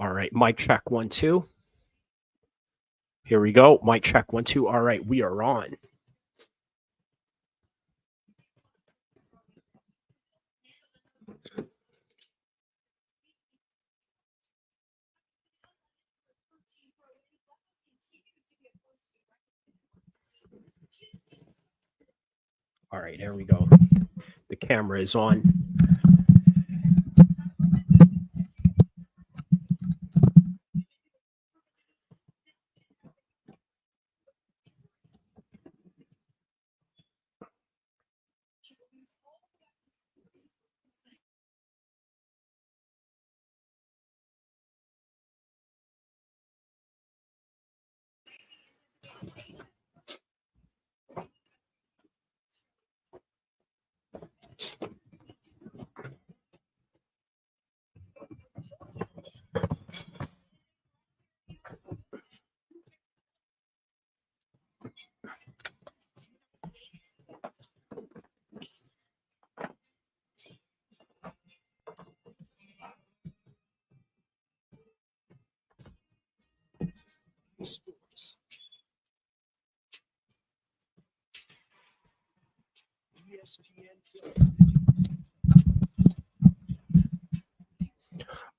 All right, mic check 1 2. Here we go. Mic check 1 2. All right, we are on. All right, there we go. The camera is on.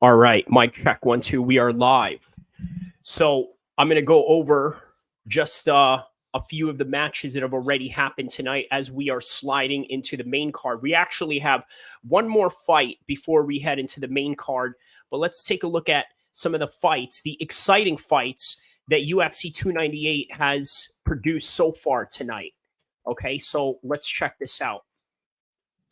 All right, mic check 1 2. We are live. So I'm going to go over just a few of the matches that have already happened tonight as we are sliding into the main card. We actually have one more fight before we head into the main card, but let's take a look at some of the fights, the exciting fights that UFC 298 has produced so far tonight. Okay, so let's check this out.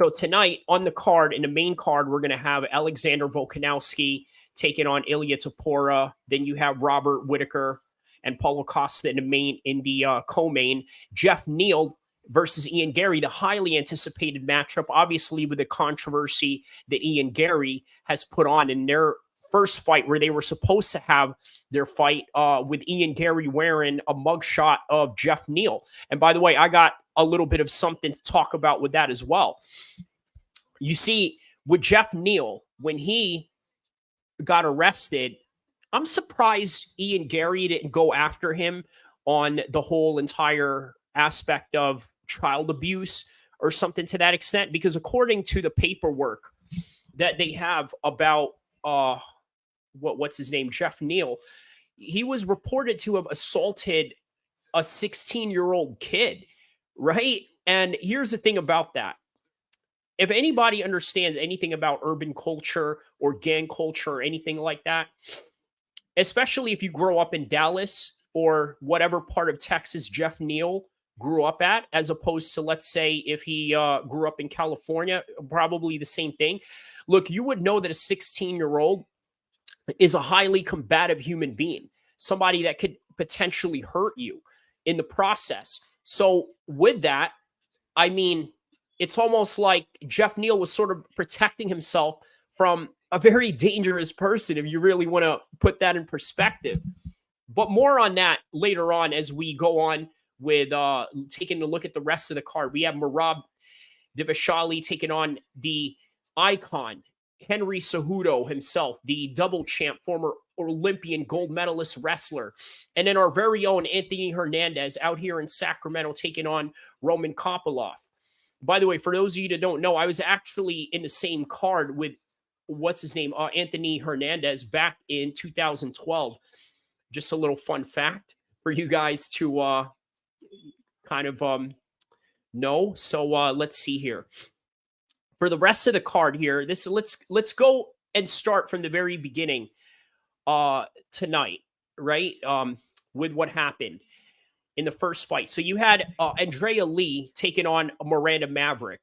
So tonight on the card, in the main card, we're going to have Alexander Volkanovski taking on Ilya Tapora. Then you have Robert Whitaker and Paulo Costa in the co-main. Jeff Neal versus Ian Gary, the highly anticipated matchup, obviously with the controversy that Ian Gary has put on in their first fight, where they were supposed to have their fight with Ian Gary wearing a mugshot of Jeff Neal. And by the way, I got a little bit of something to talk about with that as well. You see, with Jeff Neal, when he got arrested, I'm surprised Ian Gary didn't go after him on the whole entire aspect of child abuse or something to that extent, because according to the paperwork that they have about what's his name, Jeff Neal, he was reported to have assaulted a 16-year-old kid, right? And here's the thing about that. If anybody understands anything about urban culture or gang culture or anything like that, especially if you grow up in Dallas or whatever part of Texas Jeff Neal grew up at, as opposed to, let's say, if he grew up in California, probably the same thing. Look, you would know that a 16-year-old is a highly combative human being, somebody that could potentially hurt you in the process. So, with that, I mean, it's almost like Jeff Neal was sort of protecting himself from a very dangerous person, if you really want to put that in perspective. But more on that later on as we go on with taking a look at the rest of the card. We have Merab Devashali taking on the icon, Henry Cejudo himself, the double champ, former Olympian gold medalist wrestler. And then our very own Anthony Hernandez out here in Sacramento taking on Roman Kopylov. By the way, for those of you that don't know, I was actually in the same card with what's his name, Anthony Hernandez, back in 2012. Just a little fun fact for you guys to kind of know. So let's see here. For the rest of the card here, let's go and start from the very beginning tonight, right? With what happened in the first fight. So you had Andrea Lee taking on Miranda Maverick.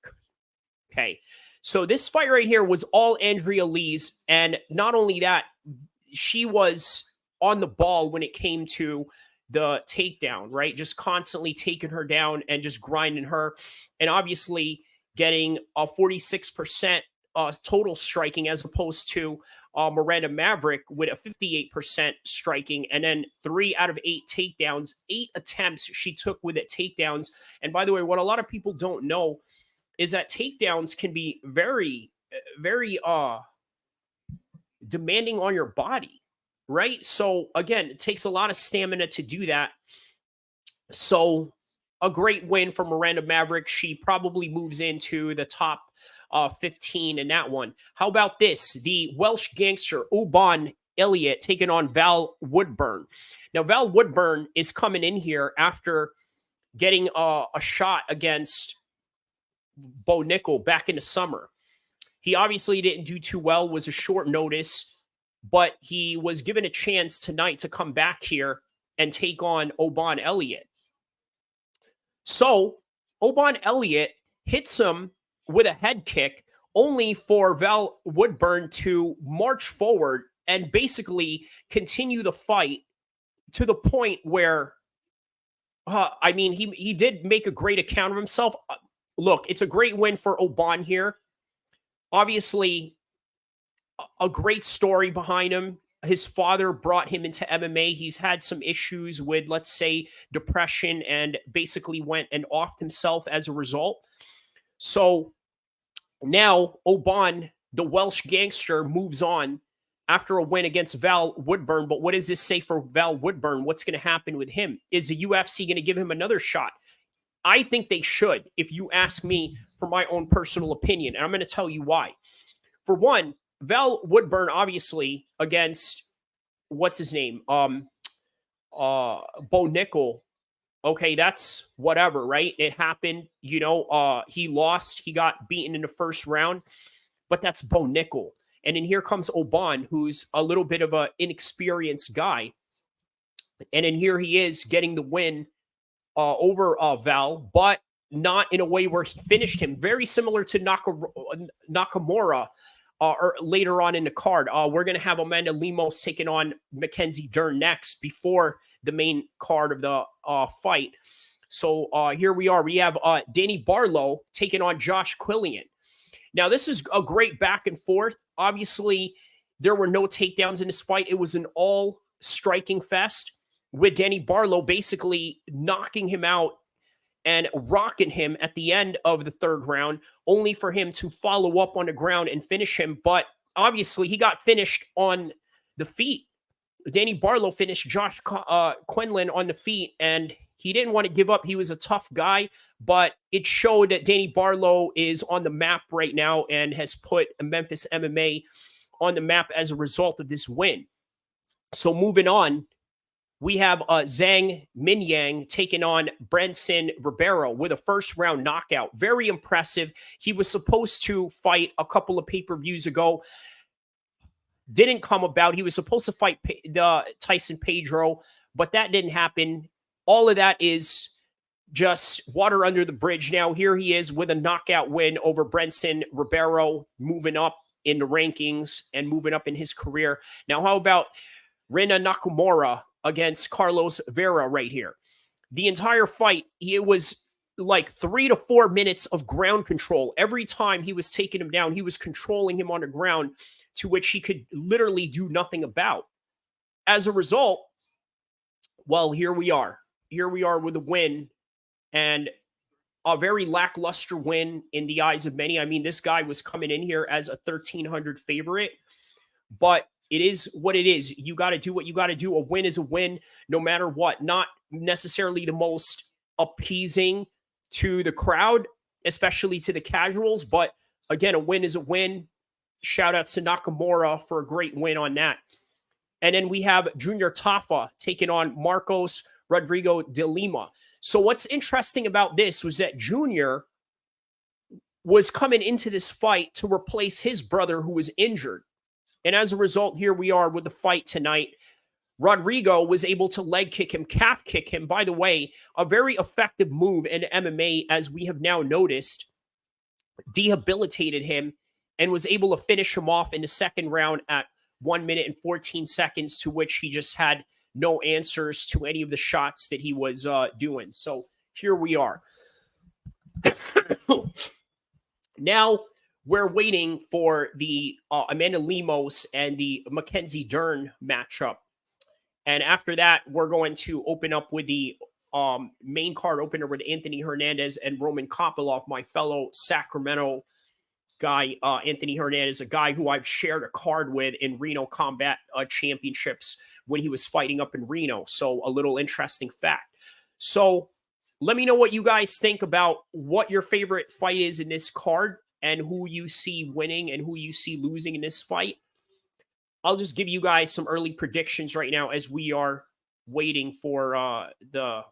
Okay. So this fight right here was all Andrea Lee's. And not only that, she was on the ball when it came to the takedown, right? Just constantly taking her down and just grinding her. And obviously getting a 46% total striking, as opposed to Miranda Maverick with a 58% striking, and then 3 out of 8 takedowns, 8 attempts she took with it takedowns. And by the way, what a lot of people don't know is that takedowns can be very, very demanding on your body, right? So again, it takes a lot of stamina to do that. So a great win for Miranda Maverick. She probably moves into the top 15 in that one. How about this? The Welsh gangster Oban Elliott taking on Val Woodburn. Now, Val Woodburn is coming in here after getting a shot against Bo Nickel back in the summer. He obviously didn't do too well, was a short notice, but he was given a chance tonight to come back here and take on Oban Elliott. So Oban Elliott hits him with a head kick, only for Val Woodburn to march forward and basically continue the fight to the point where, I mean, he did make a great account of himself. Look, it's a great win for Oban here. Obviously, a great story behind him. His father brought him into MMA. He's had some issues with, let's say, depression and basically went and offed himself as a result. So now Oban, the Welsh gangster, moves on after a win against Val Woodburn. But what does this say for Val Woodburn? What's going to happen with him? Is the UFC going to give him another shot? I think they should, if you ask me for my own personal opinion. And I'm going to tell you why. For one, Val Woodburn, obviously, against what's his name? Bo Nickel. Okay, that's whatever, right? It happened. He lost. He got beaten in the first round, but that's Bo Nickel. And then here comes Oban, who's a little bit of an inexperienced guy. And then here he is getting the win over Val, but not in a way where he finished him. Very similar to Nakamura or later on in the card. We're going to have Amanda Lemos taking on Mackenzie Dern next before the main card of the fight. So here we are. We have Danny Barlow taking on Josh Quillian. Now, this is a great back and forth. Obviously, there were no takedowns in this fight. It was an all striking fest with Danny Barlow basically knocking him out and rocking him at the end of the third round, only for him to follow up on the ground and finish him. But obviously, he got finished on the feet. Danny Barlow finished Josh Quinlan on the feet, and he didn't want to give up. He was a tough guy, but it showed that Danny Barlow is on the map right now and has put Memphis MMA on the map as a result of this win. So moving on, we have Zhang Minyang taking on Branson Ribeiro with a first round knockout. Very impressive. He was supposed to fight a couple of pay-per-views ago. Didn't come about. He was supposed to fight Tyson Pedro, but that didn't happen. All of that is just water under the bridge. Now here he is with a knockout win over Branson Ribeiro, moving up in the rankings and moving up in his career. Now how about Rena Nakamura against Carlos Vera right here? The entire fight, it was like 3 to 4 minutes of ground control. Every time he was taking him down, he was controlling him on the ground, to which he could literally do nothing about. As a result, well, here we are. Here we are with a win, and a very lackluster win in the eyes of many. I mean, this guy was coming in here as a 1,300 favorite, but it is what it is. You got to do what you got to do. A win is a win, no matter what. Not necessarily the most appeasing to the crowd, especially to the casuals, but again, a win is a win. Shout out to Nakamura for a great win on that. And then we have Junior Tafa taking on Marcos Rodrigo de Lima. So what's interesting about this was that Junior was coming into this fight to replace his brother who was injured. And as a result, here we are with the fight tonight. Rodrigo was able to leg kick him, calf kick him. By the way, a very effective move in MMA, as we have now noticed, debilitated him and was able to finish him off in the second round at 1 minute and 14 seconds, to which he just had no answers to any of the shots that he was doing. So here we are. Now we're waiting for the Amanda Lemos and the Mackenzie Dern matchup. And after that, we're going to open up with the main card opener with Anthony Hernandez and Roman Kopylov, my fellow Sacramento guy, Anthony Hernandez, a guy who I've shared a card with in Reno Combat Championships when he was fighting up in Reno. So a little interesting fact. So let me know what you guys think about what your favorite fight is in this card and who you see winning and who you see losing in this fight. I'll just give you guys some early predictions right now as we are waiting for the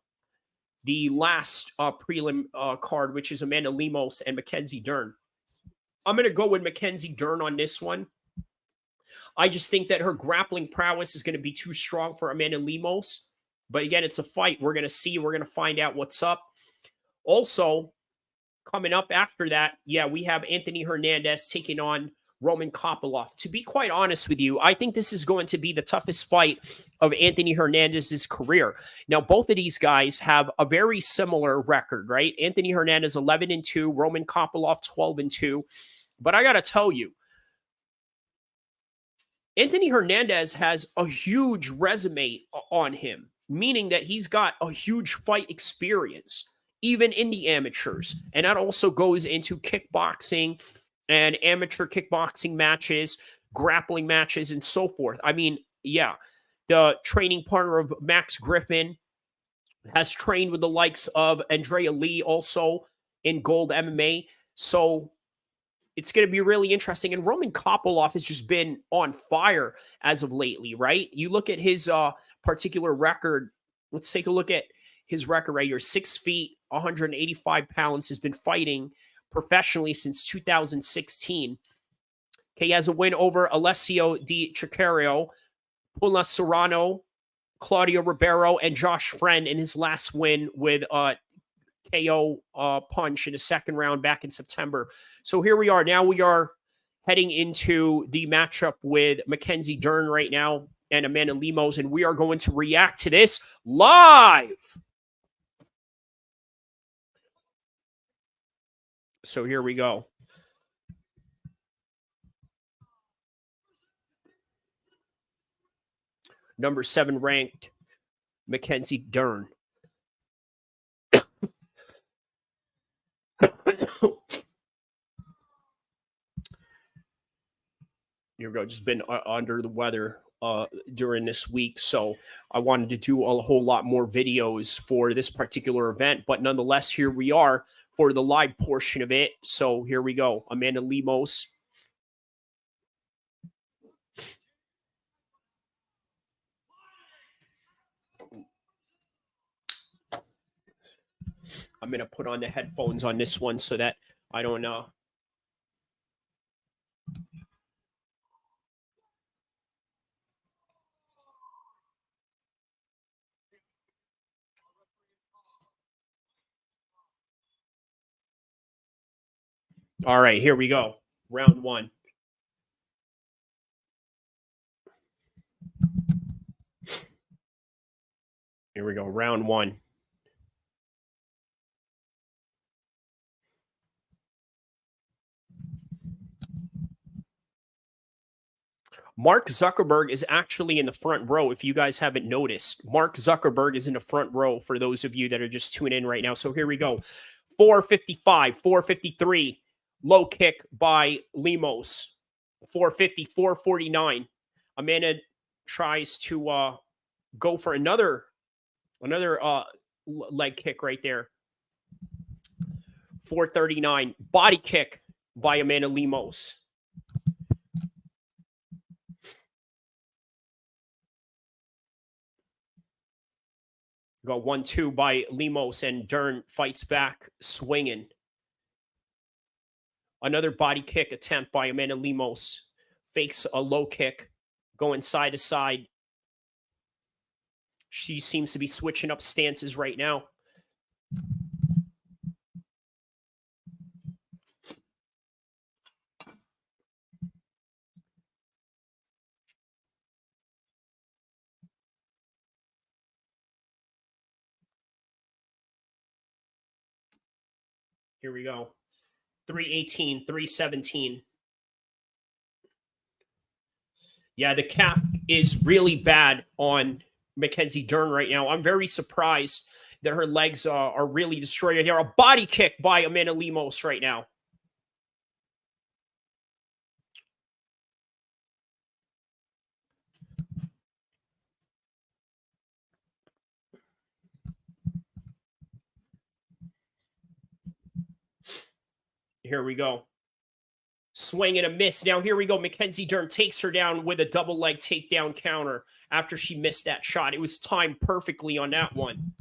last prelim card, which is Amanda Lemos and Mackenzie Dern. I'm going to go with Mackenzie Dern on this one. I just think that her grappling prowess is going to be too strong for Amanda Lemos. But again, it's a fight. We're going to see. We're going to find out what's up. Also, coming up after that, yeah, we have Anthony Hernandez taking on Roman Kopylov. To be quite honest with you, I think this is going to be the toughest fight of Anthony Hernandez's career. Now, both of these guys have a very similar record, right? Anthony Hernandez 11-2, Roman Kopylov 12-2. But I got to tell you, Anthony Hernandez has a huge resume on him, meaning that he's got a huge fight experience, even in the amateurs. And that also goes into kickboxing and amateur kickboxing matches, grappling matches, and so forth. I mean, yeah, the training partner of Max Griffin has trained with the likes of Andrea Lee also in Gold MMA. So it's going to be really interesting. And Roman Kopylov has just been on fire as of lately, right? You look at his particular record. Let's take a look at his record right here. 6 feet, 185 pounds, has been fighting professionally since 2016. Okay, he has a win over Alessio Di Ciccario, Pula Serrano, Claudio Ribeiro, and Josh Friend in his last win with KO punch in the second round back in September. So here we are. Now we are heading into the matchup with Mackenzie Dern right now and Amanda Lemos, and we are going to react to this live. So here we go. Number 7 ranked Mackenzie Dern. Here we go. Just been under the weather during this week, so I wanted to do a whole lot more videos for this particular event. But nonetheless, here we are for the live portion of it. So here we go. Amanda Lemos. I'm going to put on the headphones on this one so that I don't All right, here we go. Round 1. Here we go. Round 1. Mark Zuckerberg is actually in the front row, if you guys haven't noticed. Mark Zuckerberg is in the front row for those of you that are just tuning in right now. So here we go. 455, 453. Low kick by Lemos. 450, 449. Amanda tries to go for another leg kick right there. 439. Body kick by Amanda Lemos. Got 1-2 by Lemos, and Dern fights back, swinging. Another body kick attempt by Amanda Lemos. Fakes a low kick, going side to side. She seems to be switching up stances right now. Here we go. 318, 317. Yeah, the cap is really bad on Mackenzie Dern right now. I'm very surprised that her legs are really destroyed here. A body kick by Amanda Lemos right now. Here we go. Swing and a miss. Now here we go. Mackenzie Dern takes her down with a double leg takedown counter after she missed that shot. It was timed perfectly on that one.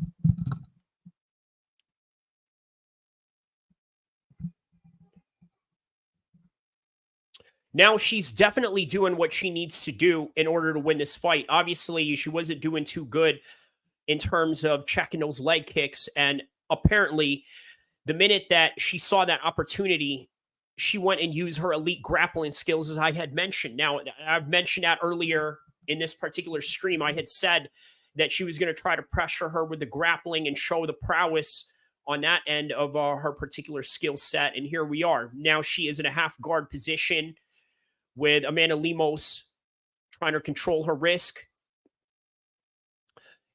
Now she's definitely doing what she needs to do in order to win this fight. Obviously, she wasn't doing too good in terms of checking those leg kicks. And apparently, the minute that she saw that opportunity, she went and used her elite grappling skills, as I had mentioned. Now, I've mentioned that earlier in this particular stream. I had said that she was going to try to pressure her with the grappling and show the prowess on that end of her particular skill set. And here we are. Now she is in a half guard position with Amanda Lemos trying to control her risk.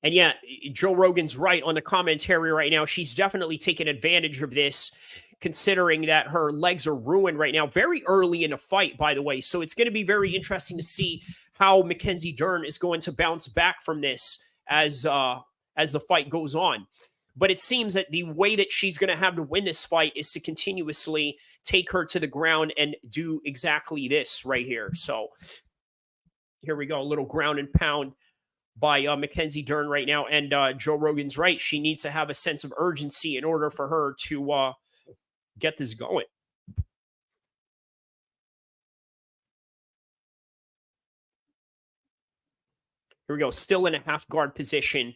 And yeah, Joe Rogan's right on the commentary right now. She's definitely taking advantage of this, considering that her legs are ruined right now, very early in the fight, by the way. So it's going to be very interesting to see how Mackenzie Dern is going to bounce back from this as the fight goes on. But it seems that the way that she's going to have to win this fight is to continuously take her to the ground and do exactly this right here. So here we go, a little ground and pound by Mackenzie Dern right now. And Joe Rogan's right. She needs to have a sense of urgency in order for her to get this going. Here we go. Still in a half guard position.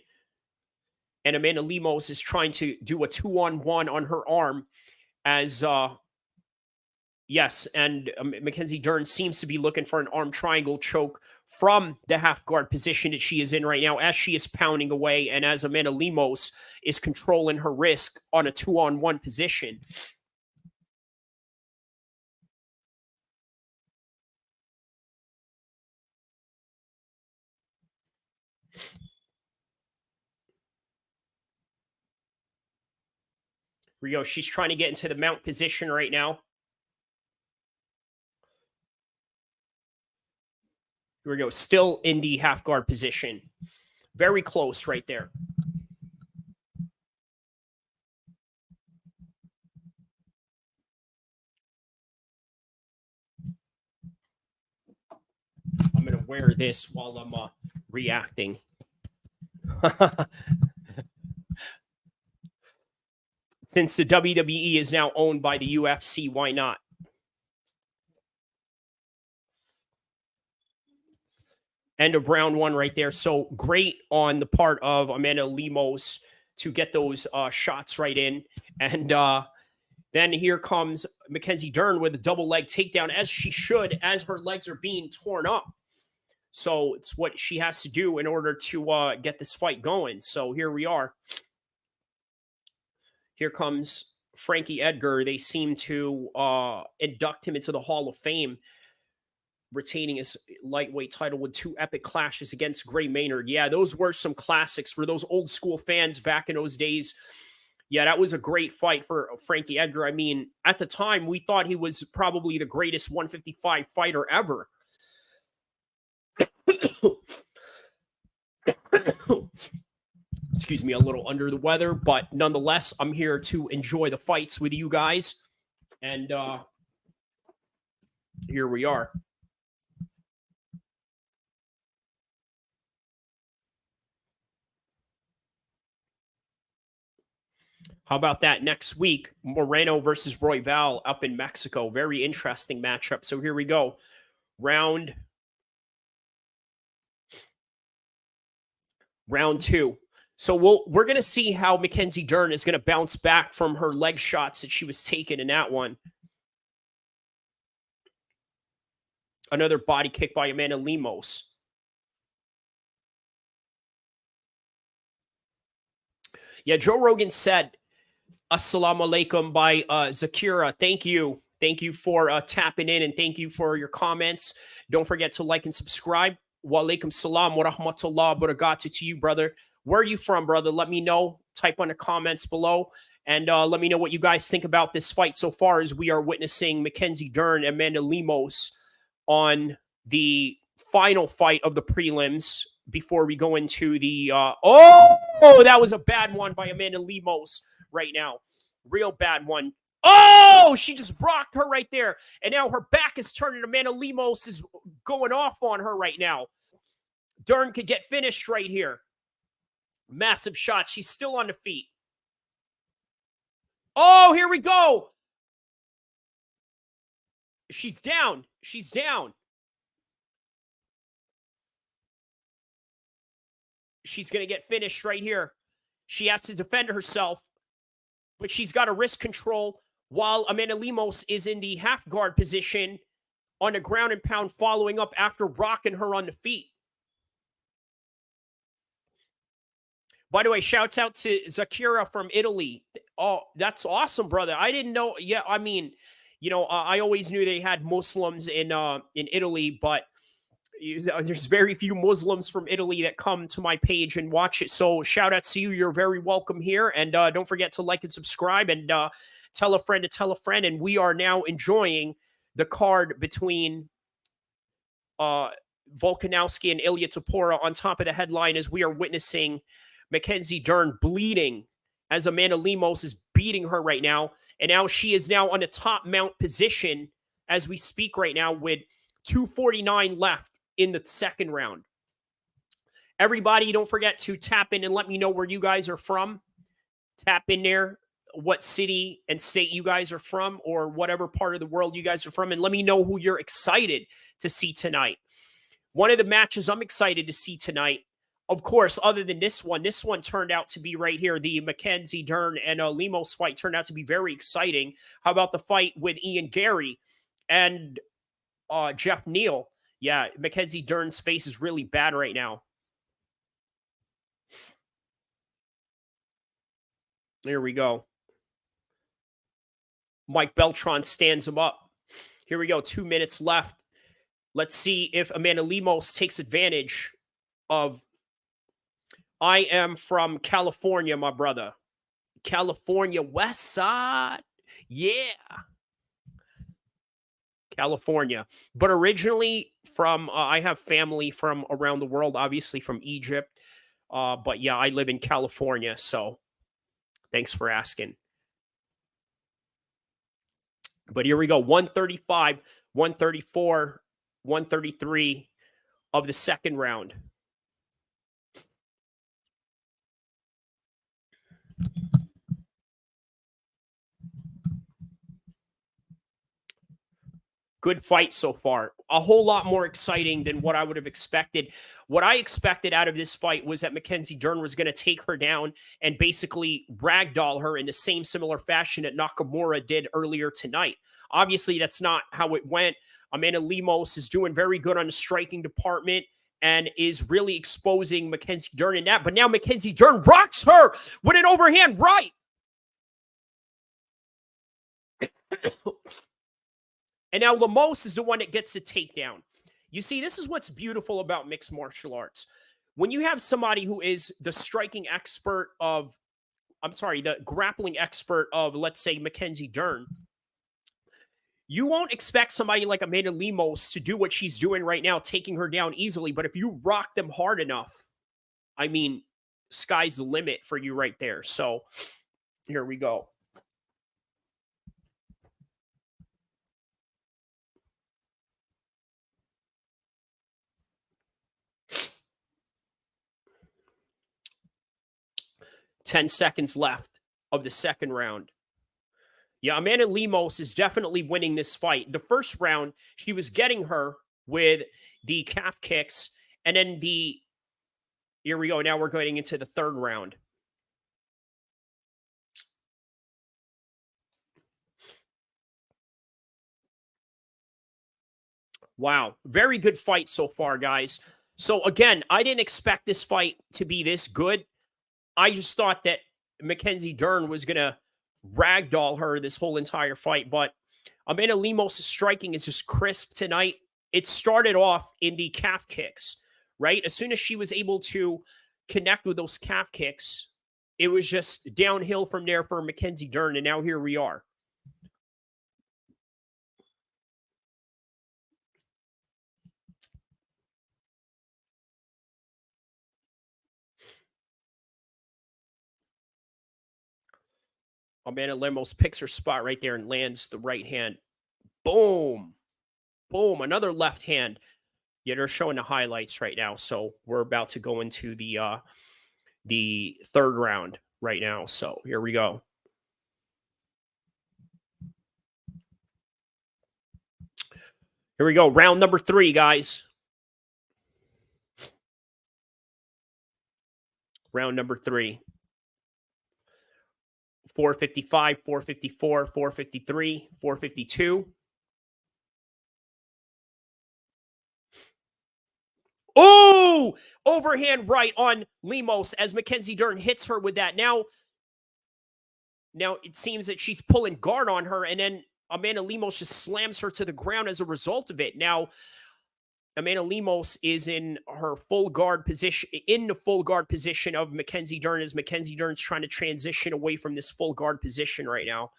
And Amanda Lemos is trying to do a 2-on-1 on her arm as yes, and Mackenzie Dern seems to be looking for an arm triangle choke from the half guard position that she is in right now as she is pounding away and as Amanda Lemos is controlling her risk on a 2-on-1 position. Here we go. She's trying to get into the mount position right now. Here we go. Still in the half guard position. Very close right there. I'm going to wear this while I'm reacting. Since the WWE is now owned by the UFC, why not? End of round one right there. So great on the part of Amanda Lemos to get those shots right in. And then here comes Mackenzie Dern with a double leg takedown, as she should, as her legs are being torn up. So it's what she has to do in order to get this fight going. So here we are. Here comes Frankie Edgar. They seem to induct him into the Hall of Fame, retaining his lightweight title with 2 epic clashes against Gray Maynard. Yeah, those were some classics for those old school fans back in those days. Yeah, that was a great fight for Frankie Edgar. I mean, at the time, we thought he was probably the greatest 155 fighter ever. Excuse me, a little under the weather, but nonetheless, I'm here to enjoy the fights with you guys. And here we are. How about that next week? Moreno versus Royval up in Mexico. Very interesting matchup. So here we go. Round 2. So we're going to see how Mackenzie Dern is going to bounce back from her leg shots that she was taking in that one. Another body kick by Amanda Lemos. Yeah, Joe Rogan said, Assalamu alaikum by Zakira. Thank you. Thank you for tapping in and thank you for your comments. Don't forget to like and subscribe. Wa alaikum salam wa rahmatullah barakatuh to you, brother. Where are you from, brother? Let me know. Type on the comments below. And let me know what you guys think about this fight so far as we are witnessing Mackenzie Dern and Amanda Lemos on the final fight of the prelims before we go into the... that was a bad one by Amanda Lemos right now. Real bad one. Oh, she just rocked her right there. And now her back is turning. Amanda Lemos is going off on her right now. Dern could get finished right here. Massive shot. She's still on the feet. Oh, here we go. She's down. She's down. She's going to get finished right here. She has to defend herself, but she's got a wrist control while Amanda Lemos is in the half guard position on the ground and pound, following up after rocking her on the feet. By the way, shouts out to Zakira from Italy. Oh, that's awesome, brother. I didn't know. Yeah, I mean, I always knew they had Muslims in Italy, but there's very few Muslims from Italy that come to my page and watch it. So shout out to you. You're very welcome here. And don't forget to like and subscribe and tell a friend to tell a friend. And we are now enjoying the card between uh, Volkanovski and Ilya Tapora on top of the headline as we are witnessing Mackenzie Dern bleeding as Amanda Lemos is beating her right now. And now she is now on the top mount position as we speak right now with 2:49 left in the second round. Everybody, don't forget to tap in and let me know where you guys are from. Tap in there, what city and state you guys are from, or whatever part of the world you guys are from, and let me know who you're excited to see tonight. One of the matches I'm excited to see tonight, of course, other than this one turned out to be right here. The Mackenzie Dern and Lemos fight turned out to be very exciting. How about the fight with Ian Gary and Jeff Neal? Yeah, Mackenzie Dern's face is really bad right now. There we go. Mike Beltran stands him up. Here we go. 2 minutes left. Let's see if Amanda Lemos takes advantage of. I am from California, my brother. California, West Side. Yeah. California. But originally from, I have family from around the world, obviously from Egypt. But yeah, I live in California. So thanks for asking. But here we go 135, 134, 133 of the second round. Good fight so far. A whole lot more exciting than what I would have expected. What I expected out of this fight was that Mackenzie Dern was going to take her down and basically ragdoll her in the same similar fashion that Nakamura did earlier tonight. Obviously, that's not how it went. Amanda Lemos is doing very good on the striking department and is really exposing Mackenzie Dern in that. But now Mackenzie Dern rocks her with an overhand right. And now Lemos is the one that gets the takedown. You see, this is what's beautiful about mixed martial arts. When you have somebody who is the striking expert of, I'm sorry, the grappling expert of, let's say, Mackenzie Dern, you won't expect somebody like Amanda Lemos to do what she's doing right now, taking her down easily. But if you rock them hard enough, I mean, sky's the limit for you right there. So here we go. Ten seconds left of the second round. Yeah, Amanda Lemos is definitely winning this fight. The first round, she was getting her with the calf kicks, and then here we go. Now we're going into the third round. Wow, very good fight so far, guys. So again, I didn't expect this fight to be this good. I just thought that Mackenzie Dern was gonna ragdoll her this whole entire fight, but Amanda Lemos' striking is just crisp tonight. It started off in the calf kicks, right? As soon as she was able to connect with those calf kicks, it was just downhill from there for Mackenzie Dern, and now here we are. Amanda Lemos picks her spot right there and lands the right hand. Boom. Boom. Another left hand. Yeah, they're showing the highlights right now. So we're about to go into the third round right now. So here we go. Here we go. Round number 3, guys. Round number 3. 455, 454, 453, 452. Oh, overhand right on Lemos as Mackenzie Dern hits her with that. Now it seems that she's pulling guard on her, and then Amanda Lemos just slams her to the ground as a result of it. Now, Amanda Lemos is in her full guard position, in the full guard position of Mackenzie Dern, as Mackenzie Dern's trying to transition away from this full guard position right now.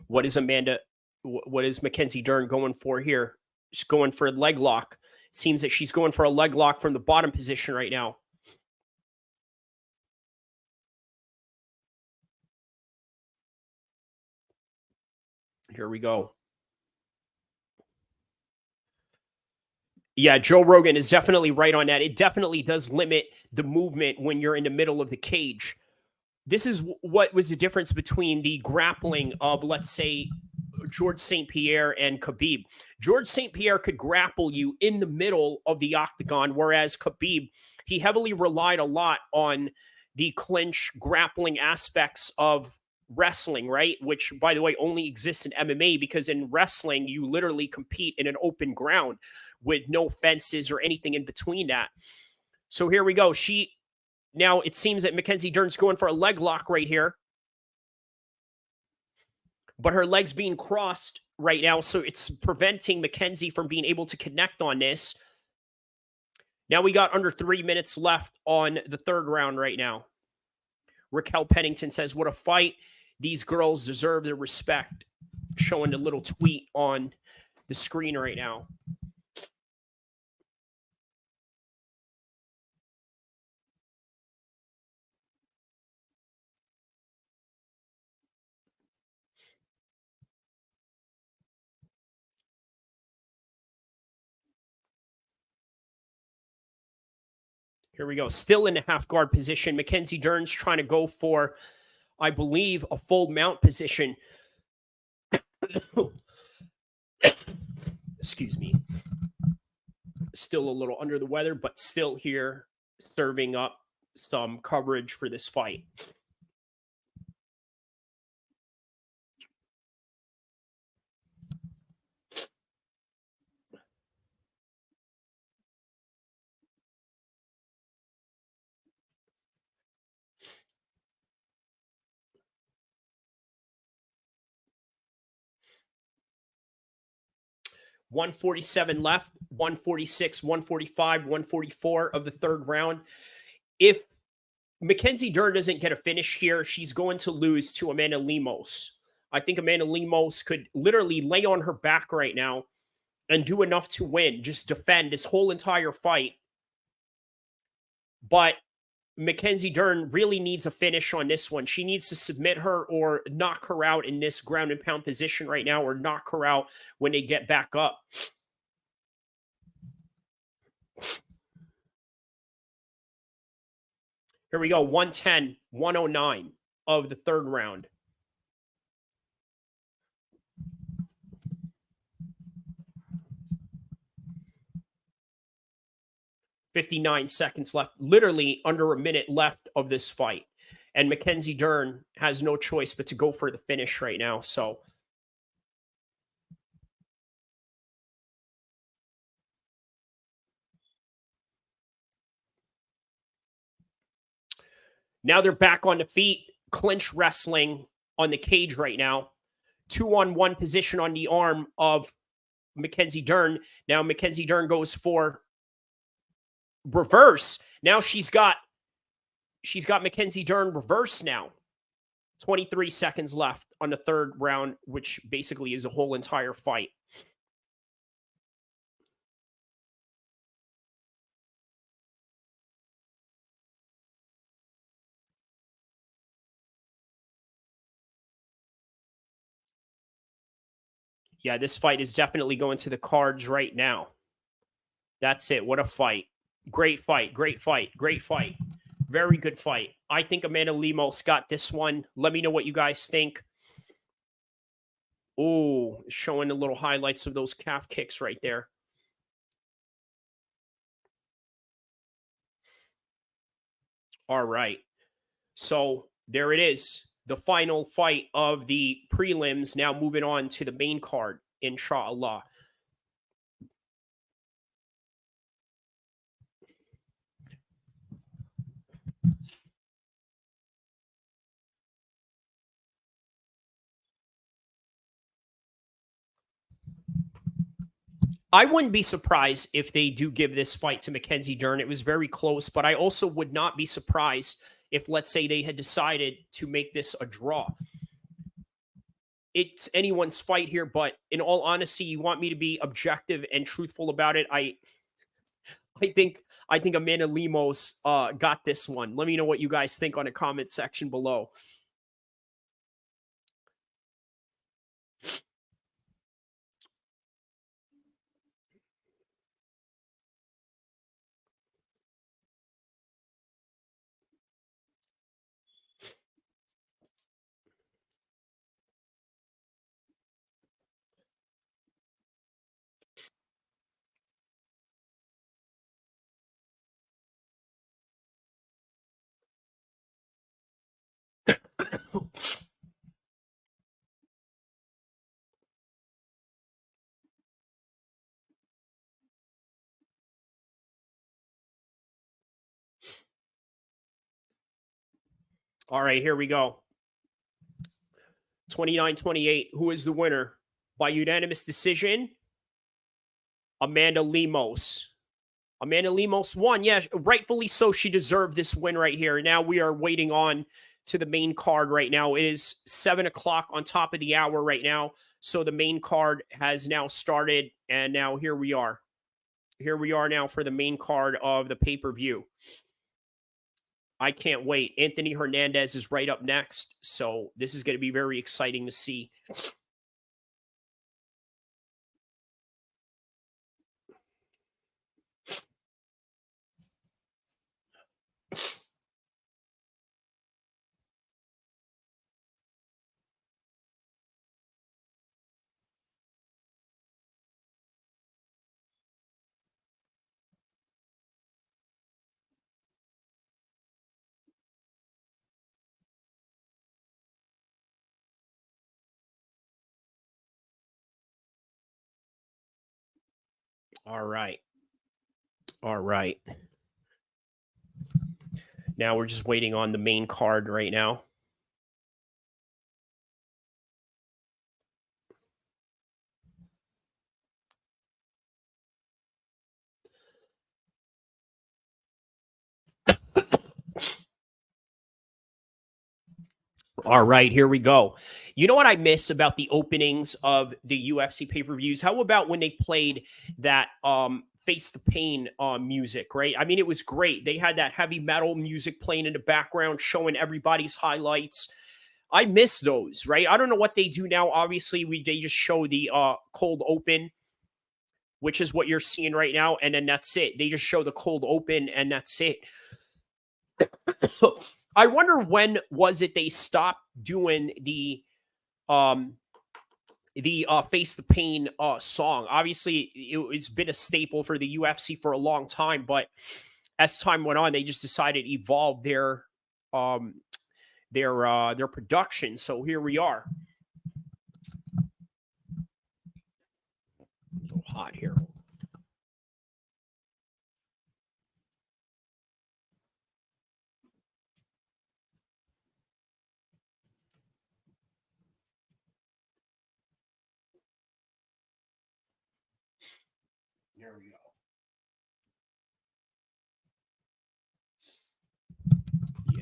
What is Mackenzie Dern going for here? She's going for a leg lock. Seems that she's going for a leg lock from the bottom position right now. Here we go. Yeah, Joe Rogan is definitely right on that. It definitely does limit the movement when you're in the middle of the cage. This is what was the difference between the grappling of, let's say, George St. Pierre and Khabib. George St. Pierre could grapple you in the middle of the octagon, whereas Khabib, he heavily relied a lot on the clinch grappling aspects of wrestling, right? Which, by the way, only exists in MMA, because in wrestling, you literally compete in an open ground with no fences or anything in between that. So here we go. Now it seems that Mackenzie Dern's going for a leg lock right here, but her leg's being crossed right now, so it's preventing Mackenzie from being able to connect on this. Now we got under 3 minutes left on the third round right now. Raquel Pennington says, "What a fight. These girls deserve their respect." Showing the little tweet on the screen right now. Here we go. Still in the half guard position. Mackenzie Dern's trying to go for, I believe, a full mount position. Excuse me. Still a little under the weather, but still here serving up some coverage for this fight. $147 left, 146, 145, 144 of the third round. If Mackenzie Dern doesn't get a finish here, she's going to lose to Amanda Lemos. I think Amanda Lemos could literally lay on her back right now and do enough to win, just defend this whole entire fight. But Mackenzie Dern really needs a finish on this one. She needs to submit her or knock her out in this ground and pound position right now, or knock her out when they get back up. Here we go. 110, 109 of the third round. $59 seconds left, literally under a minute left of this fight. And Mackenzie Dern has no choice but to go for the finish right now. So now they're back on the feet, clinch wrestling on the cage right now. 2-on-1 position on the arm of Mackenzie Dern. Now Mackenzie Dern goes for reverse. Now she's got she's got Mackenzie Dern reversed now. 23 seconds left on the third round, which basically is a whole entire fight. Yeah, this fight is definitely going to the cards right now. That's it. What a fight. Great fight. Great fight. Great fight. Very good fight. I think Amanda Lemos got this one. Let me know what you guys think. Oh, showing the little highlights of those calf kicks right there. All right. So there it is. The final fight of the prelims. Now moving on to the main card, inshallah. I wouldn't be surprised if they do give this fight to Mackenzie Dern. It was very close, but I also would not be surprised if, let's say, they had decided to make this a draw. It's anyone's fight here, but in all honesty, you want me to be objective and truthful about it. I think Amanda Lemos got this one. Let me know what you guys think on the comment section below. All right, here we go. 29-28. Who is the winner? By unanimous decision, Amanda Lemos. Amanda Lemos won. Yeah, rightfully so. She deserved this win right here. Now we are waiting on to the main card right now. It is 7 o'clock on top of the hour right now. So the main card has now started. And now here we are. Here we are now for the main card of the pay-per-view. I can't wait. Anthony Hernandez is right up next. So this is going to be very exciting to see. All right. All right. Now we're just waiting on the main card right now. All right, here we go. You know what I miss about the openings of the UFC pay-per-views? How about when they played that Face the Pain music, right? I mean, it was great. They had that heavy metal music playing in the background, showing everybody's highlights. I miss those, right? I don't know what they do now. Obviously, they just show the cold open, which is what you're seeing right now, and then that's it. They just show the cold open, and that's it. So I wonder when was it they stopped doing um the Face the Pain song. Obviously, it's been a staple for the UFC for a long time, but as time went on, they just decided to evolve um their production. So here we are. A little hot here. There we go.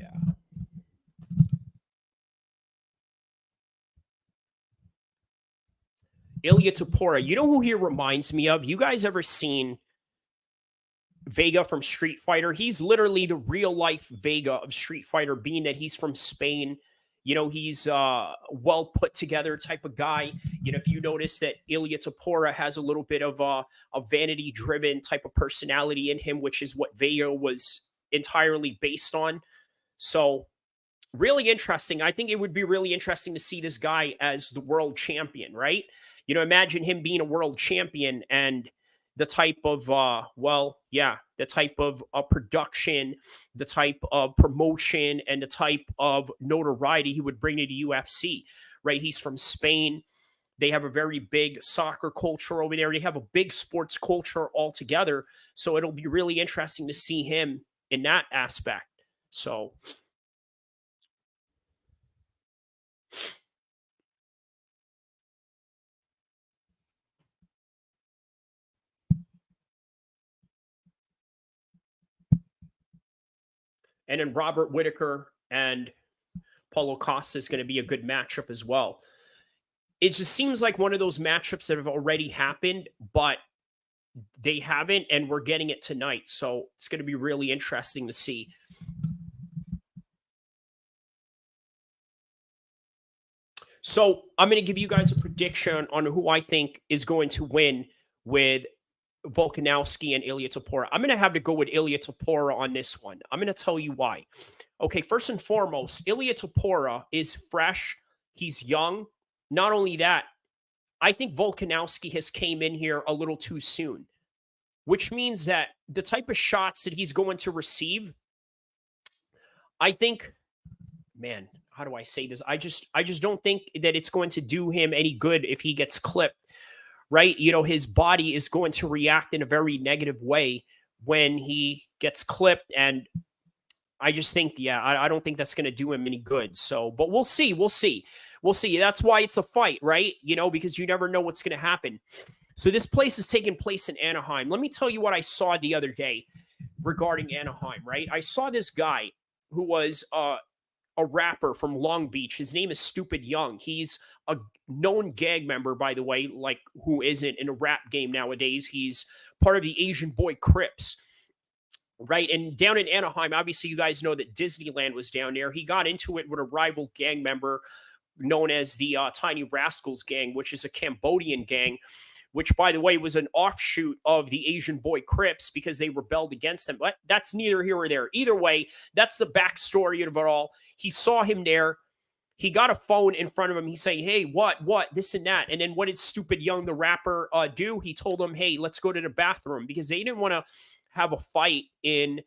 Ilya Tapora. You know who he reminds me of? You guys ever seen Vega from Street Fighter? He's literally the real life Vega of Street Fighter, being that he's from Spain. You know, he's well put together type of guy. You know, if you notice that Ilya Tapora has a little bit of a vanity driven type of personality in him, which is what Vega was entirely based on. So really interesting. I think it would be really interesting to see this guy as the world champion, right? You know, imagine him being a world champion and the type of the type of production, the type of promotion, and the type of notoriety he would bring to the UFC, right? He's from Spain. They have a very big soccer culture over there. They have a big sports culture altogether. So it'll be really interesting to see him in that aspect. So and then Robert Whitaker and Paulo Costa is going to be a good matchup as well. It just seems like one of those matchups that have already happened, but they haven't, and we're getting it tonight. So it's going to be really interesting to see. So I'm going to give you guys a prediction on who I think is going to win with Volkanovski and Ilya Tapora. I'm going to have to go with Ilya Tapora on this one. I'm going to tell you why. Okay, first and foremost, Ilya Tapora is fresh. He's young. Not only that, I think Volkanovski has came in here a little too soon, which means that the type of shots that he's going to receive, I think, man, how do I say this? I just don't think that it's going to do him any good if he gets clipped, right? You know, his body is going to react in a very negative way when he gets clipped. And I just think, I don't think that's going to do him any good. So, but we'll see. We'll see. We'll see. That's why it's a fight, right? You know, because you never know what's going to happen. So this place is taking place in Anaheim. Let me tell you what I saw the other day regarding Anaheim, right? I saw this guy who was a rapper from Long Beach. His name is Stupid Young. He's a known gang member, by the way, like who isn't in a rap game nowadays. He's part of the Asian Boy Crips, right? And down in Anaheim, obviously, you guys know that Disneyland was down there. He got into it with a rival gang member known as the Tiny Rascals gang, which is a Cambodian gang, which, by the way, was an offshoot of the Asian Boy Crips because they rebelled against them. But that's neither here or there. Either way, that's the backstory of it all. He saw him there. He got a phone in front of him. He's saying, hey, what, this and that. And then what did Stupid Young, the rapper, do? He told him, hey, let's go to the bathroom because they didn't want to have a fight in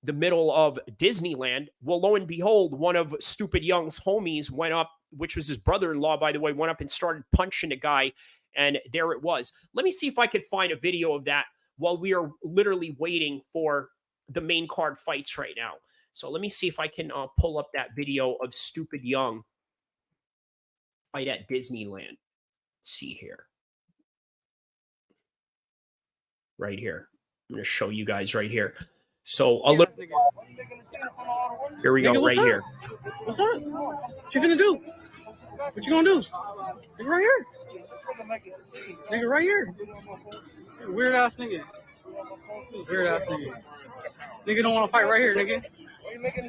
the middle of Disneyland. Well, lo and behold, one of Stupid Young's homies went up, which was his brother-in-law, by the way, went up and started punching the guy. And there it was. Let me see if I could find a video of that while we are literally waiting for the main card fights right now. So let me see if I can pull up that video of Stupid Young fight at Disneyland. Let's see here. Right here. I'm going to show you guys right here. So a little. Here we go, right here. What's up? What you gonna do? What you gonna do? Nigga right here. Nigga right here. Weird ass nigga. Weird ass nigga. Nigga don't want to fight right here, nigga.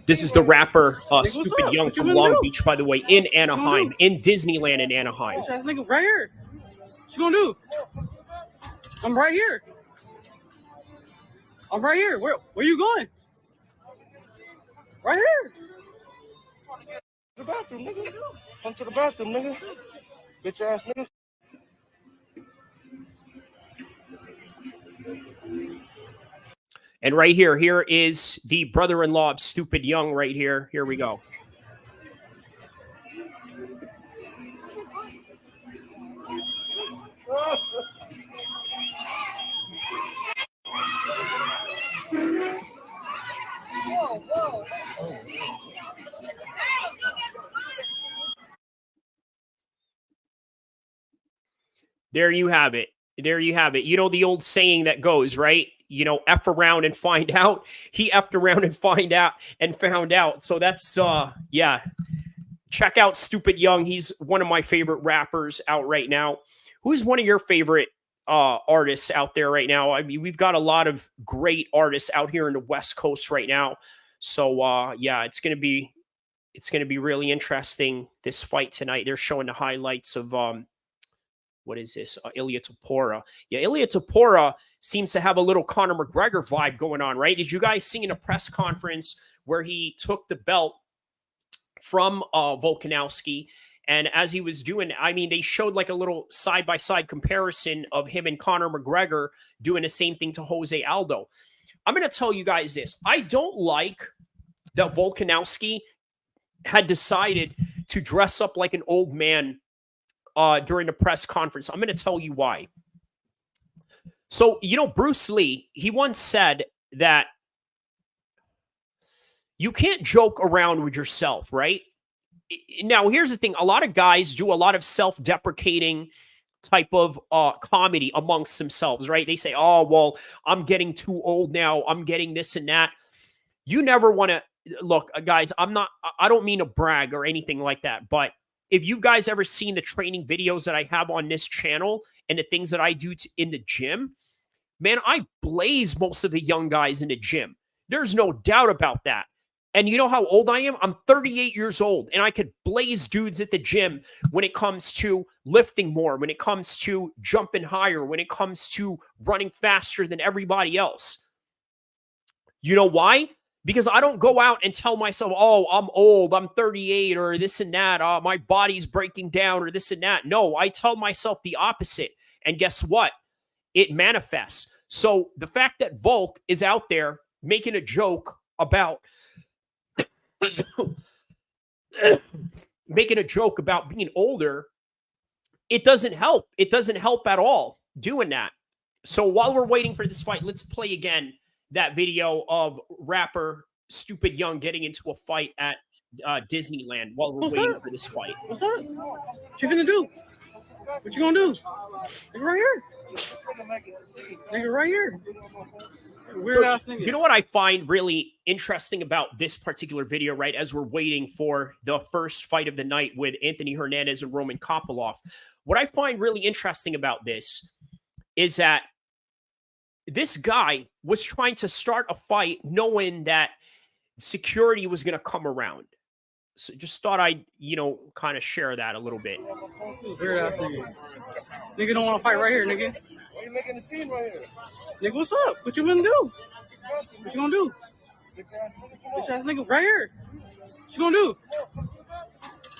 This is the rapper Stupid Young from Long Beach, by the way, in Anaheim, in Disneyland in Anaheim. Bitch ass nigga right here. What you gonna do? I'm right here. I'm right here. Where you going? Right here. The bathroom, nigga. Come to the bathroom, nigga. Bitch ass nigga. And right here is the brother-in-law of Stupid Young right here. Here we go. There you have it. There you have it. You know the old saying that goes, right? You know, F around and find out. He effed around and found out. So that's yeah. Check out Stupid Young. He's one of my favorite rappers out right now. who's one of your favorite artists out there right now? I mean, we've got a lot of great artists out here in the West Coast right now. So yeah, it's gonna be really interesting this fight tonight. They're showing the highlights of what is this? Ilya Tapora. Yeah, Ilya Tapora seems to have a little Conor McGregor vibe going on, right? Did you guys see in a press conference where he took the belt from Volkanovski? And as he was doing, I mean, they showed like a little side by side comparison of him and Conor McGregor doing the same thing to Jose Aldo. I'm going to tell you guys this. I don't like that Volkanovski had decided to dress up like an old man during the press conference. I'm going to tell you why. So, Bruce Lee, he once said that you can't joke around with yourself, right? Now, here's the thing. A lot of guys do a lot of self-deprecating type of comedy amongst themselves, right? They say, oh, well, I'm getting too old now. I'm getting this and that. You never want to look, guys. I don't mean to brag or anything like that, but if you guys ever seen the training videos that I have on this channel and the things that I do in the gym, man, I blaze most of the young guys in the gym. There's no doubt about that. And you know how old I am? I'm 38 years old, and I could blaze dudes at the gym when it comes to lifting more, when it comes to jumping higher, when it comes to running faster than everybody else. You know why? Because I don't go out and tell myself, oh, I'm old, I'm 38, or this and that, my body's breaking down, or this and that. No, I tell myself the opposite. And guess what? It manifests. So the fact that Volk is out there making a joke about being older, it doesn't help. It doesn't help at all doing that. So while we're waiting for this fight, let's play again that video of rapper Stupid Young getting into a fight at Disneyland while we're waiting for this fight. What's up? What you gonna do? What you gonna do? Nigga right here. Nigga right here. Weird ass nigga. You know what I find really interesting about this particular video, right? As we're waiting for the first fight of the night with Anthony Hernandez and Roman Kopylov, what I find really interesting about this is that this guy was trying to start a fight knowing that security was going to come around. So just thought I'd, kind of share that a little bit. Weird ass nigga. Nigga don't want to fight right here, nigga. Why you making a scene right here? Nigga, what's up? What you gonna do? What you gonna do? Bitch ass nigga, right here. What you gonna do?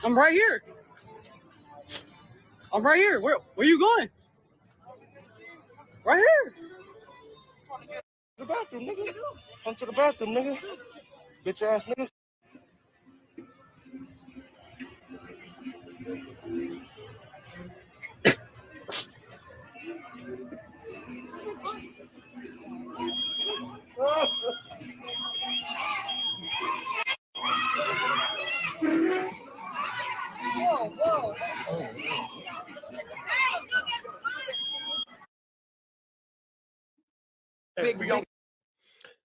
I'm right here. I'm right here. Where you going? Right here. The bathroom, nigga. Come to the bathroom, nigga. Bitch ass nigga.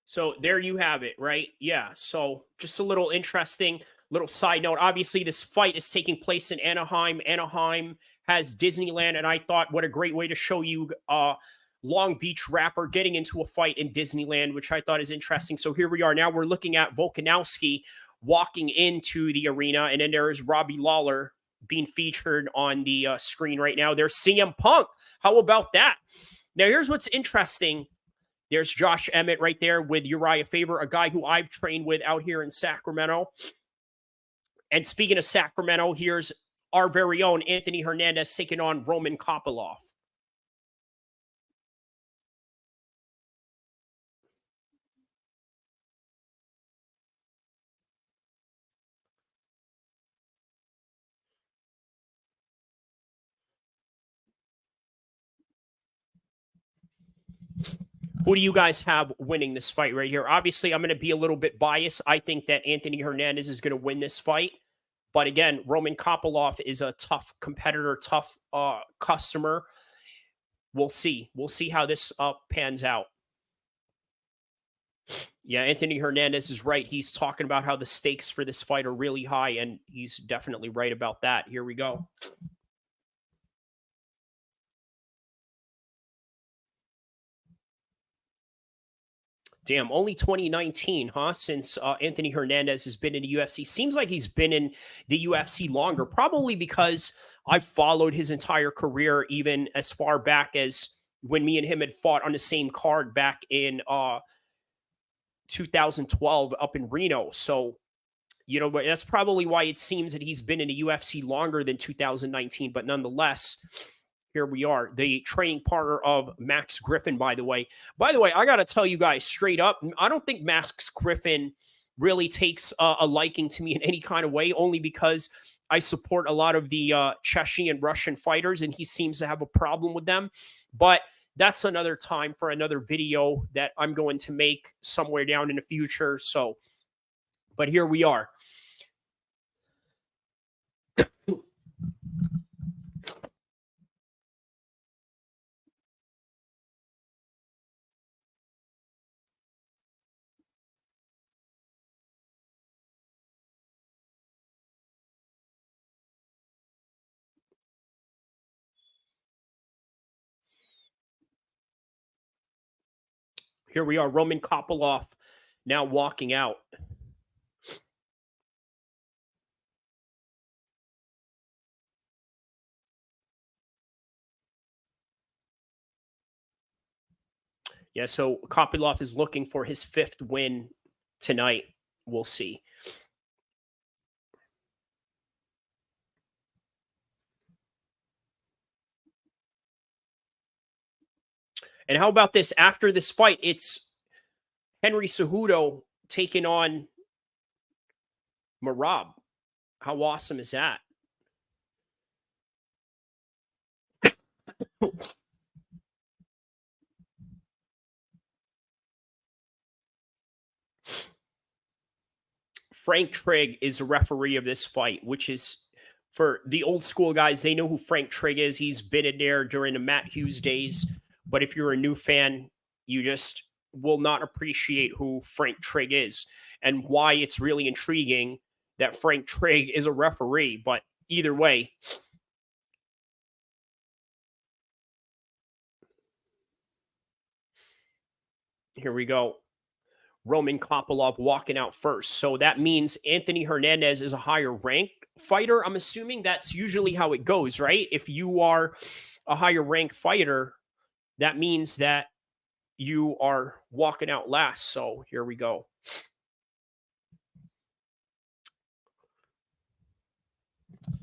So there you have it, right? Yeah. So just a little interesting little side note. Obviously, this fight is taking place in Anaheim. Anaheim has Disneyland, and I thought what a great way to show you Long Beach rapper getting into a fight in Disneyland, which I thought is interesting. So here we are. Now we're looking at Volkanovski walking into the arena, and then there is Robbie Lawler being featured on the screen right now. There's CM Punk. How about that? Now here's what's interesting. There's Josh Emmett right there with Uriah Faber, a guy who I've trained with out here in Sacramento. And speaking of Sacramento, here's our very own Anthony Hernandez taking on Roman Kopylov. Who do you guys have winning this fight right here? Obviously, I'm going to be a little bit biased. I think that Anthony Hernandez is going to win this fight. But again, Roman Kopylov is a tough competitor, tough customer. We'll see. We'll see how this pans out. Yeah, Anthony Hernandez is right. He's talking about how the stakes for this fight are really high, and he's definitely right about that. Here we go. Damn, only 2019, huh? Since Anthony Hernandez has been in the UFC. Seems like he's been in the UFC longer, probably because I've followed his entire career, even as far back as when me and him had fought on the same card back in 2012 up in Reno. So, but that's probably why it seems that he's been in the UFC longer than 2019. But nonetheless, here we are, the training partner of Max Griffin, by the way. By the way, I got to tell you guys straight up, I don't think Max Griffin really takes a liking to me in any kind of way, only because I support a lot of the Chechen Russian fighters, and he seems to have a problem with them. But that's another time for another video that I'm going to make somewhere down in the future. So, but here we are. Here we are, Roman Kopylov now walking out. Yeah, so Kopylov is looking for his fifth win tonight. We'll see. And how about this? After this fight, it's Henry Cejudo taking on Marab. How awesome is that? Frank Trigg is a referee of this fight, which is for the old school guys. They know who Frank Trigg is. He's been in there during the Matt Hughes days. But if you're a new fan, you just will not appreciate who Frank Trigg is and why it's really intriguing that Frank Trigg is a referee. But either way, here we go. Roman Kopylov walking out first. So that means Anthony Hernandez is a higher ranked fighter. I'm assuming that's usually how it goes, right? If you are a higher ranked fighter, that means that you are walking out last. So here we go.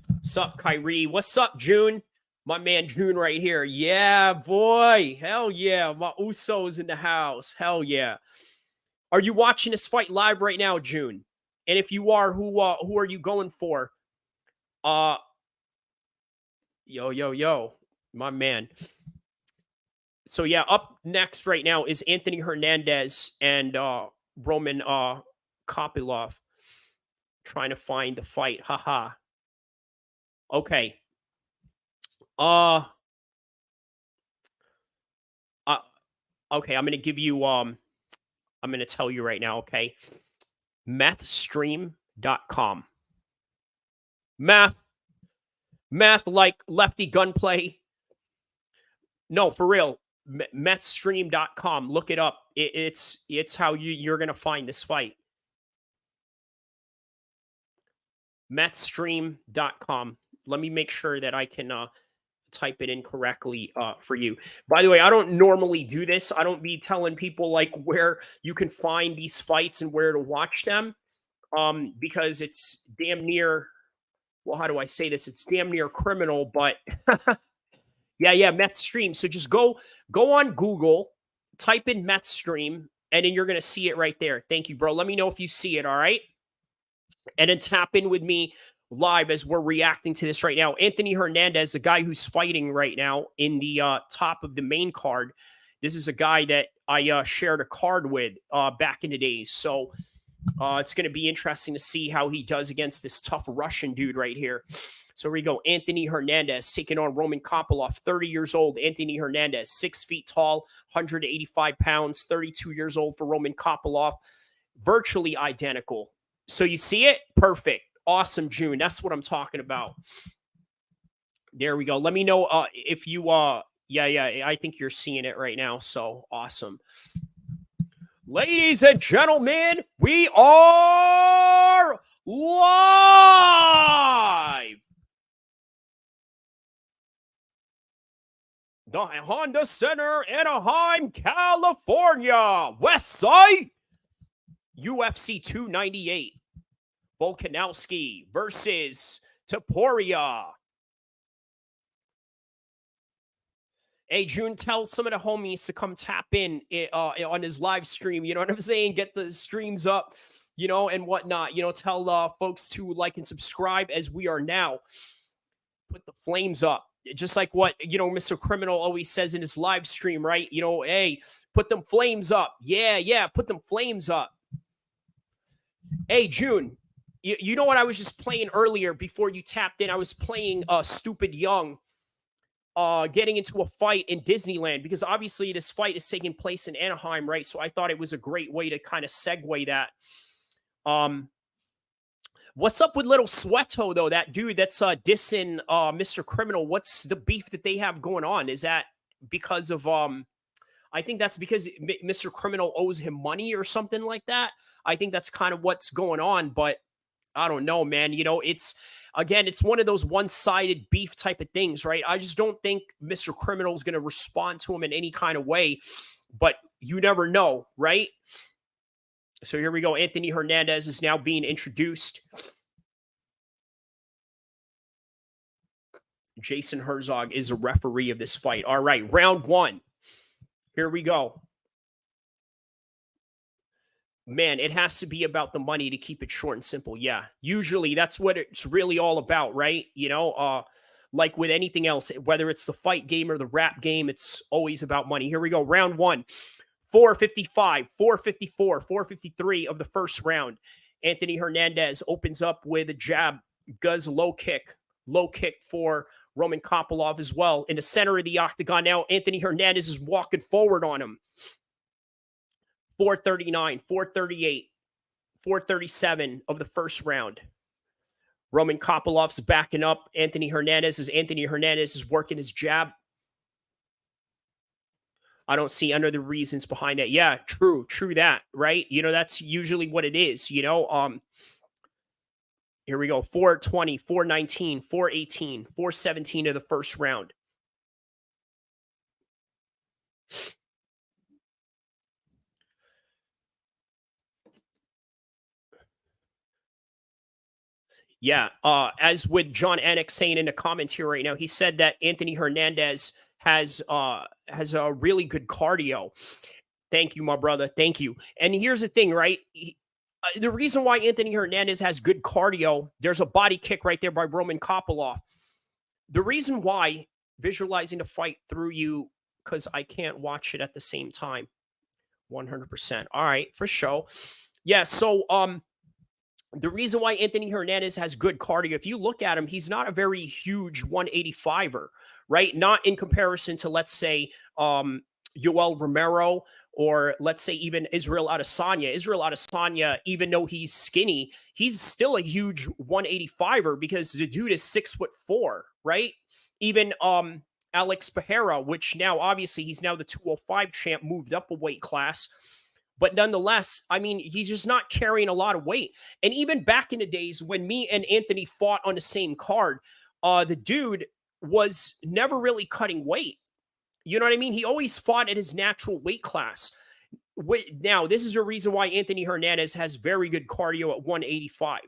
What's up, Kyrie? What's up, June? My man June right here. Yeah, boy. Hell yeah. My Uso's in the house. Hell yeah. Are you watching this fight live right now, June? And if you are, who are you going for? Yo, my man. So yeah, up next right now is Anthony Hernandez and Roman Kopylov trying to find the fight. Haha. Okay. Uh, uh okay, I'm gonna give you I'm gonna tell you right now, okay? Methstream.com. Math like lefty gunplay. No, for real. Methstream.com. Look it up. It's how you're gonna find this fight. Methstream.com. Let me make sure that I can type it in correctly for you. By the way, I don't normally do this. I don't be telling people like where you can find these fights and where to watch them because it's damn near, well, how do I say this? It's damn near criminal, but yeah, Methstream. So just go on Google, type in Methstream, and then you're gonna see it right there. Thank you, bro. Let me know if you see it, all right? And then tap in with me live as we're reacting to this right now. Anthony Hernandez, the guy who's fighting right now in the top of the main card. This is a guy that I shared a card with back in the days. So it's going to be interesting to see how he does against this tough Russian dude right here. So here we go. Anthony Hernandez taking on Roman Kopylov, 30 years old. Anthony Hernandez, 6 feet tall, 185 pounds, 32 years old for Roman Kopylov. Virtually identical. So you see it? Perfect. Awesome, June. That's what I'm talking about. There we go. Let me know if you yeah, I think you're seeing it right now. So awesome. Ladies and gentlemen, we are live. The Honda Center, Anaheim, California. West Side. UFC 298. Volkanovski versus Topuria. Hey, June, tell some of the homies to come tap in on his live stream. You know what I'm saying? Get the streams up, and whatnot. Tell folks to like and subscribe as we are now. Put the flames up. Just like what, Mr. Criminal always says in his live stream, right? Hey, put them flames up. Yeah, put them flames up. Hey, June, you know what I was just playing earlier before you tapped in? I was playing Stupid Young. Getting into a fight in Disneyland, because obviously this fight is taking place in Anaheim, right? So I thought it was a great way to kind of segue that. What's up with Little Sweato though? That dude that's dissing Mr. Criminal. What's the beef that they have going on? Is that because of I think that's because Mr. Criminal owes him money or something like that. I think that's kind of what's going on, but I don't know, man. It's one of those one-sided beef type of things, right? I just don't think Mr. Criminal is going to respond to him in any kind of way, but you never know, right? So here we go. Anthony Hernandez is now being introduced. Jason Herzog is a referee of this fight. All right, round one. Here we go. Man, it has to be about the money to keep it short and simple. Yeah, usually that's what it's really all about, right? Like with anything else, whether it's the fight game or the rap game, it's always about money. Here we go. Round one, 455, 454, 453 of the first round. Anthony Hernandez opens up with a jab, does low kick for Roman Kopylov as well. In the center of the octagon now, Anthony Hernandez is walking forward on him. 439, 438, 437 of the first round. Roman Kopylov's backing up Anthony Hernandez as Anthony Hernandez is working his jab. I don't see any other reasons behind that. Yeah, true that, right? That's usually what it is, Here we go. 420, 419, 418, 417 of the first round. Yeah, as with John Anik saying in the comments here right now, he said that Anthony Hernandez has a really good cardio. Thank you, my brother. Thank you. And here's the thing, right? The reason why Anthony Hernandez has good cardio, there's a body kick right there by Roman Kopylov. The reason why, visualizing the fight through you, because I can't watch it at the same time. 100%. All right, for sure. Yeah, so the reason why Anthony Hernandez has good cardio, if you look at him, he's not a very huge 185er, right? Not in comparison to, let's say, Yoel Romero, or let's say even Israel Adesanya. Israel Adesanya, even though he's skinny, he's still a huge 185er because the dude is 6'4", right? Even Alex Pereira, which now obviously he's now the 205 champ, moved up a weight class. But nonetheless, I mean, he's just not carrying a lot of weight. And even back in the days when me and Anthony fought on the same card, the dude was never really cutting weight. You know what I mean? He always fought at his natural weight class. Now, this is a reason why Anthony Hernandez has very good cardio at 185.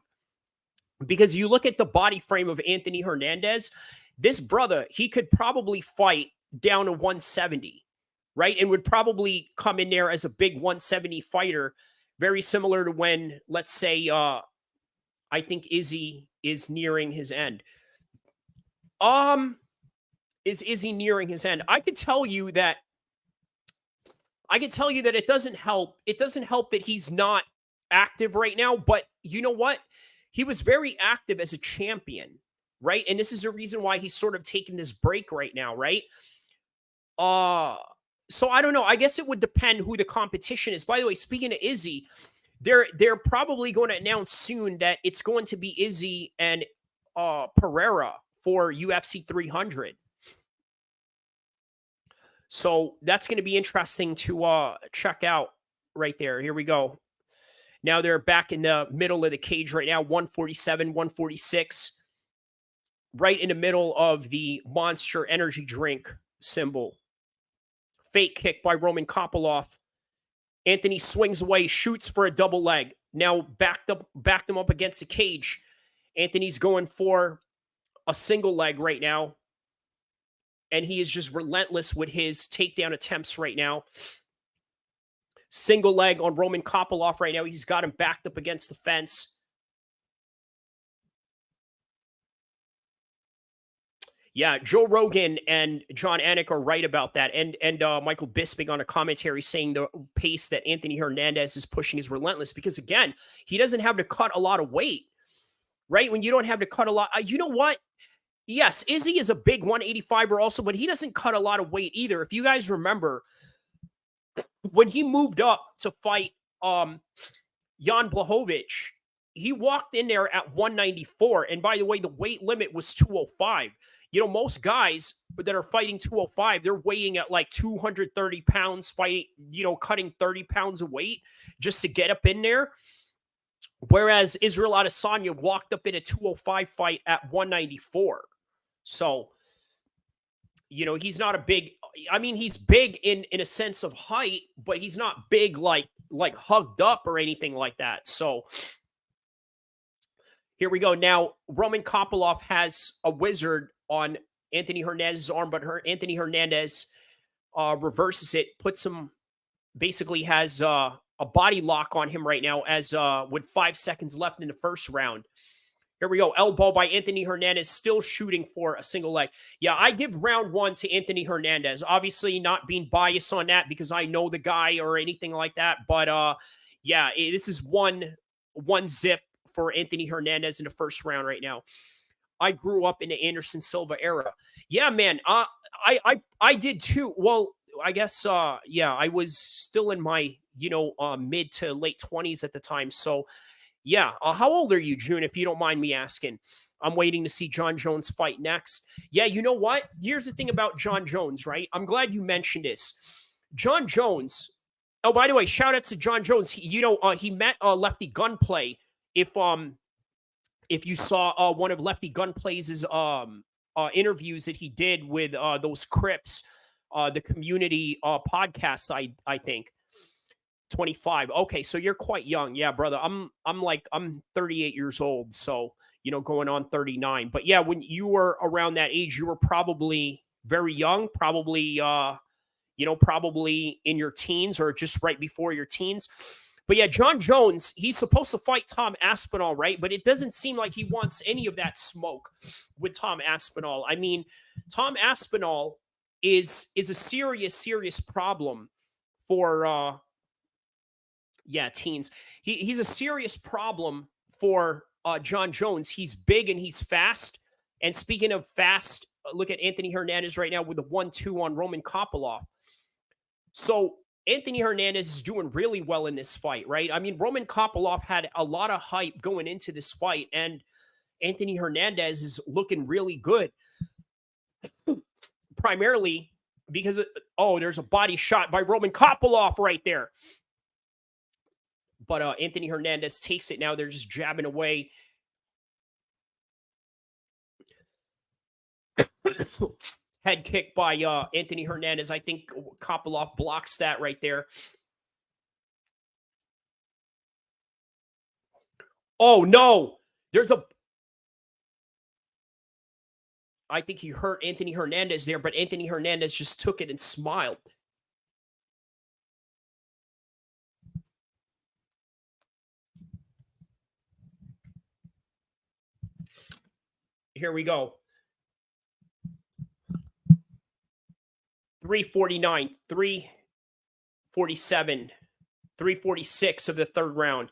Because you look at the body frame of Anthony Hernandez, this brother, he could probably fight down to 170. Right? And would probably come in there as a big 170 fighter, very similar to when, let's say, I think Izzy is nearing his end. Is Izzy nearing his end? I could tell you that it doesn't help. It doesn't help that he's not active right now, but you know what? He was very active as a champion, right? And this is the reason why he's sort of taking this break right now, right? So I don't know. I guess it would depend who the competition is. By the way, speaking of Izzy, they're probably going to announce soon that it's going to be Izzy and Pereira for UFC 300. So that's going to be interesting to check out right there. Here we go. Now they're back in the middle of the cage right now, 147, 146, right in the middle of the Monster Energy drink symbol. Fake kick by Roman Kopylov. Anthony swings away, shoots for a double leg. Now backed them up against the cage. Anthony's going for a single leg right now. And he is just relentless with his takedown attempts right now. Single leg on Roman Kopylov right now. He's got him backed up against the fence. Yeah, Joe Rogan and John Anik are right about that. And Michael Bisping on a commentary saying the pace that Anthony Hernandez is pushing is relentless because, again, he doesn't have to cut a lot of weight, right? When you don't have to cut a lot, you know what? Yes, Izzy is a big 185er also, but he doesn't cut a lot of weight either. If you guys remember, when he moved up to fight Jan Blachowicz, he walked in there at 194. And by the way, the weight limit was 205. You know, most guys that are fighting 205, they're weighing at like 230 pounds, fighting, cutting 30 pounds of weight just to get up in there. Whereas Israel Adesanya walked up in a 205 fight at 194. So, he's not a big, he's big in a sense of height, but he's not big like hugged up or anything like that. So here we go. Now, Roman Kopylov has a wizard on Anthony Hernandez's arm, but Anthony Hernandez reverses it, puts him, basically has a body lock on him right now as with 5 seconds left in the first round. Here we go. Elbow by Anthony Hernandez, still shooting for a single leg. Yeah, I give round 1 to Anthony Hernandez. Obviously not being biased on that because I know the guy or anything like that. But this is one zip for Anthony Hernandez in the first round right now. I grew up in the Anderson Silva era. Yeah, man. I did too. Well, I guess I was still in my mid to late 20s at the time. So yeah, how old are you, June, if you don't mind me asking? I'm waiting to see John Jones fight next. Yeah, you know what? Here's the thing about John Jones, right? I'm glad you mentioned this. John Jones. Oh, by the way, shout out to John Jones. He met Lefty Gunplay. If you saw one of Lefty Gunplay's interviews that he did with those Crips, the community podcast, I think. 25. Okay, so you're quite young. Yeah, brother. I'm 38 years old, so going on 39. But yeah, when you were around that age, you were probably very young, probably probably in your teens or just right before your teens. But yeah, John Jones, he's supposed to fight Tom Aspinall, right? But it doesn't seem like he wants any of that smoke with Tom Aspinall. I mean, Tom Aspinall is a serious problem for teens. He's a serious problem for John Jones. He's big and he's fast. And speaking of fast, look at Anthony Hernandez right now with a 1-2 on Roman Kopylov. So Anthony Hernandez is doing really well in this fight, right? I mean, Roman Kopylov had a lot of hype going into this fight, and Anthony Hernandez is looking really good. Primarily because, there's a body shot by Roman Kopylov right there. But Anthony Hernandez takes it now. They're just jabbing away. Head kick by Anthony Hernandez. I think Kopylov blocks that right there. Oh, no. I think he hurt Anthony Hernandez there, but Anthony Hernandez just took it and smiled. Here we go. 349, 347, 346 of the third round.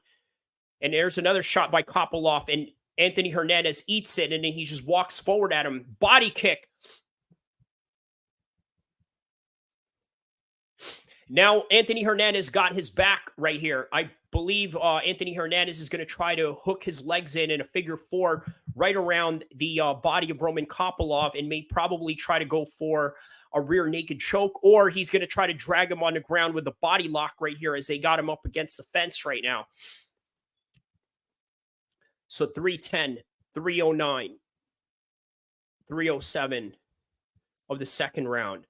And there's another shot by Kopylov, and Anthony Hernandez eats it, and then he just walks forward at him. Body kick. Now, Anthony Hernandez got his back right here. I believe Anthony Hernandez is going to try to hook his legs in a figure four right around the body of Roman Kopylov and may probably try to go for a rear naked choke, or he's going to try to drag him on the ground with a body lock right here as they got him up against the fence right now. So 310, 309, 307 of the second round.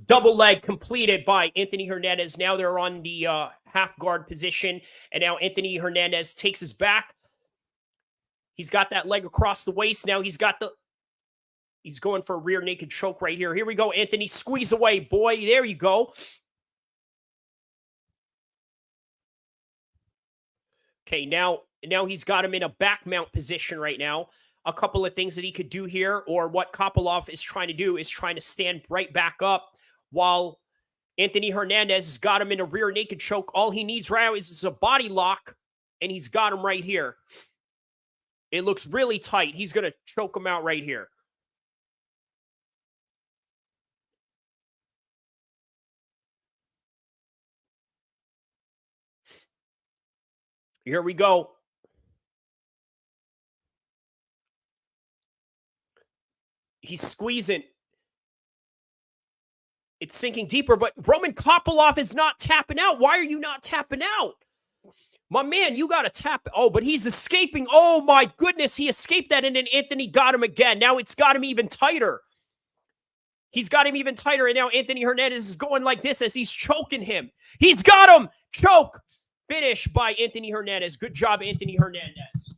Double leg completed by Anthony Hernandez. Now they're on the half guard position, and now Anthony Hernandez takes his back. He's got that leg across the waist. Now he's going for a rear naked choke right here. Here we go, Anthony. Squeeze away, boy. There you go. Okay, now he's got him in a back mount position right now. A couple of things that he could do here, or what Kopylov is trying to do, is trying to stand right back up while Anthony Hernandez has got him in a rear naked choke. All he needs right now is a body lock, and he's got him right here. It looks really tight. He's going to choke him out right here. Here we go. He's squeezing. It's sinking deeper, but Roman Kopylov is not tapping out. Why are you not tapping out? My man, you got to tap. Oh, but he's escaping. Oh, my goodness. He escaped that, and then Anthony got him again. Now it's got him even tighter. He's got him even tighter, and now Anthony Hernandez is going like this as he's choking him. He's got him. Choke. Finish by Anthony Hernandez. Good job, Anthony Hernandez.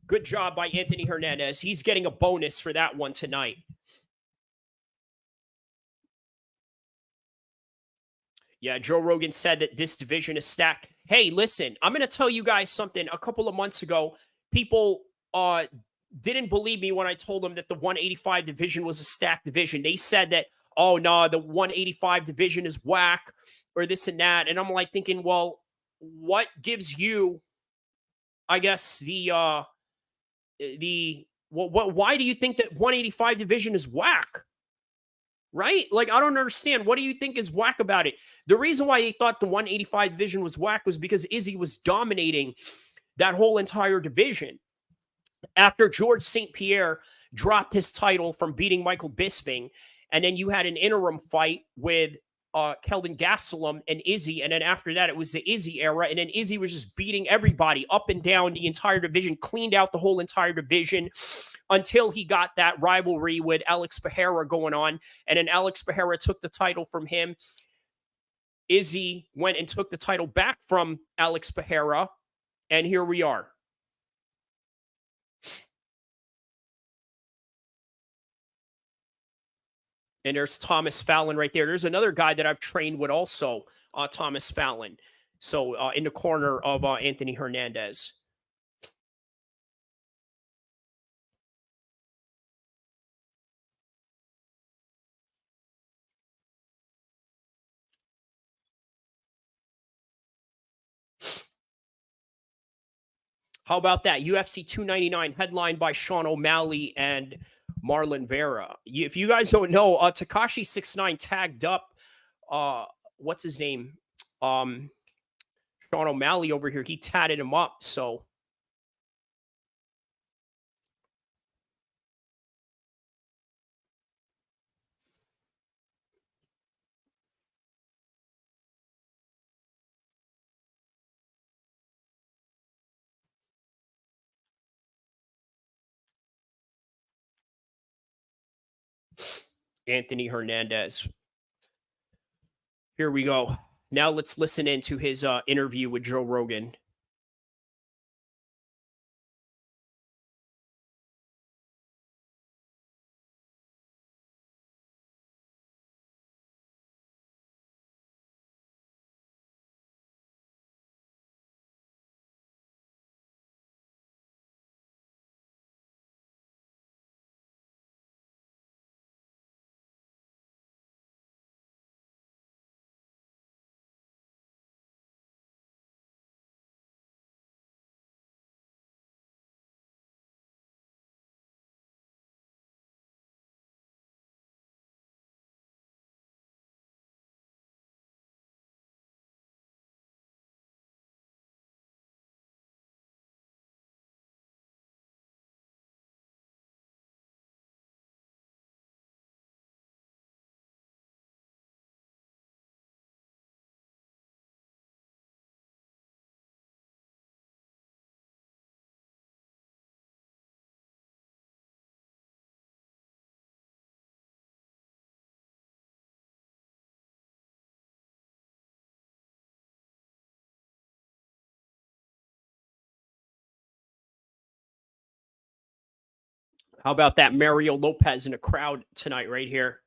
Good job by Anthony Hernandez. He's getting a bonus for that one tonight. Yeah, Joe Rogan said that this division is stacked. Hey, listen, I'm going to tell you guys something. A couple of months ago, people didn't believe me when I told them that the 185 division was a stacked division. They said that, oh, no, the 185 division is whack or this and that. And I'm like thinking, well, what gives you, I guess, why do you think that 185 division is whack? Right? Like, I don't understand. What do you think is whack about it? The reason why he thought the 185 division was whack was because Izzy was dominating that whole entire division. After George St. Pierre dropped his title from beating Michael Bisping, and then you had an interim fight with Keldon Gastelum and Izzy, and then after that, it was the Izzy era, and then Izzy was just beating everybody up and down the entire division, cleaned out the whole entire division until he got that rivalry with Alex Pereira going on, and then Alex Pereira took the title from him. Izzy went and took the title back from Alex Pereira, and here we are. And there's Thomas Fallon right there. There's another guy that I've trained with also, Thomas Fallon. So in the corner of Anthony Hernandez. How about that? UFC 299 headlined by Sean O'Malley and Marlon Vera. If you guys don't know, Tekashi 69 tagged up what's his name? Sean O'Malley over here. He tatted him up. So Anthony Hernandez. Here we go. Now let's listen into his interview with Joe Rogan. How about that Mario Lopez in the crowd tonight, right here?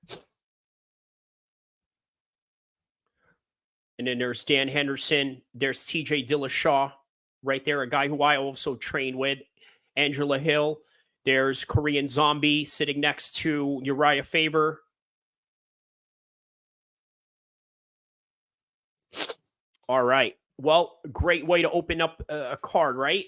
And then there's Dan Henderson. There's TJ Dillashaw right there, a guy who I also trained with. Angela Hill. There's Korean Zombie sitting next to Uriah Faber. All right. Well, great way to open up a card, right?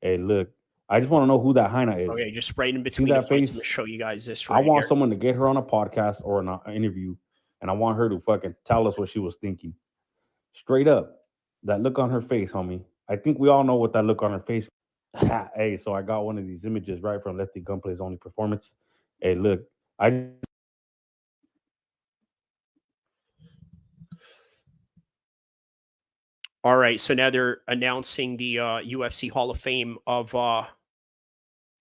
Hey, look, I just want to know who that Hyena is. Okay, just right in You see between the that fights, I'm face? gonna show you guys this I right want here. someone to get her on a podcast or an interview, and I want her to fucking tell us what she was thinking. Straight up. That look on her face, homie. I think we all know what that look on her face. Hey, so I got one of these images right from Lefty Gunplay's Only Performance. Hey, look, I All right, so now they're announcing the UFC Hall of Fame of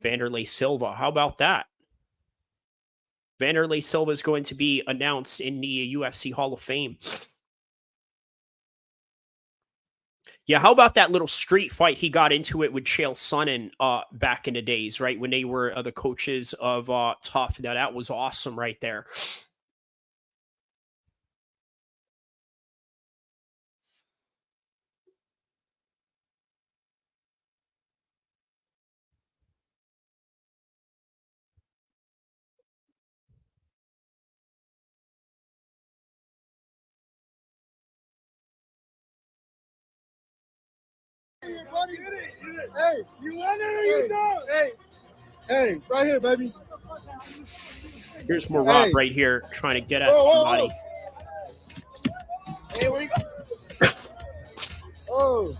Vanderlei Silva. How about that? Vanderlei Silva is going to be announced in the UFC Hall of Fame. Yeah, how about that little street fight he got into it with Chael Sonnen back in the days, right? When they were the coaches of Tough. Now that was awesome right there. Hey, you want it or you don't? Hey, right here, baby. Here's Marab Hey. right here trying to get at Whoa, whoa, somebody. Hey, where you go? Oh.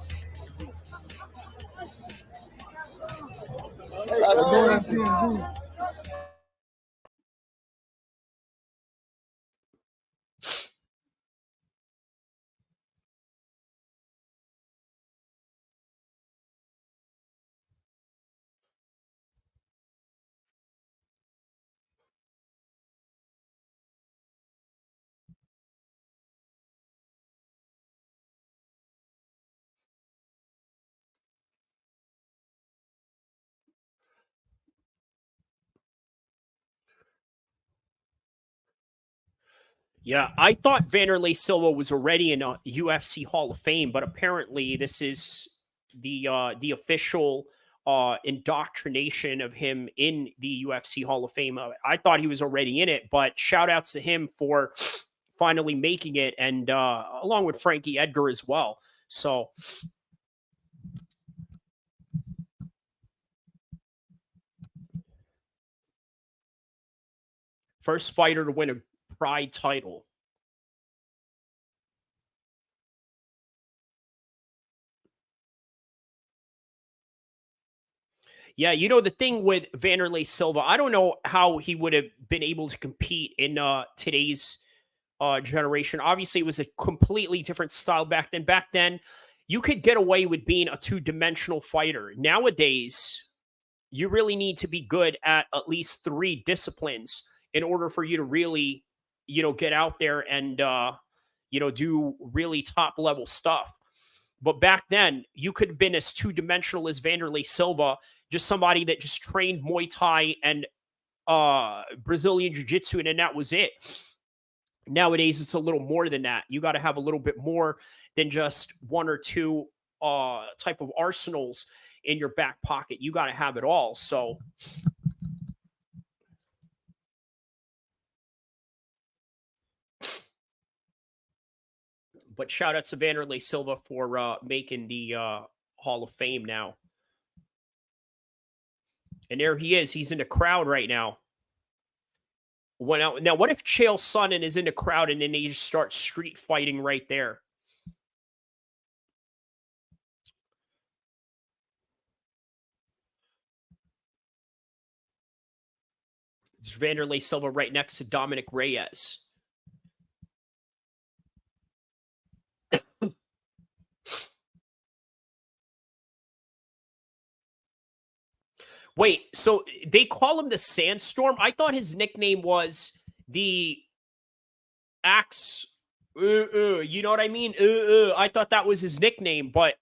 Hey, going on TMZ. Yeah, I thought Vanderlei Silva was already in a UFC Hall of Fame, but apparently this is the official indoctrination of him in the UFC Hall of Fame. I thought he was already in it, but shout outs to him for finally making it, and along with Frankie Edgar as well. So first fighter to win a Pride title. Yeah, you know the thing with Vanderlei Silva, I don't know how he would have been able to compete in today's generation. Obviously, it was a completely different style back then. Back then, you could get away with being a two-dimensional fighter. Nowadays, you really need to be good at least three disciplines in order for you to really, get out there and do really top level stuff. But back then, you could have been as two-dimensional as Vanderlei Silva, just somebody that just trained Muay Thai and Brazilian Jiu-Jitsu, and then that was it. Nowadays, it's a little more than that. You got to have a little bit more than just one or two type of arsenals in your back pocket. You got to have it all. So, but shout out to Vanderlei Silva for making the Hall of Fame now. And there he is. He's in the crowd right now. Went out. Now, what if Chael Sonnen is in the crowd and then they just start street fighting right there? It's Vanderlei Silva right next to Dominic Reyes. Wait, so they call him the Sandstorm? I thought his nickname was the Axe. You know what I mean? I thought that was his nickname, but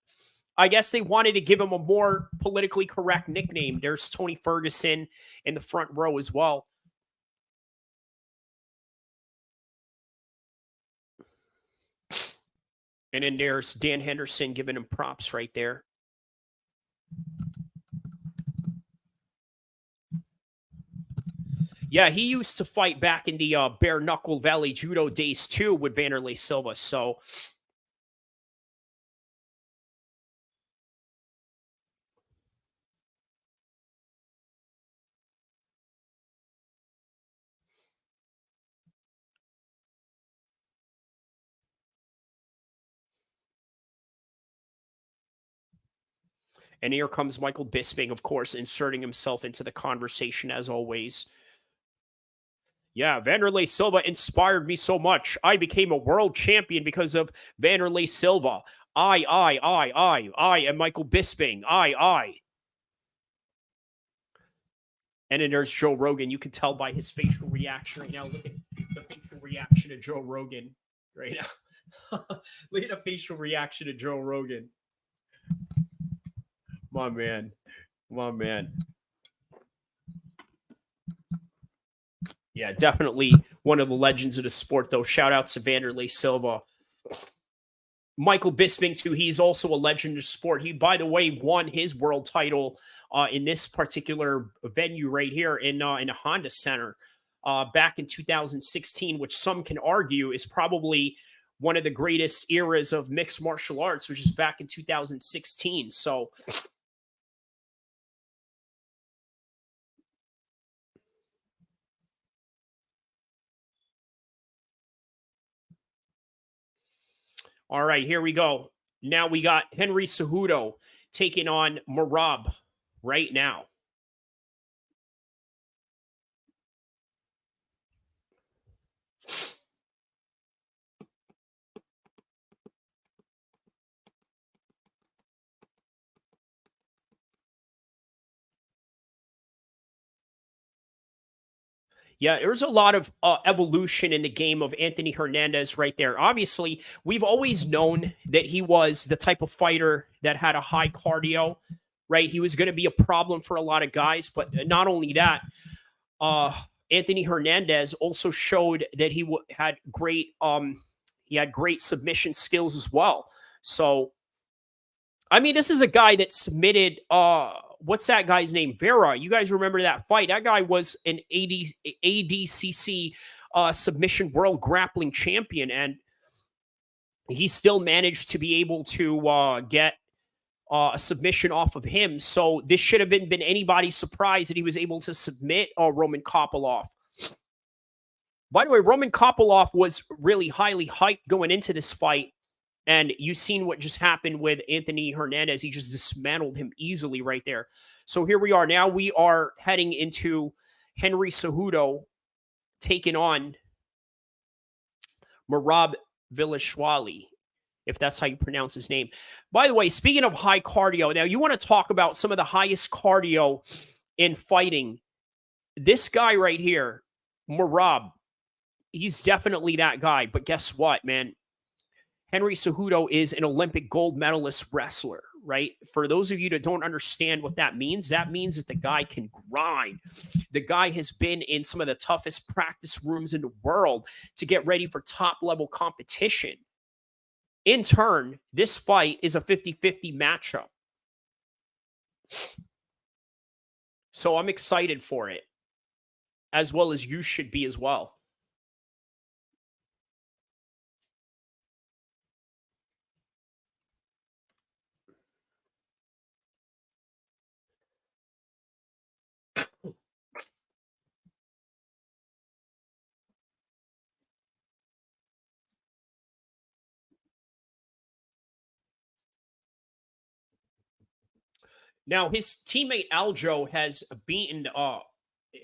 I guess they wanted to give him a more politically correct nickname. There's Tony Ferguson in the front row as well. And then there's Dan Henderson giving him props right there. Yeah, he used to fight back in the Bare Knuckle Valley Judo days too with Vanderlei Silva. So and here comes Michael Bisping, of course, inserting himself into the conversation as always. Yeah, Vanderlei Silva inspired me so much. I became a world champion because of Vanderlei Silva. I am Michael Bisping. I. And then there's Joe Rogan. You can tell by his facial reaction right now. Look at the facial reaction of Joe Rogan right now. Look at the facial reaction of Joe Rogan. My man. My man. Yeah, definitely one of the legends of the sport, though. Shout out to Vanderlei Silva. Michael Bisping, too. He's also a legend of sport. He, by the way, won his world title in this particular venue right here in a Honda Center back in 2016, which some can argue is probably one of the greatest eras of mixed martial arts, which is back in 2016. So all right, here we go. Now we got Henry Cejudo taking on Merab right now. Yeah, there's a lot of evolution in the game of Anthony Hernandez right there. Obviously, we've always known that he was the type of fighter that had a high cardio, right? He was going to be a problem for a lot of guys, but not only that, uh, Anthony Hernandez also showed that he had great submission skills as well. So I mean, this is a guy that submitted what's that guy's name? Vera. You guys remember that fight? That guy was an ADCC submission world grappling champion, and he still managed to be able to get a submission off of him. So this should have been anybody's surprise that he was able to submit Roman Kopylov. By the way, Roman Kopylov was really highly hyped going into this fight. And you've seen what just happened with Anthony Hernandez. He just dismantled him easily right there. So here we are. Now we are heading into Henry Cejudo taking on Merab Vilashwali, if that's how you pronounce his name. By the way, speaking of high cardio, now you want to talk about some of the highest cardio in fighting. This guy right here, Merab, he's definitely that guy. But guess what, man? Henry Cejudo is an Olympic gold medalist wrestler, right? For those of you that don't understand what that means that the guy can grind. The guy has been in some of the toughest practice rooms in the world to get ready for top level competition. In turn, this fight is a 50-50 matchup. So I'm excited for it, as well as you should be as well. Now his teammate Aljo has beaten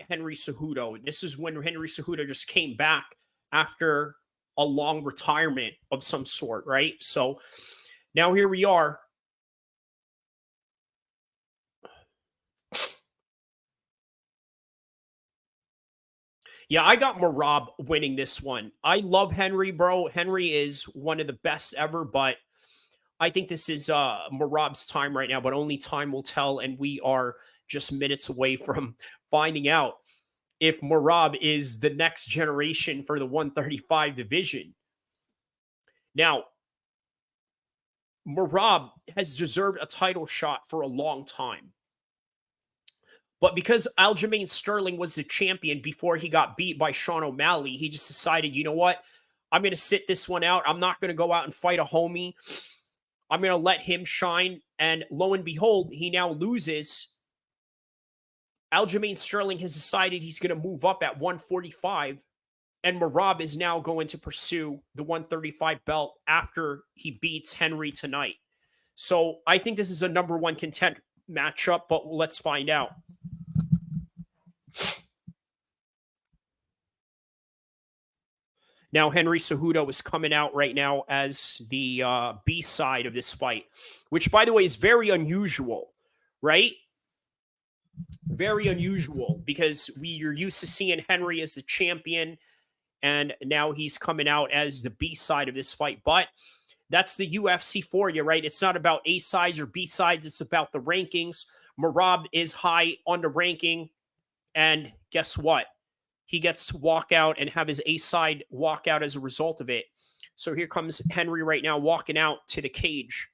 Henry Cejudo. This is when Henry Cejudo just came back after a long retirement of some sort, right? So now here we are. Yeah, I got Marab winning this one. I love Henry, bro. Henry is one of the best ever, but I think this is Marab's time right now, but only time will tell, and we are just minutes away from finding out if Marab is the next generation for the 135 division. Now, Marab has deserved a title shot for a long time. But because Aljamain Sterling was the champion before he got beat by Sean O'Malley, he just decided, you know what? I'm going to sit this one out. I'm not going to go out and fight a homie. I'm going to let him shine. And lo and behold, he now loses. Aljamain Sterling has decided he's going to move up at 145. And Marab is now going to pursue the 135 belt after he beats Henry tonight. So I think this is a number one content matchup, but let's find out. Now, Henry Cejudo is coming out right now as the B side of this fight, which, by the way, is very unusual, right? Very unusual because we're used to seeing Henry as the champion, and now he's coming out as the B side of this fight. But that's the UFC for you, right? It's not about A sides or B sides. It's about the rankings. Marab is high on the ranking. And guess what? He gets to walk out and have his A side walk out as a result of it. So here comes Henry right now walking out to the cage.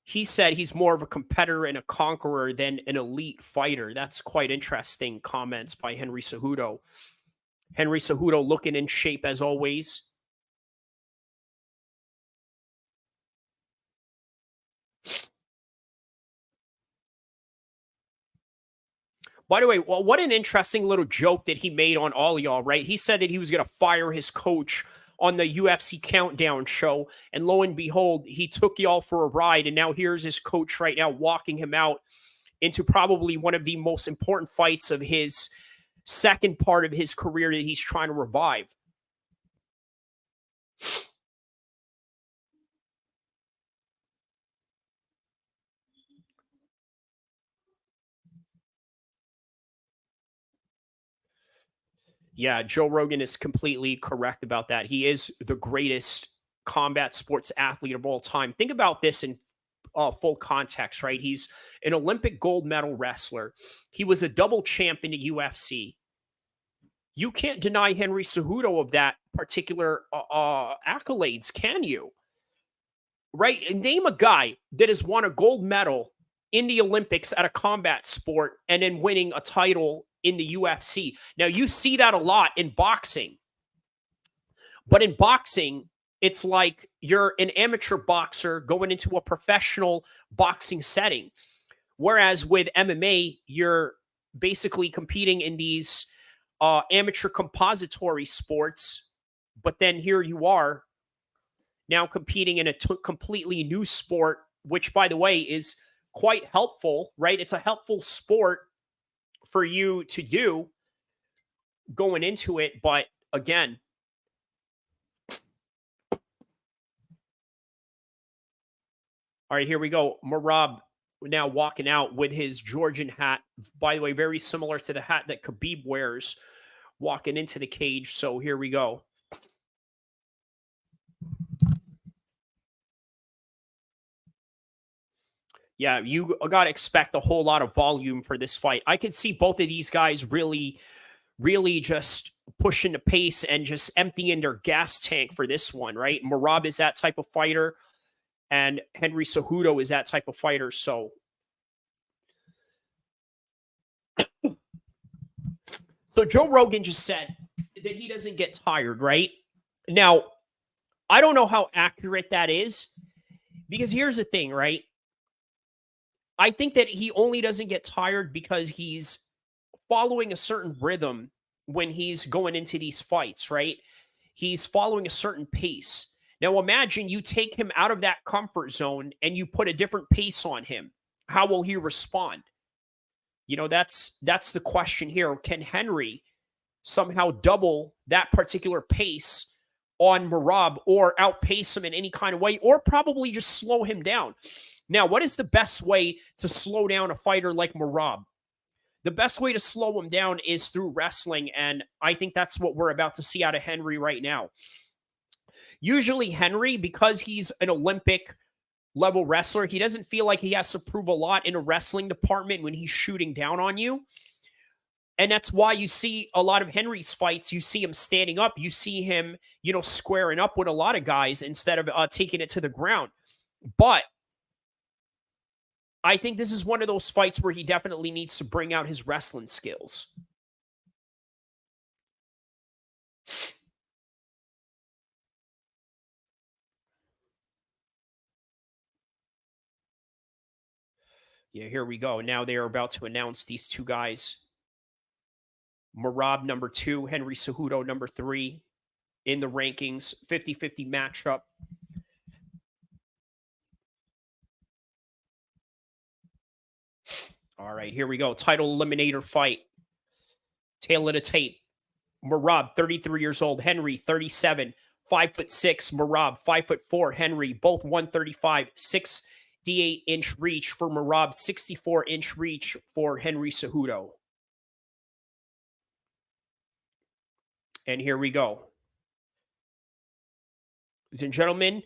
He said he's more of a competitor and a conqueror than an elite fighter. That's quite interesting comments by Henry Cejudo. Henry Cejudo looking in shape as always. By the way, well, what an interesting little joke that he made on all y'all, right? He said that he was going to fire his coach on the UFC Countdown show. And lo and behold, he took y'all for a ride. And now here's his coach right now walking him out into probably one of the most important fights of his second part of his career that he's trying to revive. Yeah, Joe Rogan is completely correct about that. He is the greatest combat sports athlete of all time. Think about this in full context, right? He's an Olympic gold medal wrestler. He was a double champ in the UFC. You can't deny Henry Cejudo of that particular accolades, can you? Right? Name a guy that has won a gold medal in the Olympics at a combat sport and then winning a title in the UFC. Now, you see that a lot in boxing. But in boxing, it's like you're an amateur boxer going into a professional boxing setting. Whereas with MMA, you're basically competing in these amateur compository sports. But then here you are now competing in a completely new sport, which, by the way, is quite helpful, right? It's a helpful sport for you to do going into it. But again, all right, here we go. Marab now walking out with his Georgian hat. By the way, very similar to the hat that Khabib wears walking into the cage. So here we go. Yeah, you got to expect a whole lot of volume for this fight. I could see both of these guys really just pushing the pace and just emptying their gas tank for this one, right? Marab is that type of fighter, and Henry Cejudo is that type of fighter. So Joe Rogan just said that he doesn't get tired, right? Now, I don't know how accurate that is because here's the thing, right? I think that he only doesn't get tired because he's following a certain rhythm when he's going into these fights, right? He's following a certain pace. Now imagine you take him out of that comfort zone and you put a different pace on him. How will he respond? That's the question here. Can Henry somehow double that particular pace on Merab or outpace him in any kind of way, or probably just slow him down? Now, what is the best way to slow down a fighter like Merab? The best way to slow him down is through wrestling, and I think that's what we're about to see out of Henry right now. Usually Henry, because he's an Olympic level wrestler, he doesn't feel like he has to prove a lot in a wrestling department when he's shooting down on you. And that's why you see a lot of Henry's fights, you see him standing up, you see him, squaring up with a lot of guys instead of taking it to the ground. But I think this is one of those fights where he definitely needs to bring out his wrestling skills. Yeah, here we go. Now they are about to announce these two guys. Merab number 2, Henry Cejudo number 3 in the rankings, 50-50 matchup. All right, here we go. Title eliminator fight. Tail of the tape. Merab, 33 years old. Henry, 37. 5'6". Merab, 5'4". Henry, both 135. 68-inch reach for Merab. 64-inch reach for Henry Cejudo. And here we go. Ladies and gentlemen,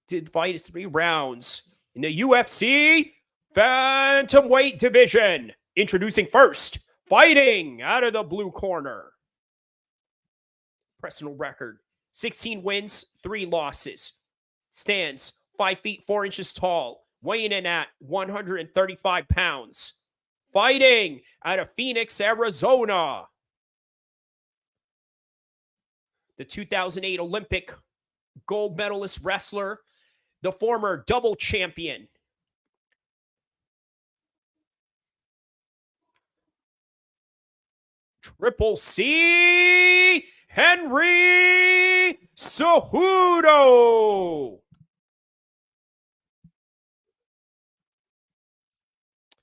the fight is 3 rounds in the UFC Bantamweight division. Introducing first, fighting out of the blue corner. Personal record, 16 wins, 3 losses. Stands 5 feet 4 inches tall, weighing in at 135 pounds. Fighting out of Phoenix, Arizona. The 2008 Olympic gold medalist wrestler, the former double champion. Triple C, Henry Cejudo.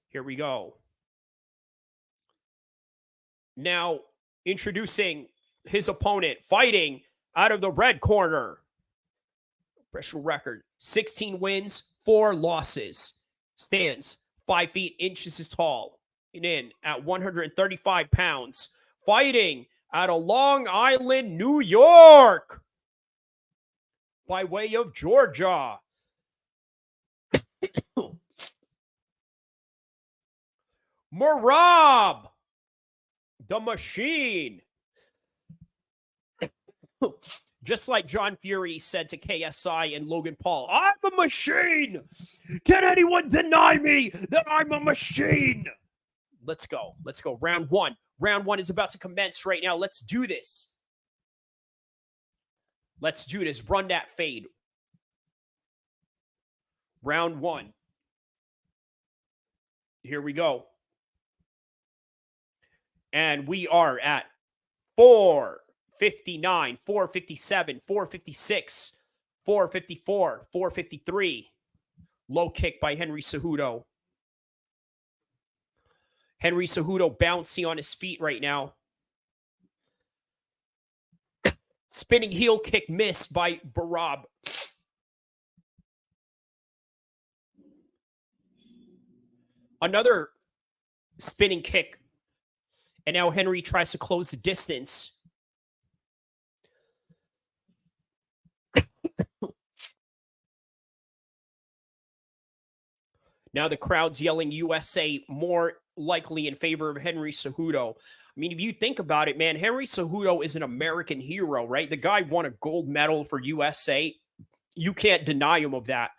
Here we go. Now, introducing his opponent, fighting out of the red corner. Special record, 16 wins, 4 losses. Stands 5 feet inches tall and in at 135 pounds. Fighting out of Long Island, New York, by way of Georgia. Merab, the Machine. Just like John Fury said to KSI and Logan Paul, I'm a machine. Can anyone deny me that I'm a machine? Let's go. Let's go. Round 1. Round 1 is about to commence right now. Let's do this. Let's do this. Run that fade. Round 1. Here we go. And we are at 459, 457, 456, 454, 453. Low kick by Henry Cejudo. Henry Cejudo bouncing on his feet right now. Spinning heel kick missed by Merab. Another spinning kick. And now Henry tries to close the distance. Now the crowd's yelling USA, more likely in favor of Henry Cejudo. I mean, if you think about it, man, Henry Cejudo is an American hero, right? The guy won a gold medal for USA. You can't deny him of that.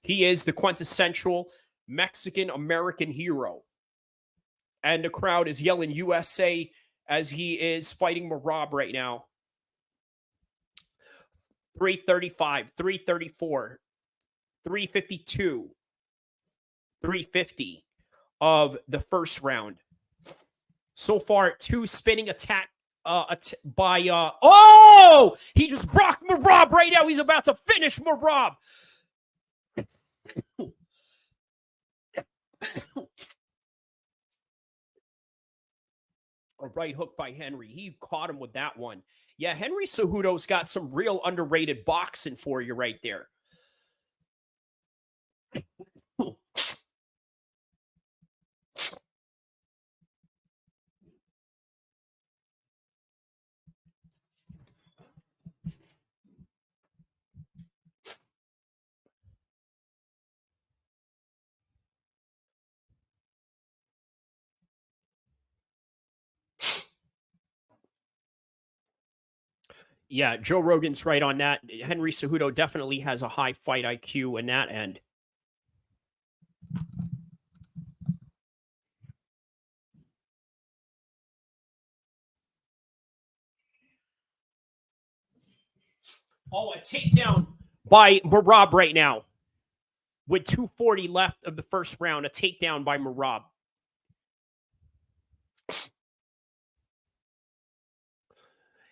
He is the quintessential Mexican-American hero. And the crowd is yelling USA as he is fighting Merab right now. 335, 334, 352, 350 of the first round. So far, 2 spinning attack by oh, he just rocked Merab right now. He's about to finish Merab. A right hook by Henry. He caught him with that one. Yeah, Henry Cejudo's got some real underrated boxing for you right there. Yeah, Joe Rogan's right on that. Henry Cejudo definitely has a high fight IQ in that end. Oh, a takedown by Merab right now. With 2:40 left of the first round, a takedown by Merab.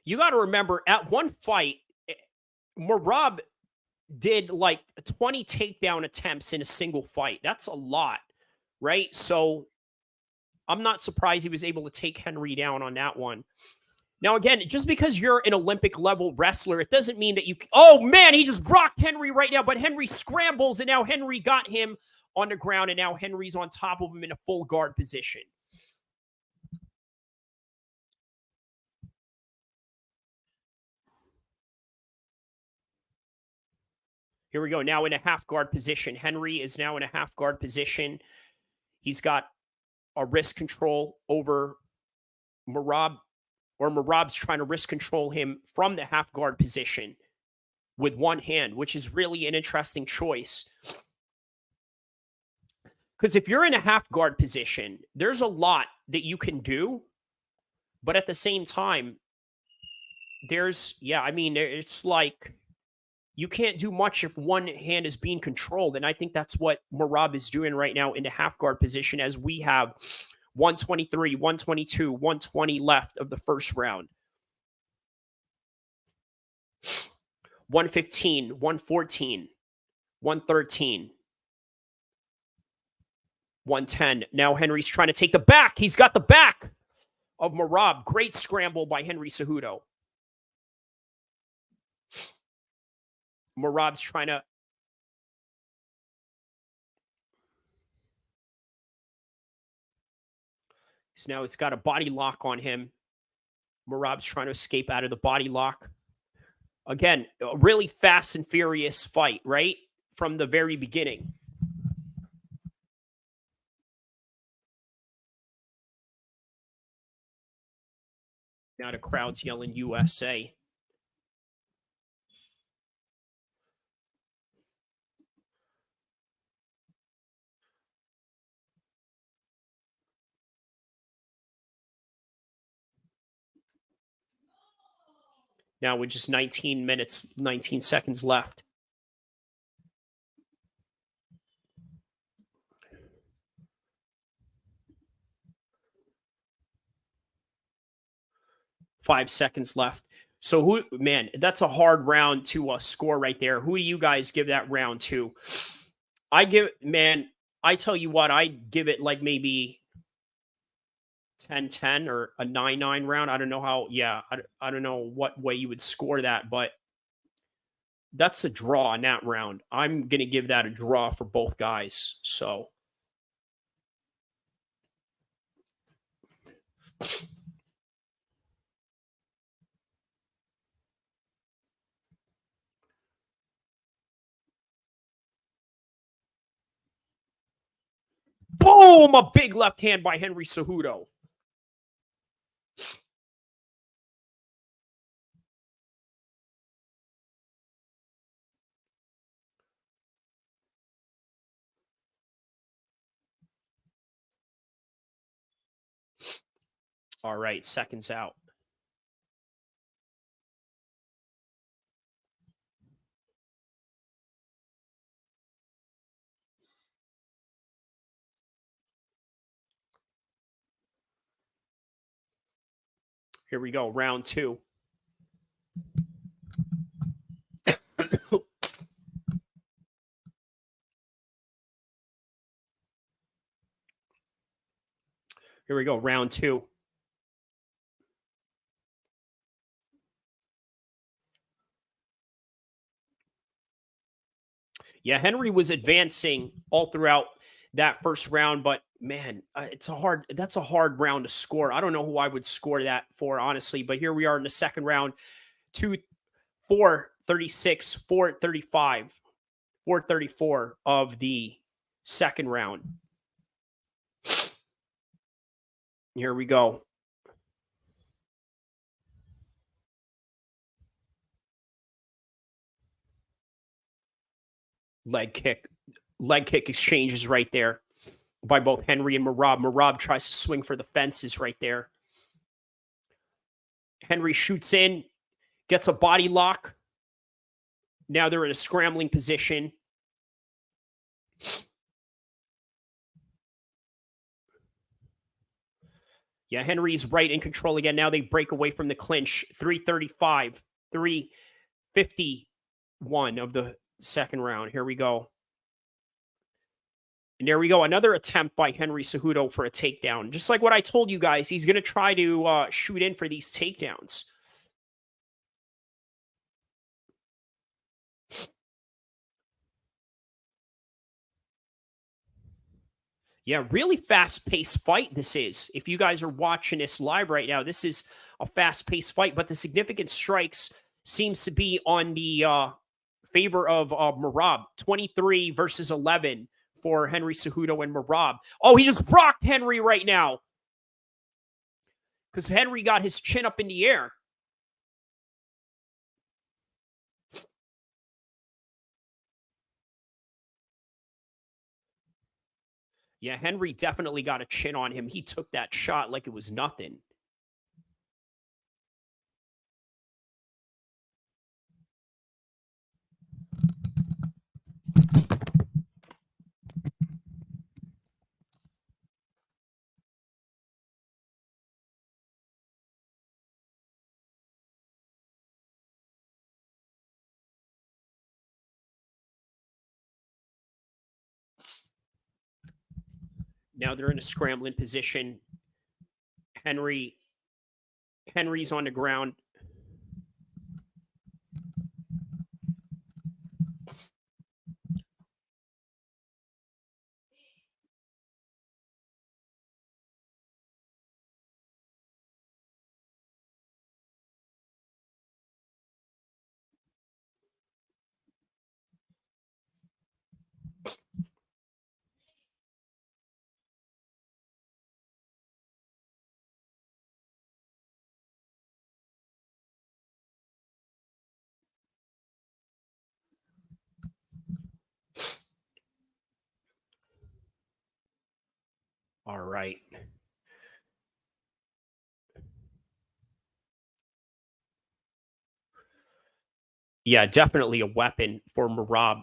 You got to remember, at one fight, Merab did like 20 takedown attempts in a single fight. That's a lot, right? So I'm not surprised he was able to take Henry down on that one. Now, again, just because you're an Olympic level wrestler, it doesn't mean that you. Oh, man, he just rocked Henry right now, but Henry scrambles, and now Henry got him on the ground, and now Henry's on top of him in a full guard position. Here we go. Now in a half guard position. Henry is now in a half guard position. He's got a wrist control over Merab, or Merab's trying to wrist control him from the half guard position with one hand, which is really an interesting choice. Because if you're in a half guard position, there's a lot that you can do. But at the same time, it's like you can't do much if one hand is being controlled. And I think that's what Merab is doing right now in the half guard position as we have 123, 122, 120 left of the first round. 115, 114, 113, 110. Now Henry's trying to take the back. He's got the back of Merab. Great scramble by Henry Cejudo. Merab's trying to. So now it's got a body lock on him. Merab's trying to escape out of the body lock. Again, a really fast and furious fight, right? From the very beginning. Now the crowd's yelling USA. Now with just 19 minutes, 19 seconds left. Five seconds left. So that's a hard round to score right there. Who do you guys give that round to? I tell you what, I give it like maybe 10-10 or a 9-9 round. I don't know how, I don't know what way you would score that, but that's a draw in that round. I'm going to give that a draw for both guys. So. Boom! A big left hand by Henry Cejudo. All right, seconds out. Here we go, round 2. Here we go, round 2. Yeah, Henry was advancing all throughout that first round, but man, that's a hard round to score. I don't know who I would score that for, honestly, but here we are in the second round. 2 436, 435, 434 of the second round. Here we go. Leg kick. Leg kick exchanges right there by both Henry and Merab. Merab tries to swing for the fences right there. Henry shoots in, gets a body lock. Now they're in a scrambling position. Yeah, Henry's right in control again. Now they break away from the clinch. 335, 351 of the second round. Here we go. And there we go. Another attempt by Henry Cejudo for a takedown. Just like what I told you guys, he's going to try to shoot in for these takedowns. Yeah, really fast-paced fight this is. If you guys are watching this live right now, this is a fast-paced fight, but the significant strikes seems to be on the favor of Merab. 23 versus 11 for Henry Cejudo and Merab. Oh, he just rocked Henry right now because Henry got his chin up in the air. Yeah, Henry definitely got a chin on him. He took that shot like it was nothing. Now they're in a scrambling position. Henry's on the ground. All right. Yeah, definitely a weapon for Merab.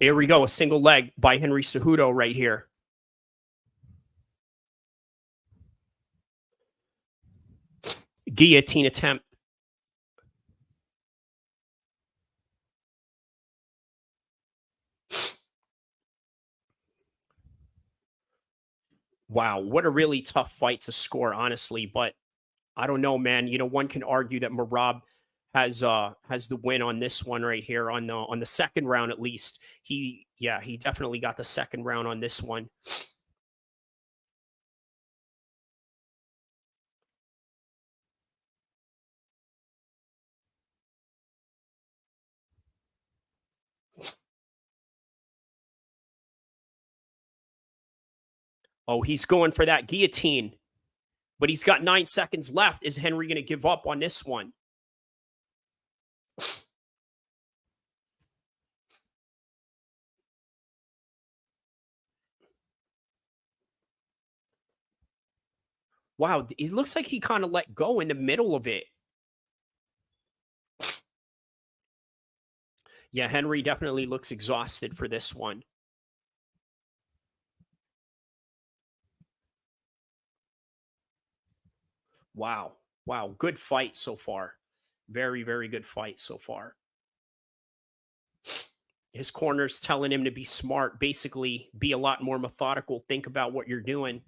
Here we go, a single leg by Henry Cejudo right here. Guillotine attempt. Wow, what a really tough fight to score, honestly. But I don't know, man. You know, one can argue that Merab has the win on this one right here on the second round at least. He definitely got the second round on this one. Oh, he's going for that guillotine, but he's got 9 seconds left. Is Henry going to give up on this one? Wow, it looks like he kind of let go in the middle of it. Yeah, Henry definitely looks exhausted for this one. Wow. Wow. Good fight so far. Very, very good fight so far. His corner's telling him to be smart, basically, be a lot more methodical, think about what you're doing.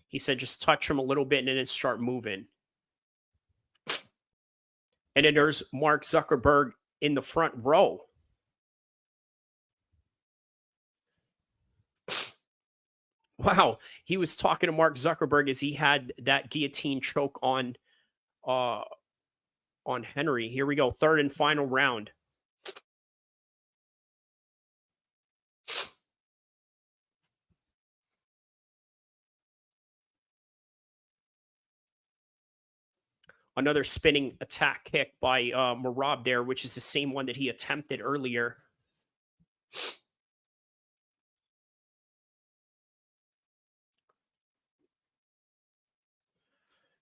He said just touch him a little bit and then start moving. And then there's Mark Zuckerberg in the front row. Wow, he was talking to Mark Zuckerberg as he had that guillotine choke uh on Henry. Here we go, third and final round. Another spinning attack kick by Marab there, which is the same one that he attempted earlier.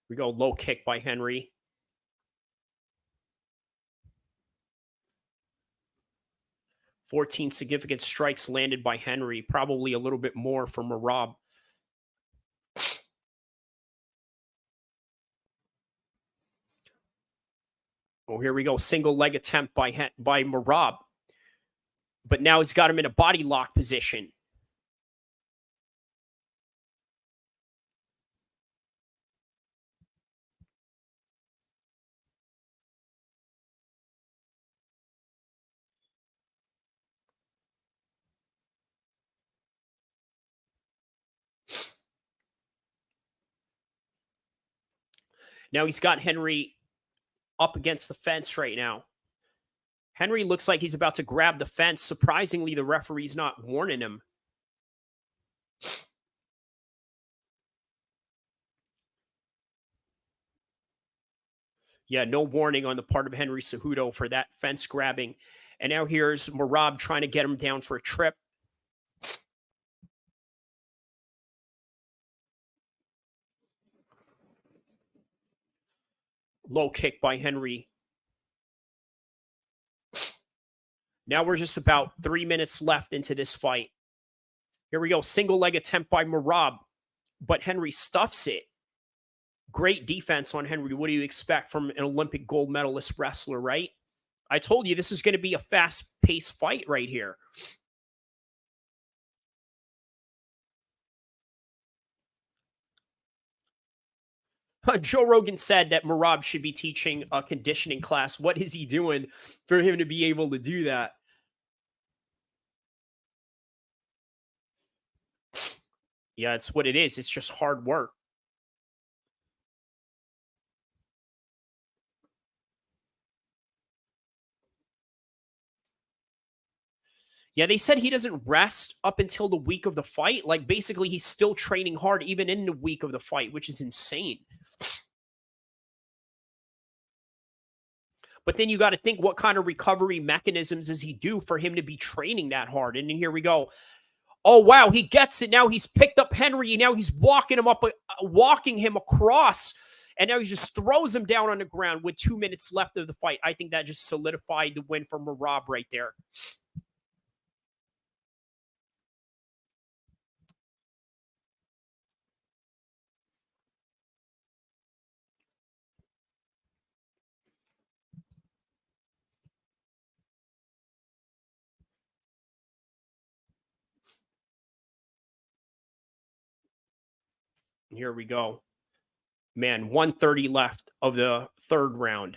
We go low kick by Henry. 14 significant strikes landed by Henry, probably a little bit more for Marab. Oh, here we go. Single leg attempt by Marab. But now he's got him in a body lock position. Now he's got Henry up against the fence right now. Henry looks like he's about to grab the fence. Surprisingly, the referee's not warning him. Yeah, no warning on the part of Henry Cejudo for that fence grabbing. And now here's Marab trying to get him down for a trip. Low kick by Henry. Now we're just about 3 minutes left into this fight. Here we go. Single leg attempt by Marab, but Henry stuffs it. Great defense on Henry. What do you expect from an Olympic gold medalist wrestler, right? I told you this is going to be a fast paced fight right here. Joe Rogan said that Marab should be teaching a conditioning class. What is he doing for him to be able to do that? Yeah, it's what it is. It's just hard work. Yeah, they said he doesn't rest up until the week of the fight. Like, basically, he's still training hard even in the week of the fight, which is insane. But then you got to think, what kind of recovery mechanisms does he do for him to be training that hard? And then here we go. Oh wow, he gets it. Now he's picked up Henry. And now he's walking him across. And now he just throws him down on the ground with 2 minutes left of the fight. I think that just solidified the win for Marab right there. Here we go. Man, 130 left of the third round.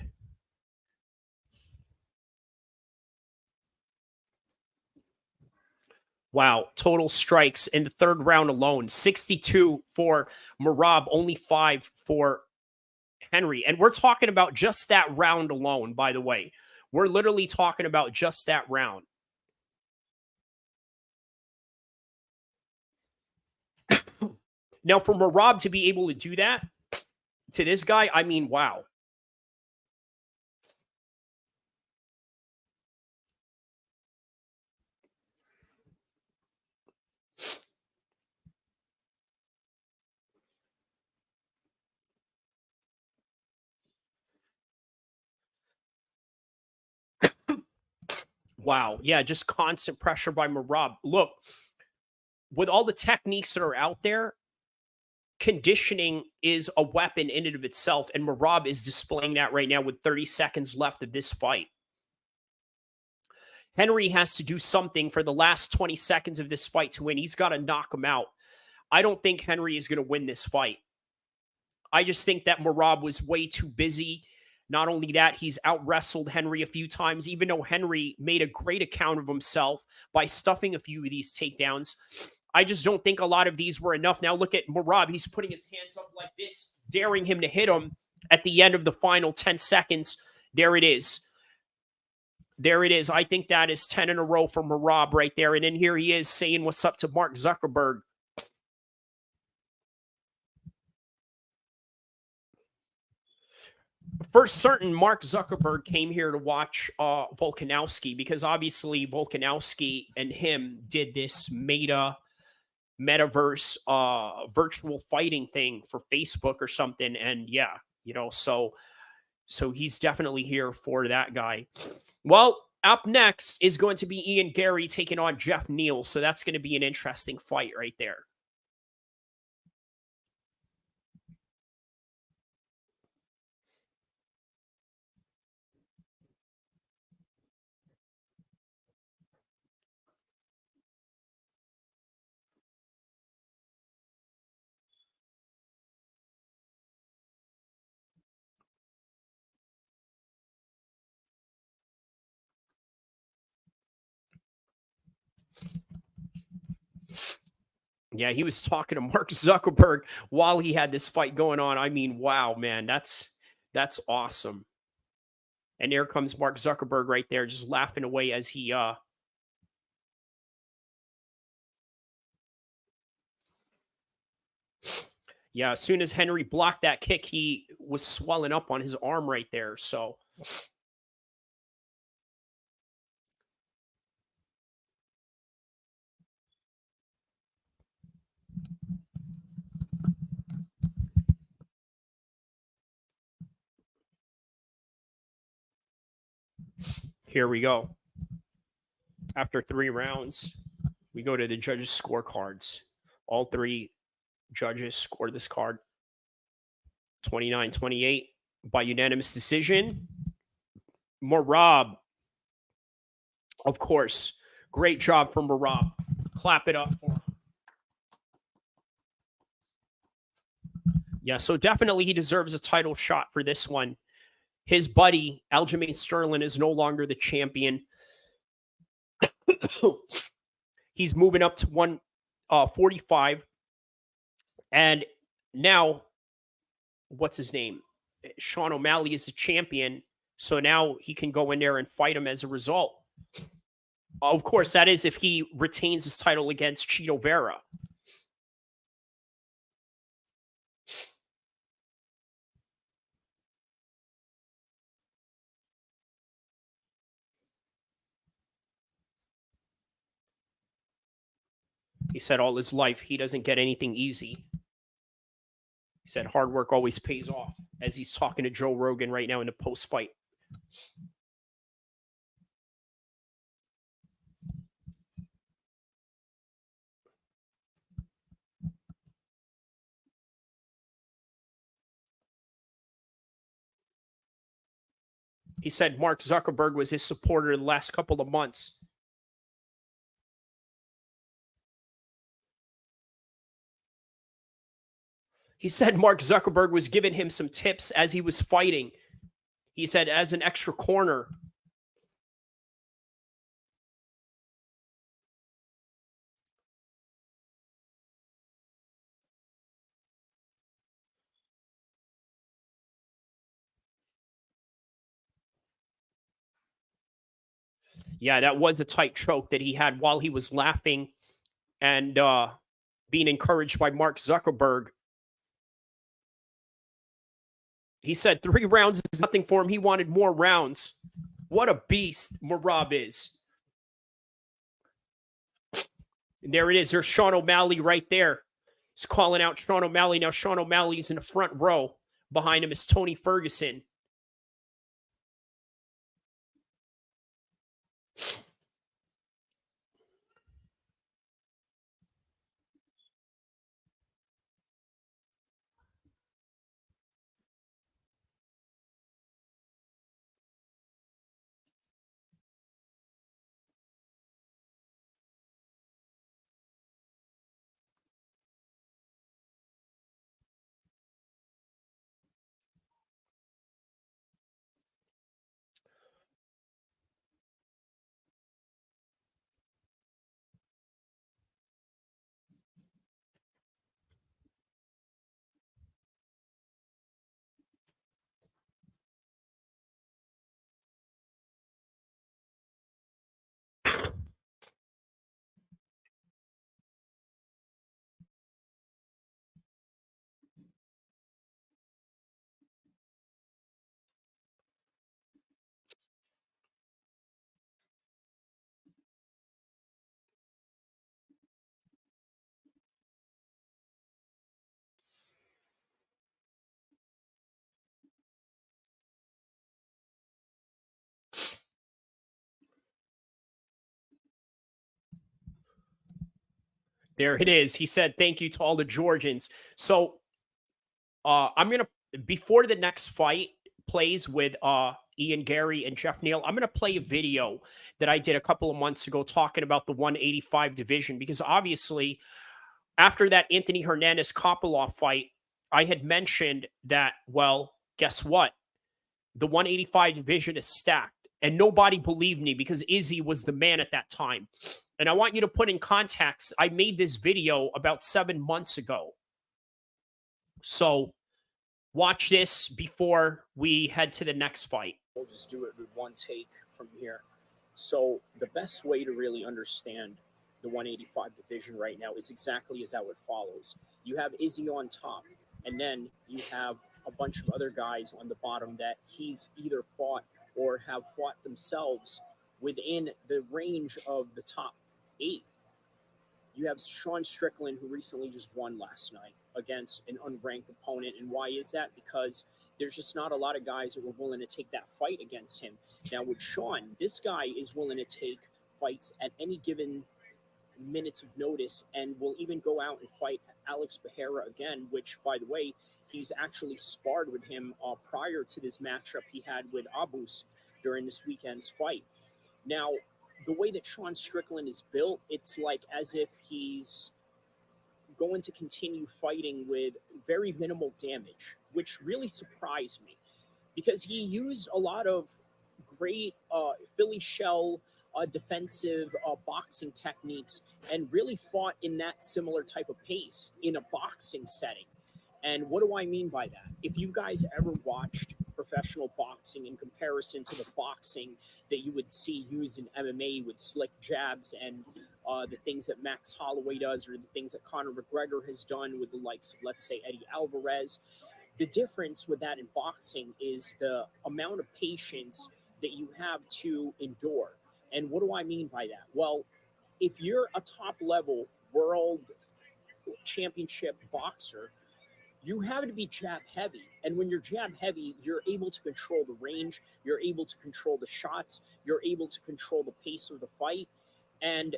Wow, total strikes in the third round alone 62 for Marab, only 5 for Henry. And we're talking about just that round alone, by the way. We're literally talking about just that round. Now, for Marab to be able to do that to this guy, I mean, wow. Wow. Yeah, just constant pressure by Marab. Look, with all the techniques that are out there, conditioning is a weapon in and of itself, and Marab is displaying that right now with 30 seconds left of this fight. Henry has to do something for the last 20 seconds of this fight to win. He's got to knock him out. I don't think Henry is going to win this fight. I just think that Marab was way too busy. Not only that, he's out wrestled Henry a few times, even though Henry made a great account of himself by stuffing a few of these takedowns. I just don't think a lot of these were enough. Now look at Marab. He's putting his hands up like this, daring him to hit him at the end of the final 10 seconds. There it is. There it is. I think that is 10 in a row for Marab right there. And then here he is saying what's up to Mark Zuckerberg. For certain, Mark Zuckerberg came here to watch Volkanovski because obviously Volkanovski and him did this metaverse virtual fighting thing for Facebook or something. And yeah, so he's definitely here for that guy. Well, up next is going to be Ian Gary taking on Jeff Neal. So that's going to be an interesting fight right there. Yeah, he was talking to Mark Zuckerberg while he had this fight going on. I mean, wow, man, that's awesome. And there comes Mark Zuckerberg right there, just laughing away as he yeah, as soon as Henry blocked that kick, he was swelling up on his arm right there. So here we go. After 3 rounds, we go to the judges' scorecards. All 3 judges scored this card 29-28 by unanimous decision. Marab, of course, great job from Marab. Clap it up for him. Yeah, so definitely he deserves a title shot for this one. His buddy, Aljamain Sterling, is no longer the champion. He's moving up to 145. And now, what's his name? Sean O'Malley is the champion. So now he can go in there and fight him as a result. Of course, that is if he retains his title against Chito Vera. He said all his life he doesn't get anything easy. He said hard work always pays off, as he's talking to Joe Rogan right now in the post-fight. He said Mark Zuckerberg was his supporter the last couple of months. He said Mark Zuckerberg was giving him some tips as he was fighting. He said as an extra corner. Yeah, that was a tight choke that he had while he was laughing and being encouraged by Mark Zuckerberg. He said 3 rounds is nothing for him. He wanted more rounds. What a beast Marab is. And there it is. There's Sean O'Malley right there. He's calling out Sean O'Malley. Now Sean O'Malley's in the front row. Behind him is Tony Ferguson. There it is. He said thank you to all the Georgians. So I'm gonna before the next fight plays with Ian Gary and Jeff Neal, I'm gonna play a video that I did a couple of months ago talking about the 185 division because obviously after that Anthony Hernandez Kopilov fight, I had mentioned that, well, guess what? The 185 division is stacked. And nobody believed me because Izzy was the man at that time. And I want you to put in context, I made this video about 7 months ago. So watch this before we head to the next fight. We'll just do it with one take from here. So the best way to really understand the 185 division right now is exactly as how it follows. You have Izzy on top, and then you have a bunch of other guys on the bottom that he's either fought or have fought themselves within the range of the top 8. You have Sean Strickland, who recently just won last night against an unranked opponent. And why is that? Because there's just not a lot of guys that were willing to take that fight against him. Now, with Sean, this guy is willing to take fights at any given minutes of notice and will even go out and fight Alex Behera again, which, by the way, he's actually sparred with him prior to this matchup he had with Abus during this weekend's fight. Now, the way that Sean Strickland is built, it's like as if he's going to continue fighting with very minimal damage, which really surprised me because he used a lot of great Philly shell defensive boxing techniques and really fought in that similar type of pace in a boxing setting. And what do I mean by that? If you guys ever watched professional boxing in comparison to the boxing that you would see used in MMA with slick jabs and the things that Max Holloway does or the things that Conor McGregor has done with the likes of, let's say, Eddie Alvarez, the difference with that in boxing is the amount of patience that you have to endure. And what do I mean by that? Well, if you're a top level world championship boxer, you have to be jab heavy. And when you're jab heavy, you're able to control the range, you're able to control the shots, you're able to control the pace of the fight. And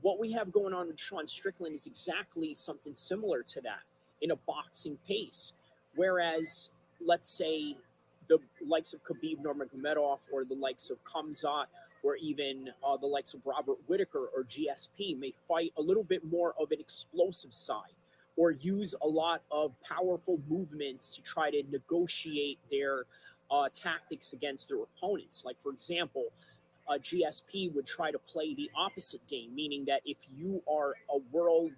what we have going on with Sean Strickland is exactly something similar to that in a boxing pace. Whereas, let's say, the likes of Khabib Nurmagomedov or the likes of Khamzat or even the likes of Robert Whitaker or GSP may fight a little bit more of an explosive side or use a lot of powerful movements to try to negotiate their tactics against their opponents. Like, for example, GSP would try to play the opposite game, meaning that if you are a world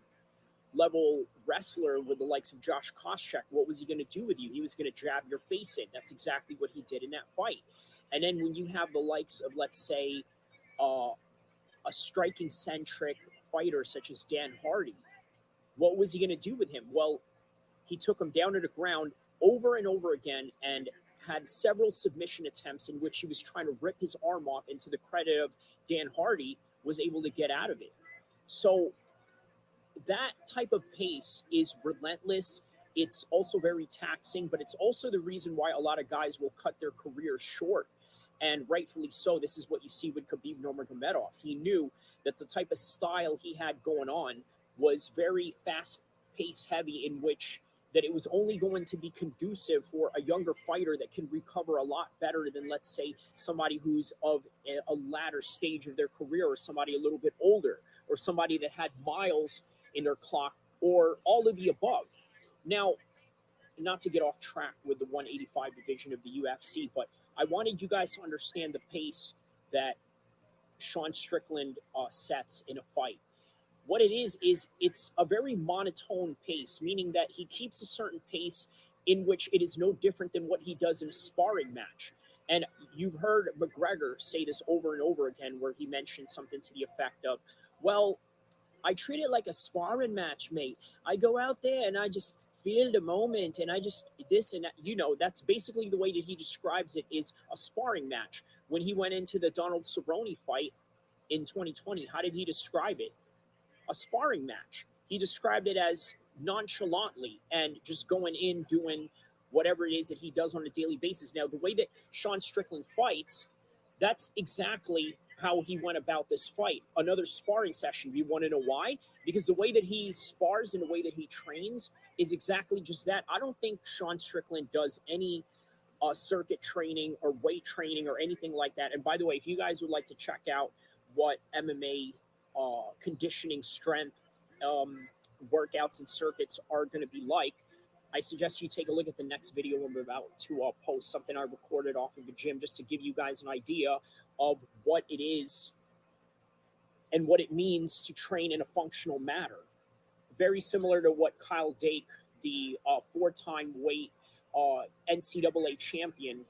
level wrestler with the likes of Josh Koscheck, what was he going to do with you? He was going to jab your face in. That's exactly what he did in that fight. And then when you have the likes of, let's say, uh, a striking centric fighter such as Dan Hardy, what was he going to do with him? Well, he took him down to the ground over and over again and had several submission attempts in which he was trying to rip his arm off. And to the credit of Dan Hardy, was able to get out of it. So that type of pace is relentless. It's also very taxing, but it's also the reason why a lot of guys will cut their careers short. And rightfully so. This is what you see with Khabib Nurmagomedov. He knew that the type of style he had going on was very fast pace heavy, in which that it was only going to be conducive for a younger fighter that can recover a lot better than, let's say, somebody who's of a latter stage of their career, or somebody a little bit older, or somebody that had miles in their clock, or all of the above. Now, not to get off track with the 185 division of the UFC, but I wanted you guys to understand the pace that Sean Strickland sets in a fight. What it is it's a very monotone pace, meaning that he keeps a certain pace in which it is no different than what he does in a sparring match. And you've heard McGregor say this over and over again, where he mentioned something to the effect of, well, I treat it like a sparring match, mate. I go out there and I just feel the moment, and I just this and that. That's basically the way that he describes it, is a sparring match. When he went into the Donald Cerrone fight in 2020, how did he describe it? A sparring match. He described it as nonchalantly and just going in, doing whatever it is that he does on a daily basis. Now, the way that Sean Strickland fights, that's exactly how he went about this fight. Another sparring session. You want to know why? Because the way that he spars and the way that he trains is exactly just that. I don't think Sean Strickland does any circuit training or weight training or anything like that. And by the way, if you guys would like to check out what MMA conditioning, strength, workouts, and circuits are going to be like, I suggest you take a look at the next video I'm about to post, something I recorded off of the gym, just to give you guys an idea of what it is and what it means to train in a functional manner. Very similar to what Kyle Dake, the four-time weight NCAA champion,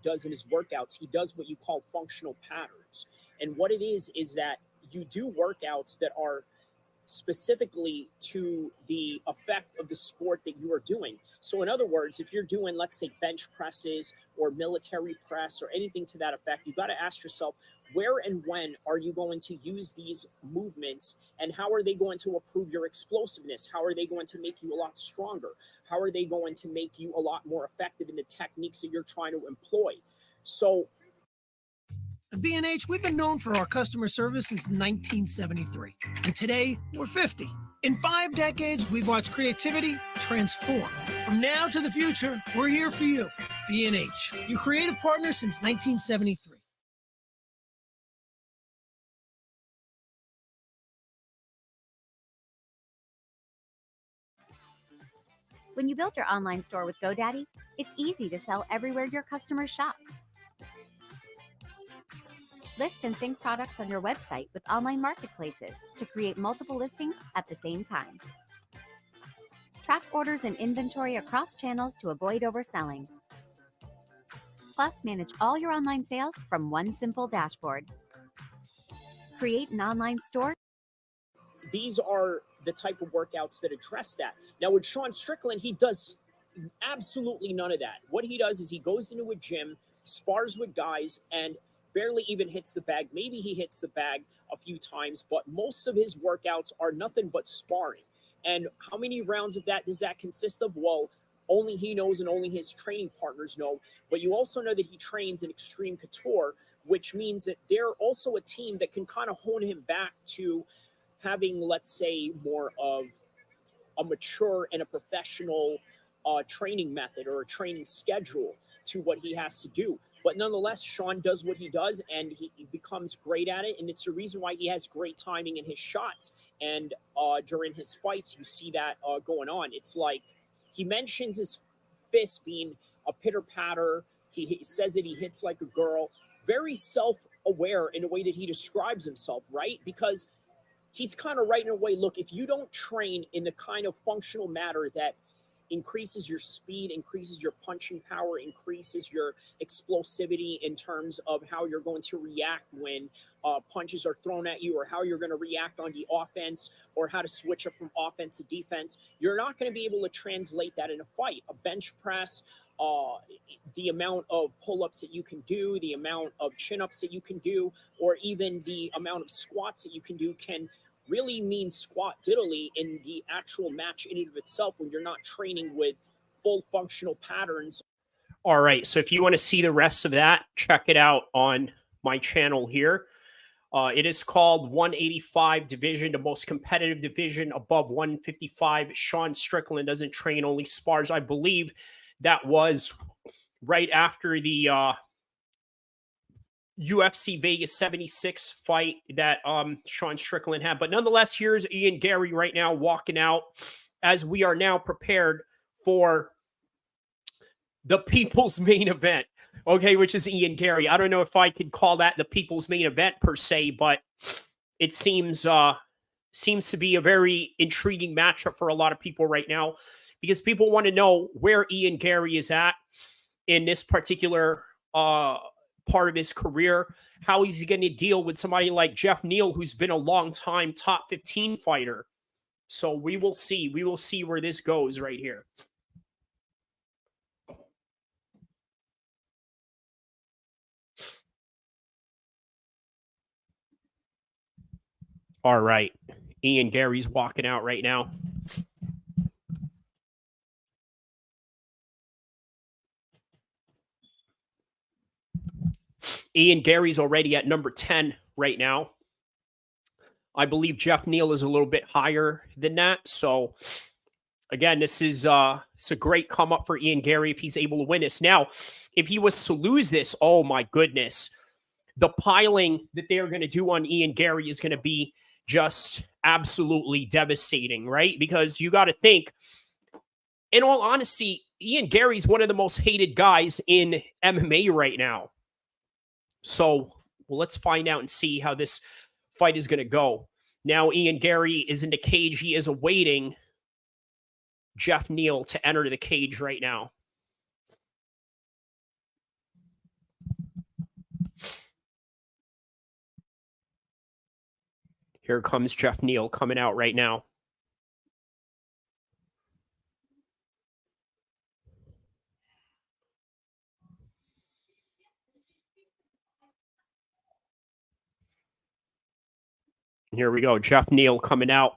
does in his workouts. He does what you call functional patterns. And what it is that you do workouts that are specifically to the effect of the sport that you are doing. So in other words, if you're doing, let's say, bench presses or military press or anything to that effect, you got to ask yourself, where and when are you going to use these movements, and how are they going to improve your explosiveness? How are they going to make you a lot stronger? How are they going to make you a lot more effective in the techniques that you're trying to employ? So at B&H, we've been known for our customer service since 1973, and today we're 50. In 5 decades, we've watched creativity transform. From now to the future, we're here for you. B&H, your creative partner since 1973. When you build your online store with GoDaddy, it's easy to sell everywhere your customers shop. List and sync products on your website with online marketplaces to create multiple listings at the same time. Track orders and inventory across channels to avoid overselling. Plus, manage all your online sales from one simple dashboard. Create an online store. these are the type of workouts that address that. Now, with Sean Strickland, he does absolutely none of that. What he does is he goes into a gym, spars with guys, and barely even hits the bag. Maybe he hits the bag a few times, but most of his workouts are nothing but sparring. And how many rounds of that does that consist of? Well, only he knows and only his training partners know. But you also know that he trains in Extreme Couture, which means that they're also a team that can kind of hone him back to having, let's say, more of a mature and a professional training method or a training schedule to what he has to do. But nonetheless, Sean does what he does, and he becomes great at it. And it's the reason why he has great timing in his shots. And during his fights, you see that going on. It's like he mentions his fist being a pitter patter. He says that he hits like a girl. Very self-aware in the way that he describes himself, right? Because he's kind of right in a way, look, if you don't train in the kind of functional matter that increases your speed, increases your punching power, increases your explosivity in terms of how you're going to react when punches are thrown at you, or how you're going to react on the offense, or how to switch up from offense to defense. You're not going to be able to translate that in a fight. A bench press, uh, the amount of pull-ups that you can do, the amount of chin-ups that you can do, or even the amount of squats that you can do can really mean squat diddly in the actual match in and of itself when you're not training with full functional patterns. All right, so if you want to see the rest of that, check it out on my channel here. It is called 185 division, the most competitive division above 155. Sean Strickland doesn't train, only spars. I believe that was right after the UFC Vegas 76 fight that Sean Strickland had. But nonetheless, here's Ian Gary right now walking out as we are now prepared for the people's main event. Okay, which is Ian Gary. I don't know if I could call that the people's main event per se, but it seems to be a very intriguing matchup for a lot of people right now, because people want to know where Ian Gary is at in this particular part of his career. How is he going to deal with somebody like Jeff Neal, who's been a long time top 15 fighter? So we will see. We will see where this goes right here. All right. Ian Gary's walking out right now. Ian Gary's already at number 10 right now. I believe Jeff Neal is a little bit higher than that. So again, this is it's a great come up for Ian Gary if he's able to win this. Now, if he was to lose this, oh my goodness, the piling that they are going to do on Ian Gary is going to be just absolutely devastating, right? Because you got to think, in all honesty, Ian Gary's one of the most hated guys in MMA right now. So let's find out and see how this fight is going to go. Now, Ian Gary is in the cage. He is awaiting Jeff Neal to enter the cage right now. Here comes Jeff Neal coming out right now. Here we go. Jeff Neal coming out.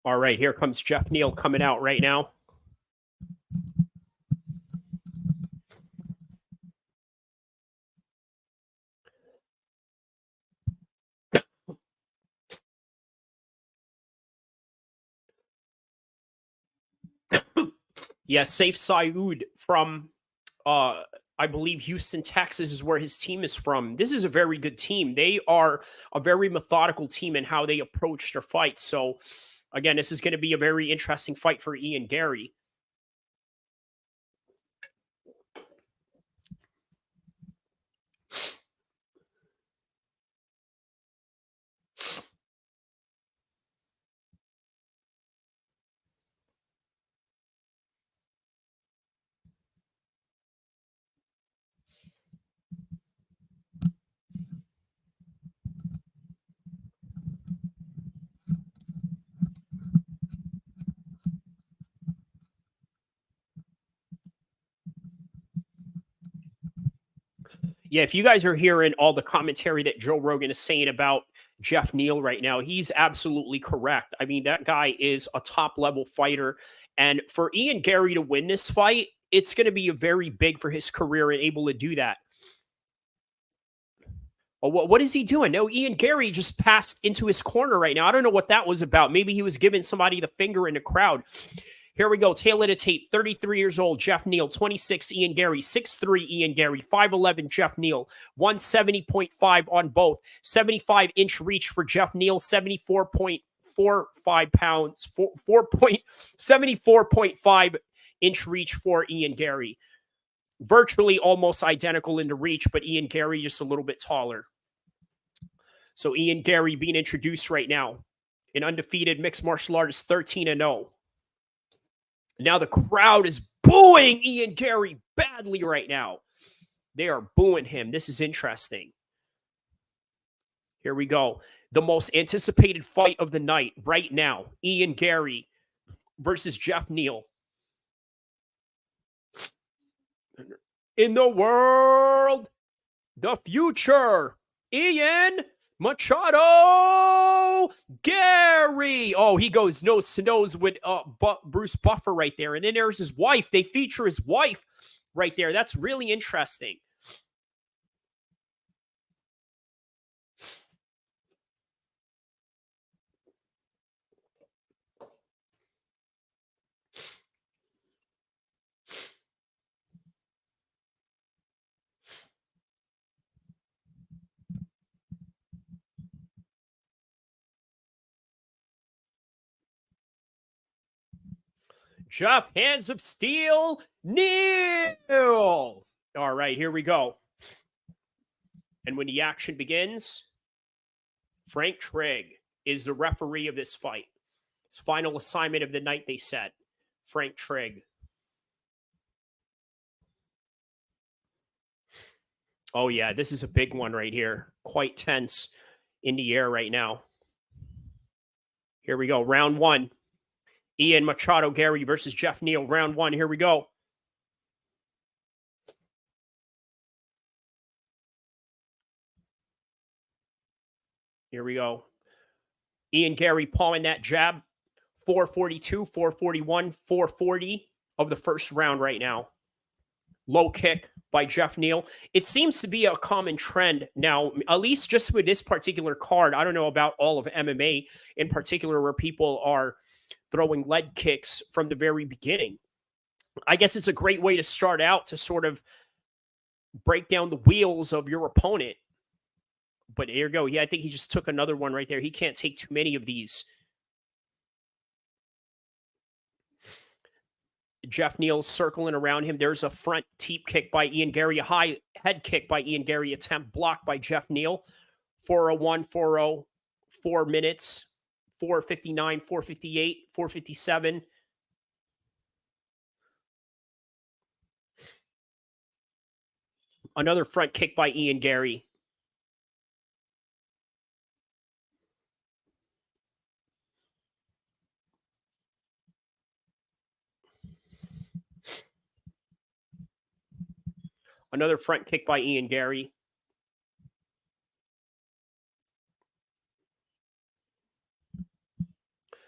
All right, here comes Jeff Neal coming out right now. Yes, Saif Saud from, I believe, Houston, Texas is where his team is from. This is a very good team. They are a very methodical team in how they approach their fights. So, again, this is going to be a very interesting fight for Ian Gary. Yeah, if you guys are hearing all the commentary that Joe Rogan is saying about Jeff Neal right now, he's absolutely correct. I mean, that guy is a top level fighter. And for Ian Gary to win this fight, it's going to be a very big for his career and able to do that. Oh, what is he doing? No, Ian Gary just passed into his corner right now. I don't know what that was about. Maybe he was giving somebody the finger in the crowd. Here we go. Tail of the tape. 33 years old, Jeff Neal. 26, Ian Gary. 6'3", Ian Gary. 5'11", Jeff Neal. 170.5 on both. 75-inch reach for Jeff Neal. 74.45 pounds. 74.5-inch reach for Ian Gary. Virtually almost identical in the reach, but Ian Gary just a little bit taller. So Ian Gary being introduced right now. An undefeated mixed martial artist, 13-0. Now the crowd is booing Ian Gary badly right now. They are booing him. This is interesting. Here we go. The most anticipated fight of the night right now. Ian Gary versus Jeff Neal. In the world, the future, Ian Machado Gary. Oh, he goes nose to nose with Bruce Buffer right there. And then there's his wife. They feature his wife right there. That's really interesting. Jeff, hands of steel, Neal. All right, here we go. And when the action begins, Frank Trigg is the referee of this fight. His final assignment of the night, they said. Frank Trigg. Oh, yeah, this is a big one right here. Quite tense in the air right now. Here we go. Round one. Ian Machado Gary versus Jeff Neal. Round one. Here we go. Here we go. Ian Gary pawing that jab. 442, 441, 440 of the first round right now. Low kick by Jeff Neal. It seems to be a common trend now, at least just with this particular card. I don't know about all of MMA in particular, where people are throwing leg kicks from the very beginning. I guess it's a great way to start out to sort of break down the wheels of your opponent. But here you go. Yeah, I think he just took another one right there. He can't take too many of these. Jeff Neal's circling around him. There's a front teep kick by Ian Gary, a high head kick by Ian Gary, attempt blocked by Jeff Neal. 401, 40, 4 minutes, 459, 458, 457. Another front kick by Ian Gary. Another front kick by Ian Gary.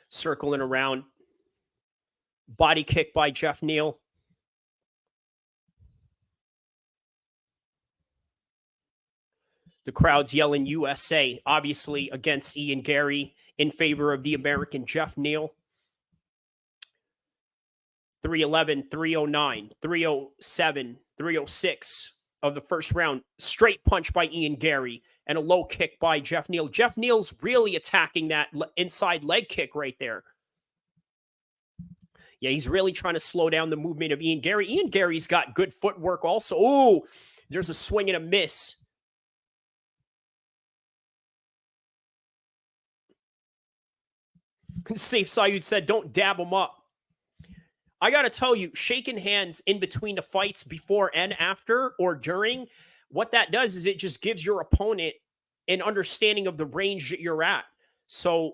Circling around. Body kick by Jeff Neal. The crowd's yelling USA, obviously against Ian Gary, in favor of the American Jeff Neal. 311, 309, 307, 306 of the first round. Straight punch by Ian Gary and a low kick by Jeff Neal. Jeff Neal's really attacking that inside leg kick right there. Yeah, he's really trying to slow down the movement of Ian Gary. Ian Gary's got good footwork also. Oh, there's a swing and a miss. Safe Sayud said, don't dab him up. I got to tell you, shaking hands in between the fights before and after or during, what that does is it just gives your opponent an understanding of the range that you're at. So,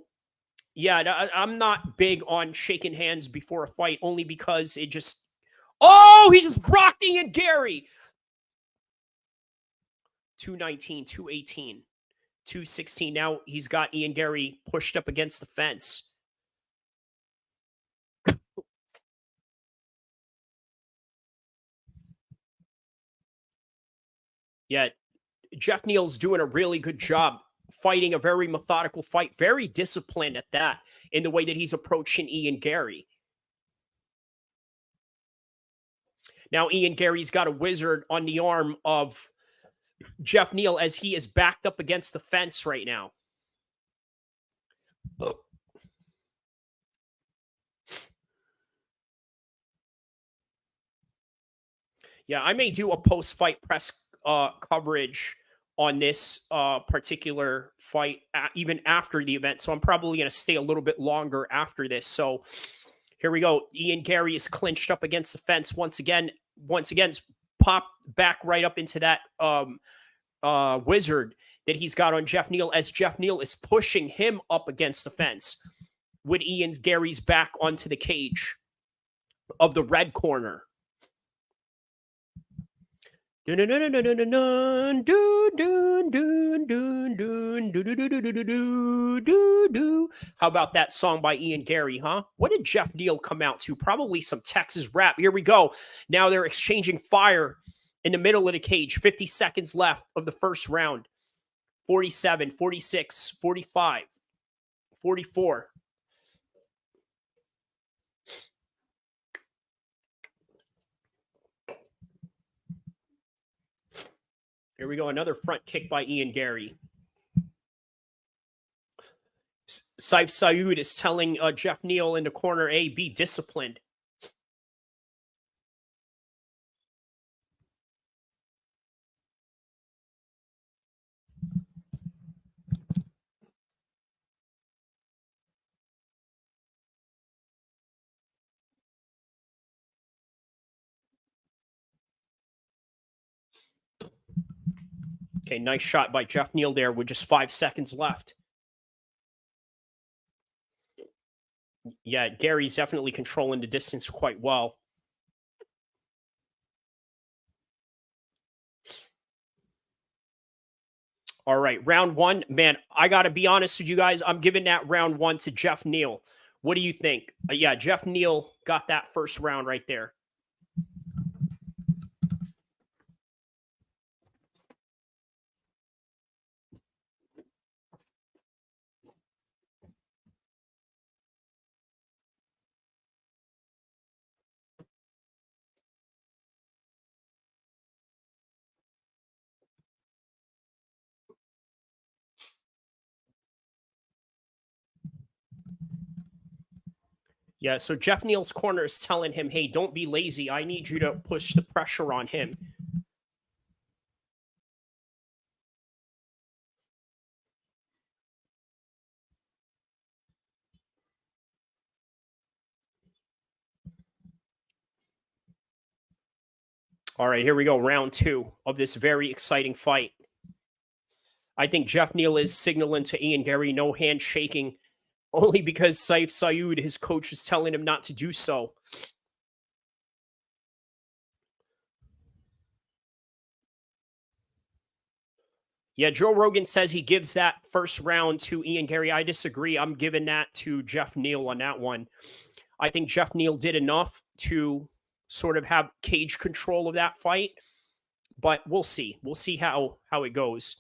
yeah, I'm not big on shaking hands before a fight, only because it just... Oh, he just rocked Ian Gary! 219, 218, 216. Now he's got Ian Gary pushed up against the fence. Yeah, Jeff Neal's doing a really good job fighting a very methodical fight, very disciplined at that, in the way that he's approaching Ian Gary. Now Ian Gary's got a wizard on the arm of Jeff Neal as he is backed up against the fence right now. Yeah, I may do a post-fight press coverage on this particular fight even after the event. So I'm probably going to stay a little bit longer after this. So here we go. Ian Gary is clinched up against the fence once again. Once again, popped back right up into that wizard that he's got on Jeff Neal as Jeff Neal is pushing him up against the fence with Ian Gary's back onto the cage of the red corner. How about that song by Ian Gary, huh? What did Jeff Neal come out to? Probably some Texas rap. Here we go. Now they're exchanging fire in the middle of the cage. 50 seconds left of the first round. 47, 46, 45, 44. Here we go. Another front kick by Ian Gary. Saif Saud is telling Jeff Neal in the corner, A, be disciplined. Okay, nice shot by Jeff Neal there with just 5 seconds left. Yeah, Gary's definitely controlling the distance quite well. All right, round one. Man, I got to be honest with you guys. I'm giving that round one to Jeff Neal. What do you think? Yeah, Jeff Neal got that first round right there. Yeah, so Jeff Neal's corner is telling him, hey, don't be lazy. I need you to push the pressure on him. All right, here we go. Round two of this very exciting fight. I think Jeff Neal is signaling to Ian Gary no handshaking only because Saif Saud, his coach, is telling him not to do so. Yeah, Joe Rogan says he gives that first round to Ian Gary. I disagree. I'm giving that to Jeff Neal on that one. I think Jeff Neal did enough to sort of have cage control of that fight, but we'll see. We'll see how it goes.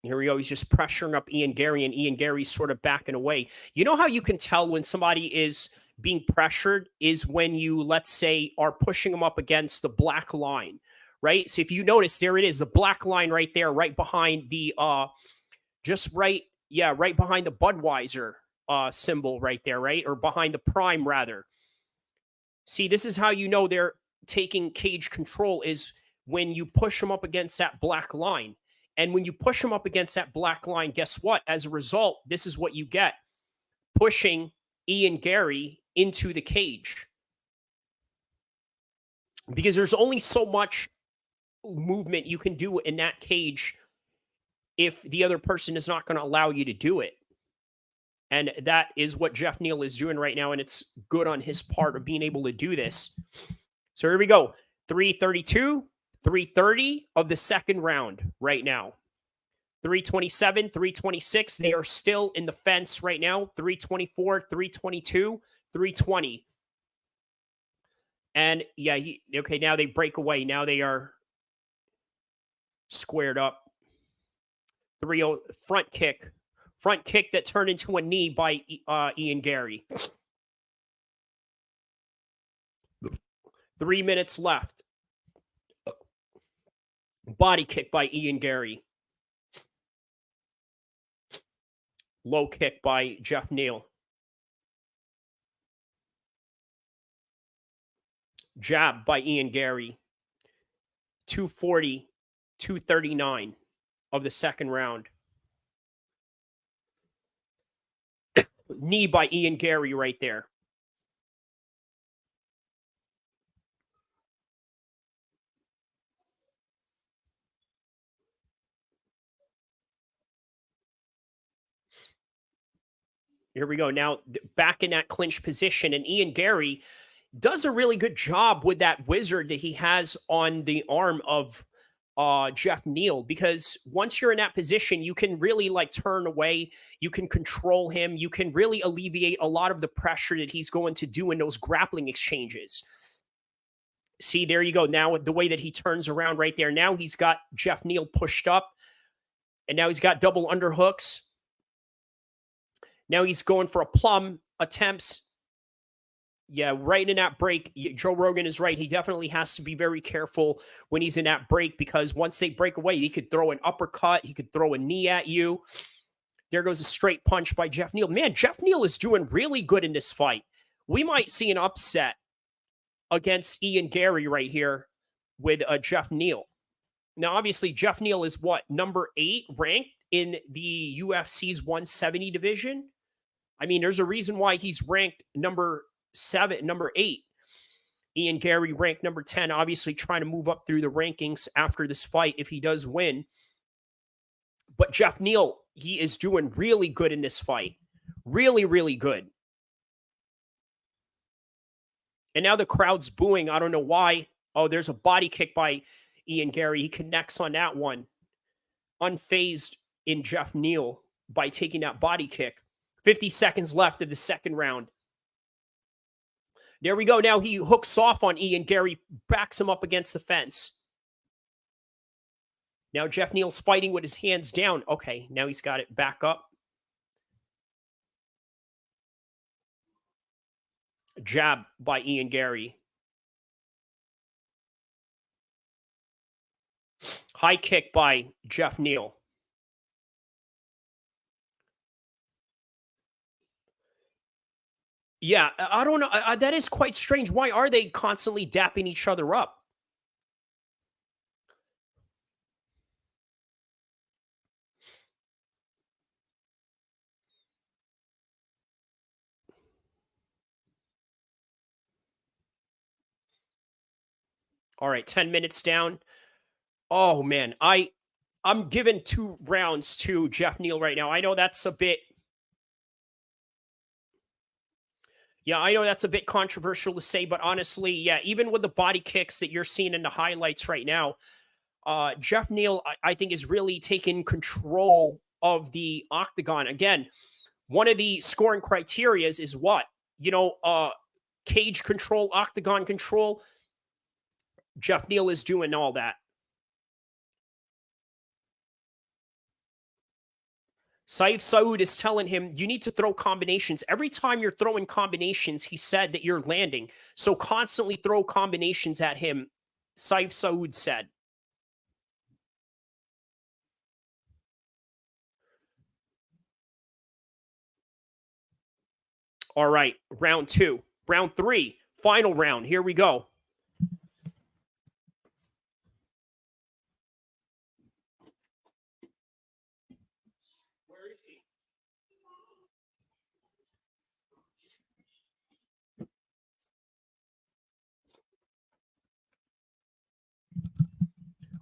Here we go. He's just pressuring up Ian Gary, and Ian Gary's sort of backing away. You know how you can tell when somebody is being pressured is when you, let's say, are pushing them up against the black line, right? So if you notice, there it is, the black line right there, right behind the, right behind the Budweiser symbol right there, right? Or behind the prime, rather. See, this is how you know they're taking cage control is when you push them up against that black line. And when you push them up against that black line, guess what? As a result, this is what you get. Pushing Ian Gary into the cage. Because there's only so much movement you can do in that cage if the other person is not going to allow you to do it. And that is what Jeff Neal is doing right now. And it's good on his part of being able to do this. So here we go. 332. 330 of the second round right now. 327, 326. They are still in the fence right now. 324, 322, 320. And yeah, okay, now they break away. Now they are squared up. 3-0 front kick Front kick that turned into a knee by Ian Gary. 3 minutes left. Body kick by Ian Gary. Low kick by Jeff Neal. Jab by Ian Gary. 240, 239 of the second round. Knee by Ian Gary right there. Here we go. Now back in that clinch position, and Ian Gary does a really good job with that wizard that he has on the arm of Jeff Neal, because once you're in that position, you can really like turn away. You can control him. You can really alleviate a lot of the pressure that he's going to do in those grappling exchanges. See, there you go. Now the way that he turns around right there. Now he's got Jeff Neal pushed up, and now he's got double underhooks. Now he's going for a plum attempts. Yeah, right in that break, Joe Rogan is right. He definitely has to be very careful when he's in that break, because once they break away, he could throw an uppercut. He could throw a knee at you. There goes a straight punch by Jeff Neal. Man, Jeff Neal is doing really good in this fight. We might see an upset against Ian Gary right here with Jeff Neal. Now, obviously, Jeff Neal is what, number 8 ranked in the UFC's 170 division? I mean, there's a reason why he's ranked number 8. Ian Gary ranked number 10, obviously trying to move up through the rankings after this fight if he does win. But Jeff Neal, he is doing really good in this fight. Really, really good. And now the crowd's booing. I don't know why. Oh, there's a body kick by Ian Gary. He connects on that one. Unfazed in Jeff Neal by taking that body kick. 50 seconds left of the second round. There we go. Now he hooks off on Ian Gary, backs him up against the fence. Now Jeff Neal's fighting with his hands down. Okay, now he's got it back up. Jab by Ian Gary. High kick by Jeff Neal. Yeah, I don't know. That is quite strange. Why are they constantly dapping each other up? All right, 10 minutes down. Oh man, I'm giving 2 rounds to Jeff Neal right now. I know that's a bit Yeah, I know that's a bit controversial to say, but honestly, yeah, even with the body kicks that you're seeing in the highlights right now, Jeff Neal, I think, is really taking control of the octagon. Again, one of the scoring criterias is what? Cage control, octagon control. Jeff Neal is doing all that. Saif Saud is telling him, you need to throw combinations. Every time you're throwing combinations, he said that you're landing. So constantly throw combinations at him, Saif Saud said. All right, round 2. Round 3, final round. Here we go.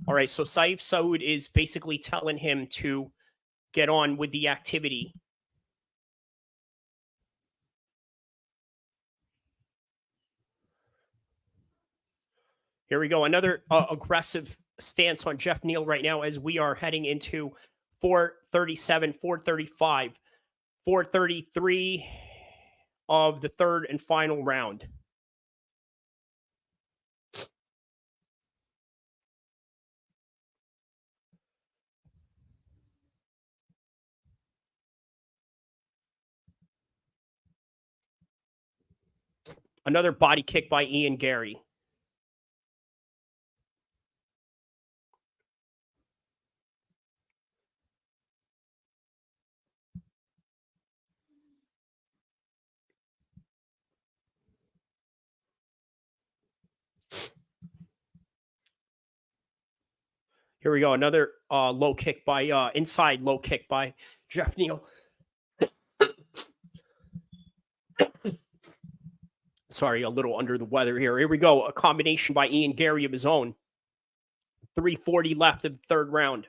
All right, so Saif Saud is basically telling him to get on with the activity. Here we go. Another aggressive stance on Jeff Neal right now as we are heading into 4:37, 4:35, 4:33 of the third and final round. Another body kick by Ian Gary. Here we go. Another low kick by inside low kick by Jeff Neal. Sorry, a little under the weather here. Here we go. A combination by Ian Gary of his own. 3:40 left of the third round.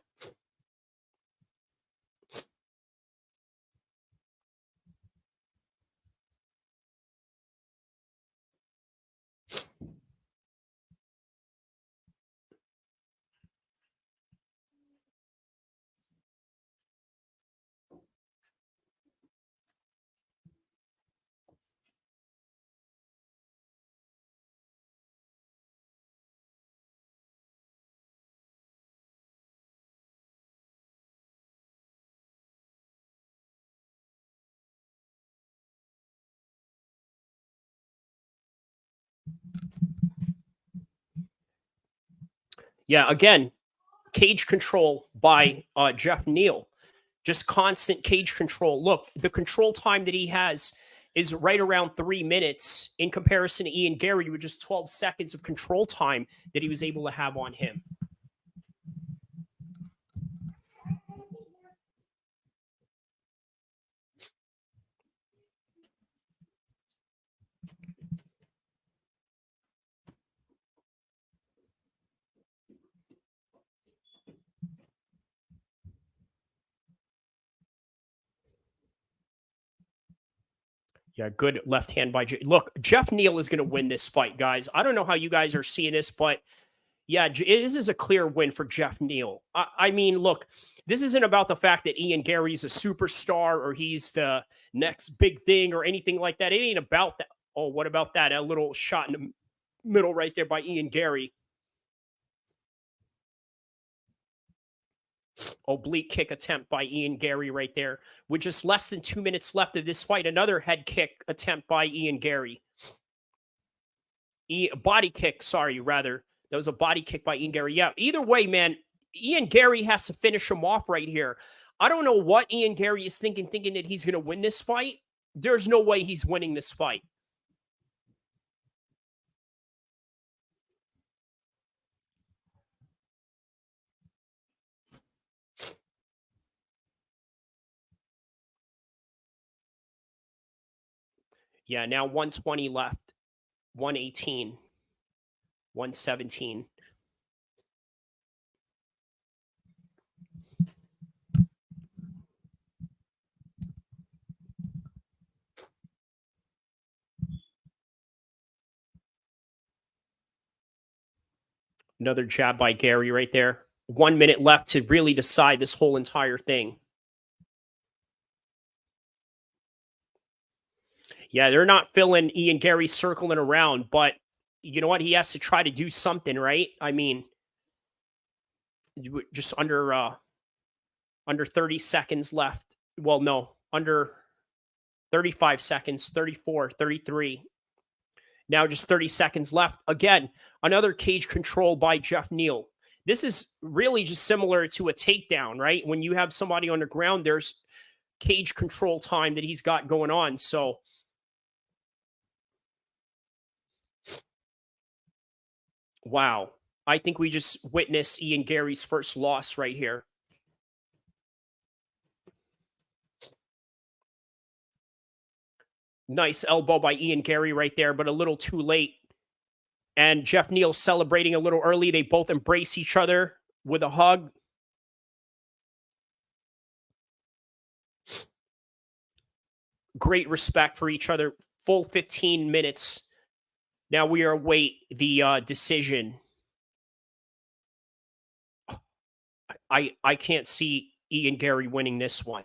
Yeah, again, cage control by Jeff Neal. Just constant cage control. Look, the control time that he has is right around 3 minutes in comparison to Ian Gary with just 12 seconds of control time that he was able to have on him. Yeah, good left hand by Look, Jeff Neal is going to win this fight, guys. I don't know how you guys are seeing this, but yeah, this is a clear win for Jeff Neal. I mean, look, this isn't about the fact that Ian Gary's a superstar or he's the next big thing or anything like that. It ain't about that. Oh, what about that? A little shot in the middle right there by Ian Gary. Oblique kick attempt by Ian Gary right there. With just less than 2 minutes left of this fight, another head kick attempt by Ian Gary. Body kick, sorry, rather. That was a body kick by Ian Gary. Yeah, either way, man, Ian Gary has to finish him off right here. I don't know what Ian Gary is thinking that he's going to win this fight. There's no way he's winning this fight. Yeah, now 120 left. 118. 117. Another jab by Gary right there. 1 minute left to really decide this whole entire thing. Yeah, they're not filling Ian Gary circling around, but you know what? He has to try to do something, right? I mean, just under 30 seconds left. Well, no, under 35 seconds, 34, 33. Now just 30 seconds left. Again, another cage control by Jeff Neal. This is really just similar to a takedown, right? When you have somebody on the ground, there's cage control time that he's got going on. So, wow. I think we just witnessed Ian Gary's first loss right here. Nice elbow by Ian Gary right there, but a little too late. And Jeff Neal celebrating a little early. They both embrace each other with a hug. Great respect for each other. Full 15 minutes. Now we are await the decision. I can't see Ian Gary winning this one.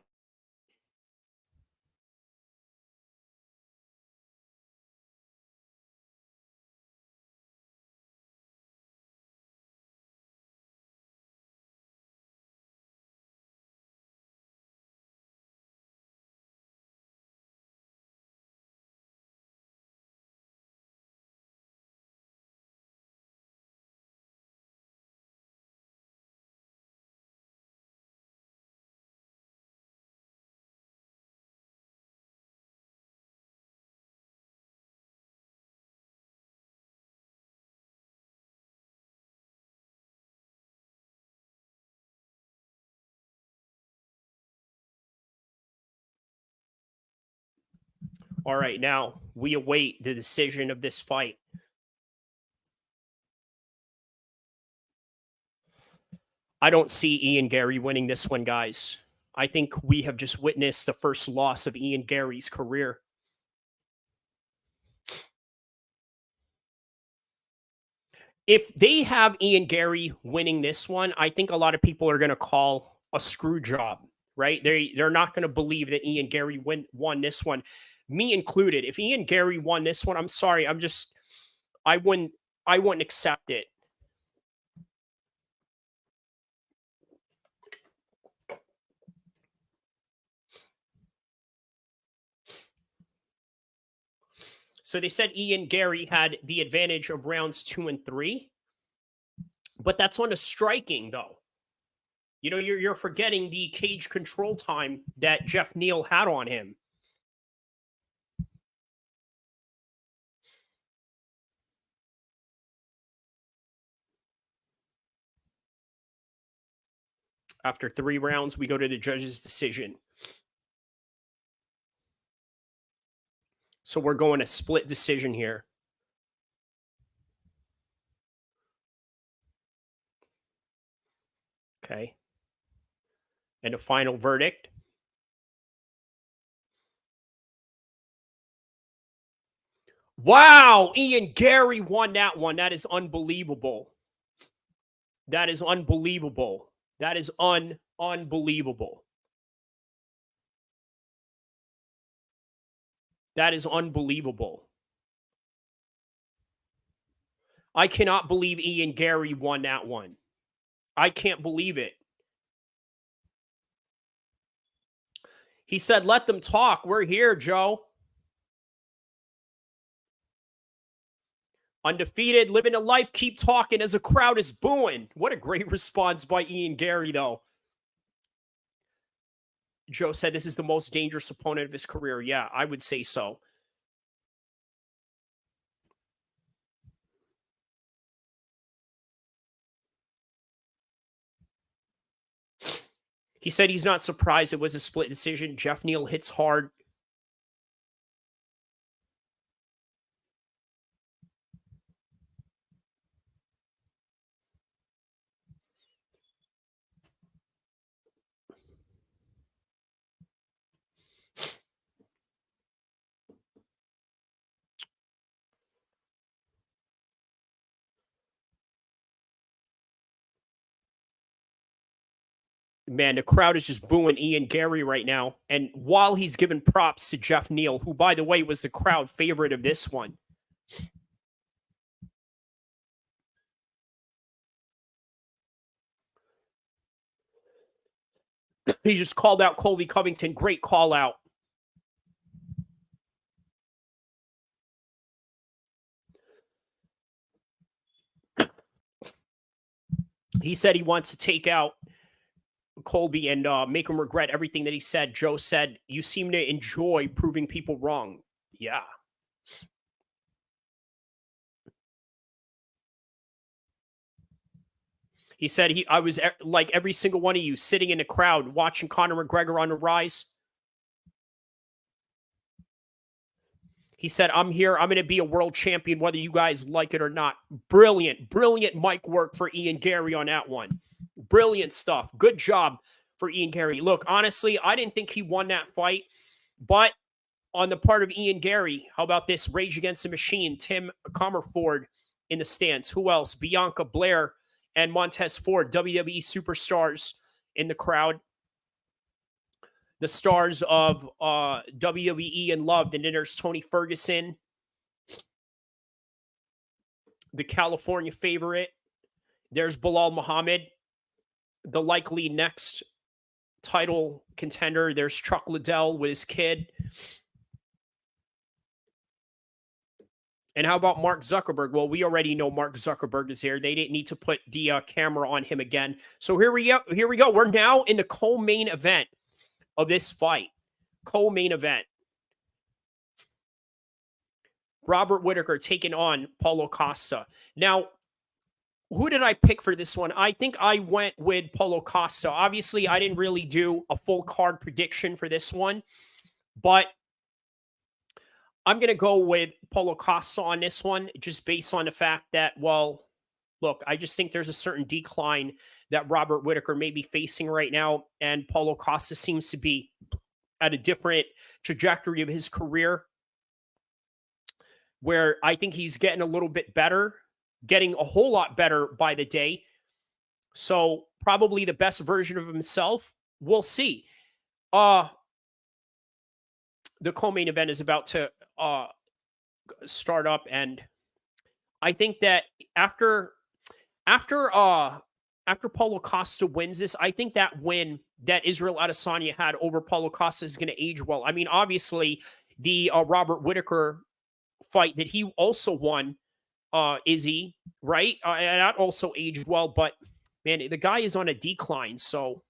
All right, now we await the decision of this fight. I don't see Ian Gary winning this one, guys. I think we have just witnessed the first loss of Ian Gary's career. If they have Ian Gary winning this one, I think a lot of people are going to call a screw job, right? They're not going to believe that Ian Gary won this one, me included. If Ian Gary won this one, I'm sorry, I wouldn't accept it. So they said Ian Gary had the advantage of rounds 2 and 3, but that's on a striking though. You know, you're forgetting the cage control time that Jeff Neal had on him. After 3 rounds, we go to the judge's decision. So we're going a split decision here. Okay. And a final verdict. Wow, Ian Gary won that one. That is unbelievable. That is unbelievable. That is unbelievable. That is unbelievable. I cannot believe Ian Gary won that one. I can't believe it. He said, let them talk. We're here, Joe. Undefeated, living a life, keep talking as a crowd is booing. What a great response by Ian Gary, though. Joe said this is the most dangerous opponent of his career. Yeah, I would say so. He said he's not surprised it was a split decision. Jeff Neal hits hard. Man, the crowd is just booing Ian Gary right now. And while he's giving props to Jeff Neal, who, by the way, was the crowd favorite of this one. He just called out Colby Covington. Great call out. He said he wants to take out Colby and make him regret everything that he said. Joe said, you seem to enjoy proving people wrong. Yeah. He said, I was like every single one of you sitting in the crowd watching Conor McGregor on the rise. He said, I'm here. I'm going to be a world champion, whether you guys like it or not. Brilliant, brilliant mic work for Ian Gary on that one. Brilliant stuff. Good job for Ian Gary. Look, honestly, I didn't think he won that fight, but on the part of Ian Gary, how about this? Rage Against the Machine, Tim Comerford in the stands. Who else? Bianca Blair and Montez Ford, WWE superstars in the crowd. The stars of WWE and Love. And then there's Tony Ferguson, the California favorite. There's Bilal Muhammad, the likely next title contender. There's Chuck Liddell with his kid. And how about Mark Zuckerberg? Well, we already know Mark Zuckerberg is there. They didn't need to put the camera on him again. So here we go. Here we go. We're now in the co-main event of this fight. Co-main event. Robert Whittaker taking on Paulo Costa. Now, who did I pick for this one? I think I went with Paulo Costa. Obviously, I didn't really do a full card prediction for this one, but I'm going to go with Paulo Costa on this one, just based on the fact that, well, look, I just think there's a certain decline that Robert Whitaker may be facing right now, and Paulo Costa seems to be at a different trajectory of his career, where I think he's getting a little bit better, getting a whole lot better by the day. So probably the best version of himself. We'll see. Uh the co-main event is about to start up, and I think that after after uh after Paulo Costa wins this, I think that win that Israel Adesanya had over Paulo Costa is going to age well. I mean, obviously, the Robert Whitaker fight that he also won, Izzy, right? And that also aged well, but man, the guy is on a decline. So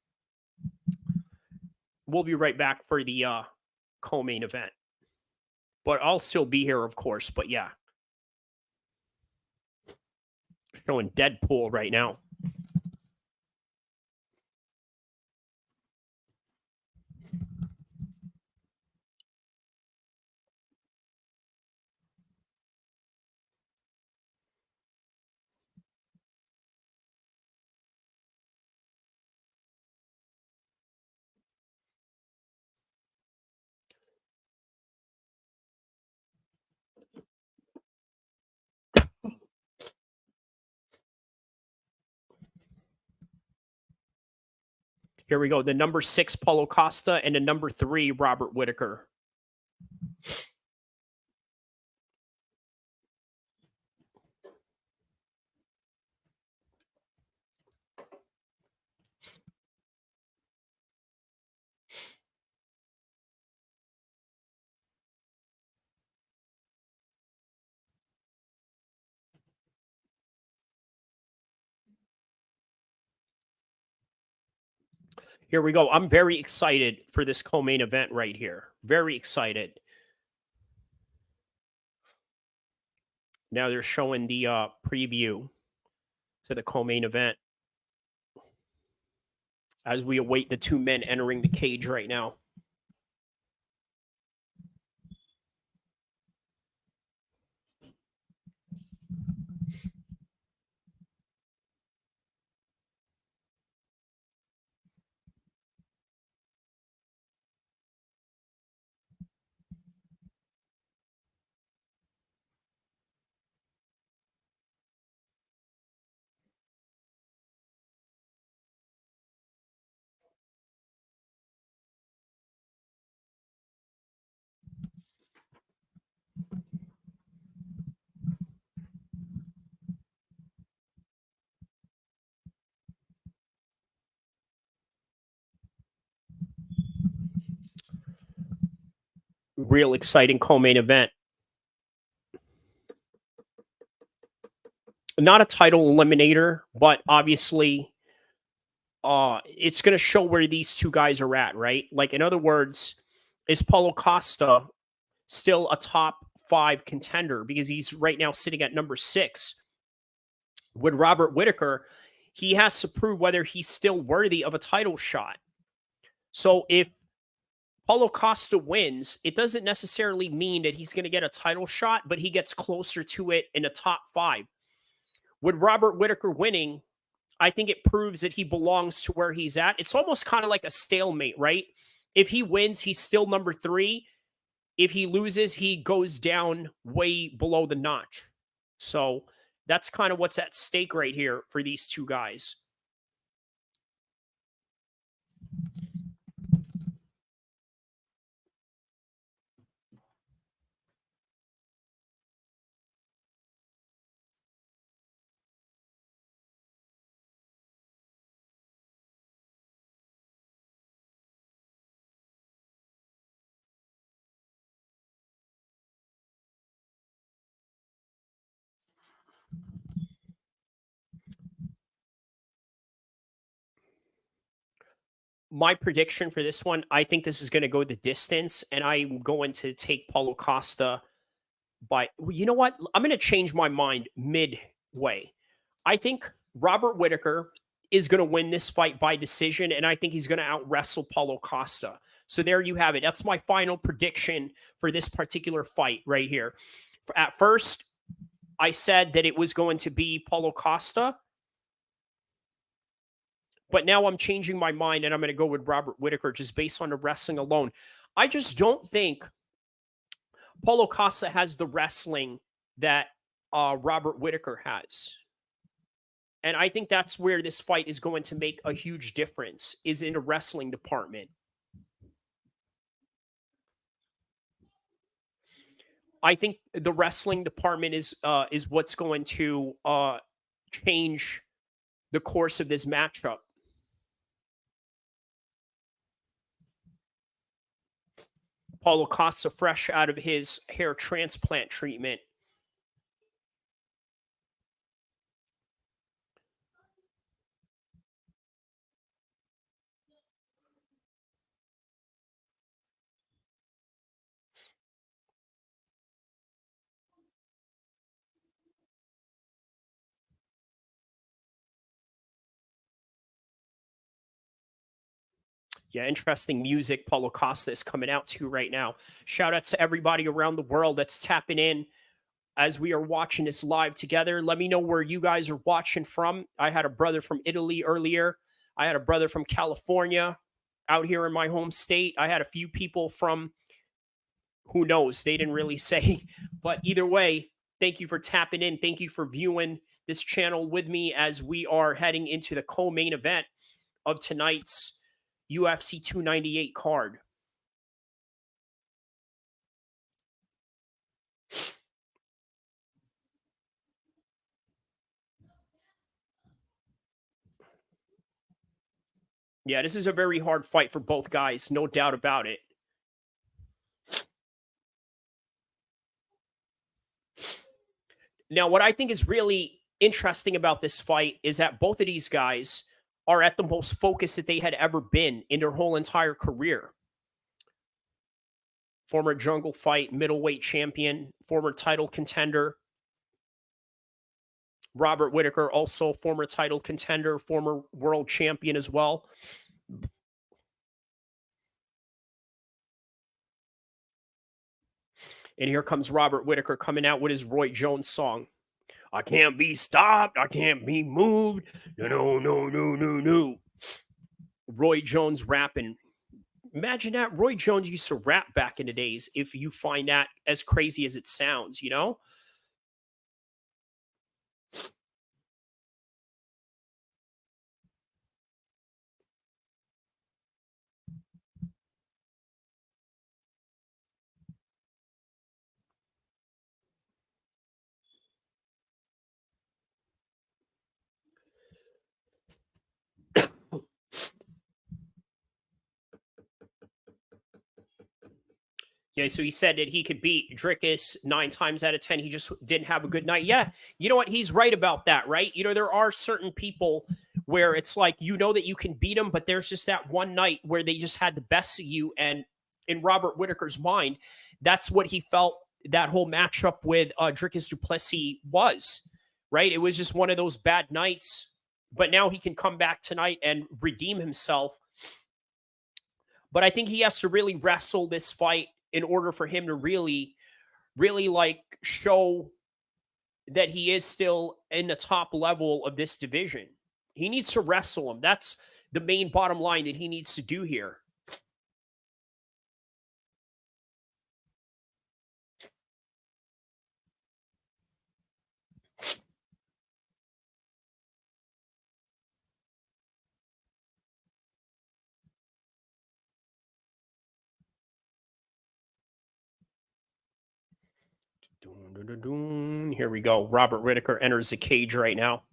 we'll be right back for the co-main event. But I'll still be here, of course. But yeah, showing Deadpool right now. Here we go. The number 6, Paulo Costa, and the number 3, Robert Whitaker. Here we go. I'm very excited for this co-main event right here. Very excited. Now they're showing the preview to the co-main event as we await the 2 men entering the cage right now. Real exciting co-main event. Not a title eliminator, but obviously it's going to show where these two guys are at, right? Like, in other words, is Paulo Costa still a top 5 contender? Because he's right now sitting at number 6. With Robert Whitaker, he has to prove whether he's still worthy of a title shot. So if Paulo Costa wins, it doesn't necessarily mean that he's going to get a title shot, but he gets closer to it in the top 5. With Robert Whitaker winning, I think it proves that he belongs to where he's at. It's almost kind of like a stalemate, right? If he wins, he's still number 3. If he loses, he goes down way below the notch. So that's kind of what's at stake right here for these two guys. My prediction for this one, I think this is going to go the distance, and I'm going to take Paulo Costa by. Well, you know what? I'm going to change my mind midway. I think Robert Whitaker is going to win this fight by decision, and I think he's going to out wrestle Paulo Costa. So there you have it. That's my final prediction for this particular fight right here. At first, I said that it was going to be Paulo Costa, but now I'm changing my mind and I'm going to go with Robert Whitaker just based on the wrestling alone. I just don't think Paulo Costa has the wrestling that Robert Whitaker has. And I think that's where this fight is going to make a huge difference, is in the wrestling department. I think the wrestling department is what's going to change the course of this matchup. Paulo Costa, fresh out of his hair transplant treatment. Yeah, interesting music Paulo Costa is coming out to right now. Shout out to everybody around the world that's tapping in as we are watching this live together. Let me know where you guys are watching from. I had a brother from Italy earlier. I had a brother from California out here in my home state. I had a few people from, who knows, they didn't really say. But either way, thank you for tapping in. Thank you for viewing this channel with me as we are heading into the co-main event of tonight's UFC 298 card. Yeah, this is a very hard fight for both guys, no doubt about it. Now, what I think is really interesting about this fight is that both of these guys are at the most focused that they had ever been in their whole entire career. Former Jungle Fight middleweight champion, former title contender. Robert Whitaker, also former title contender, former world champion as well. And here comes Robert Whitaker coming out with his Roy Jones song. I can't be stopped. I can't be moved. No, no, no, no, no, no. Roy Jones rapping. Imagine that. Roy Jones used to rap back in the days, if you find that as crazy as it sounds, you know? Yeah, so he said that he could beat Drickus 9 times out of 10. He just didn't have a good night. Yeah, you know what? He's right about that, right? You know, there are certain people where it's like, you know that you can beat them, but there's just that one night where they just had the best of you. And in Robert Whitaker's mind, that's what he felt that whole matchup with Drickus Duplessis was, right? It was just one of those bad nights. But now he can come back tonight and redeem himself. But I think he has to really wrestle this fight in order for him to really, really like show that he is still in the top level of this division. He needs to wrestle him. That's the main bottom line that he needs to do here. Here we go. Robert Whitaker enters the cage right now.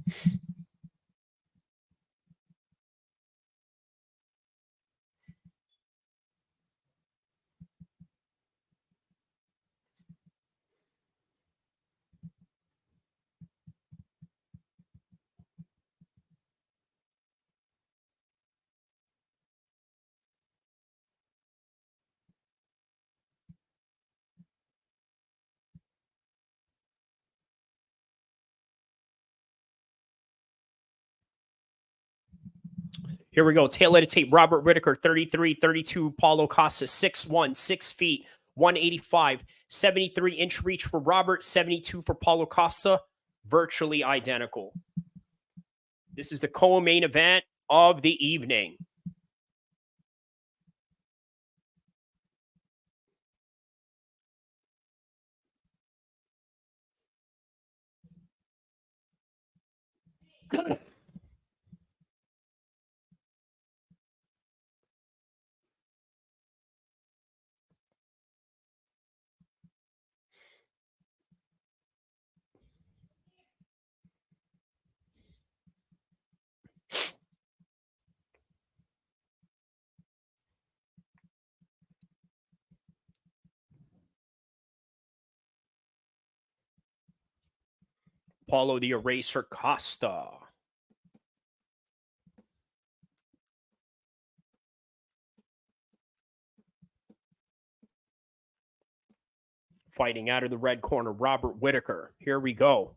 Here we go. Tail of the tape. Robert Whitaker, 33-32. Paulo Costa, 6'1", 6 feet, 185. 73-inch reach for Robert, 72 for Paulo Costa. Virtually identical. This is the co-main event of the evening. Paulo the Eraser Costa. Fighting out of the red corner, Robert Whitaker. Here we go.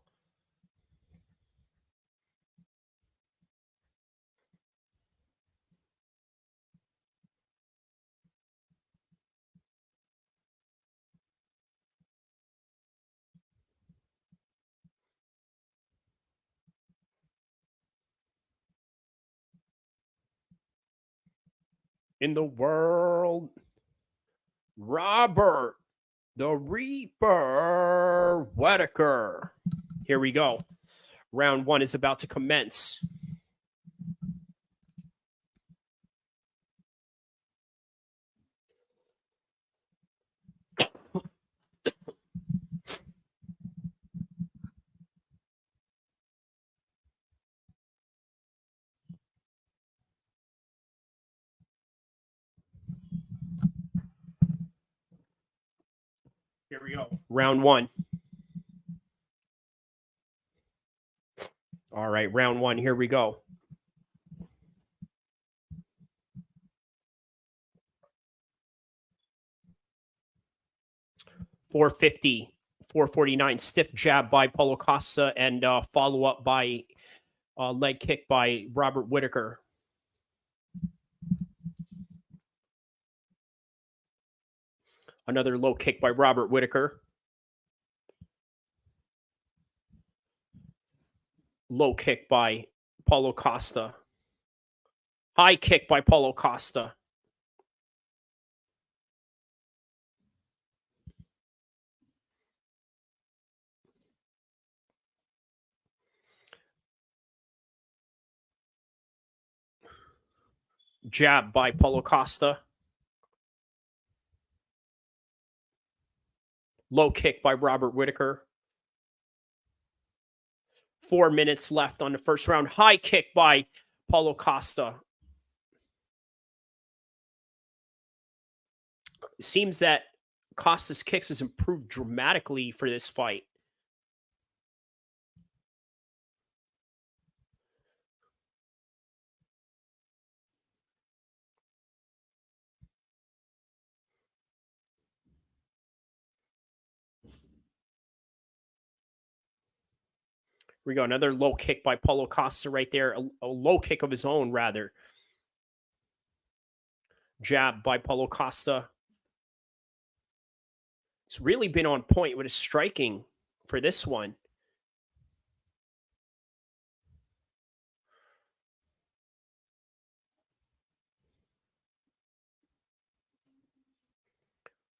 In the world, Robert the Reaper Whitaker. Here we go. Round one is about to commence. Here we go. Round one. All right, round one. Here we go. .450, 449. Stiff jab by Paulo Costa and follow up by leg kick by Robert Whitaker. Another low kick by Robert Whitaker. Low kick by Paulo Costa. High kick by Paulo Costa. Jab by Paulo Costa. Low kick by Robert Whitaker. 4 minutes left on the first round. High kick by Paulo Costa. It seems that Costa's kicks has improved dramatically for this fight. Here we go. Another low kick by Paulo Costa right there. A low kick of his own, rather. Jab by Paulo Costa. He's really been on point with his striking for this one.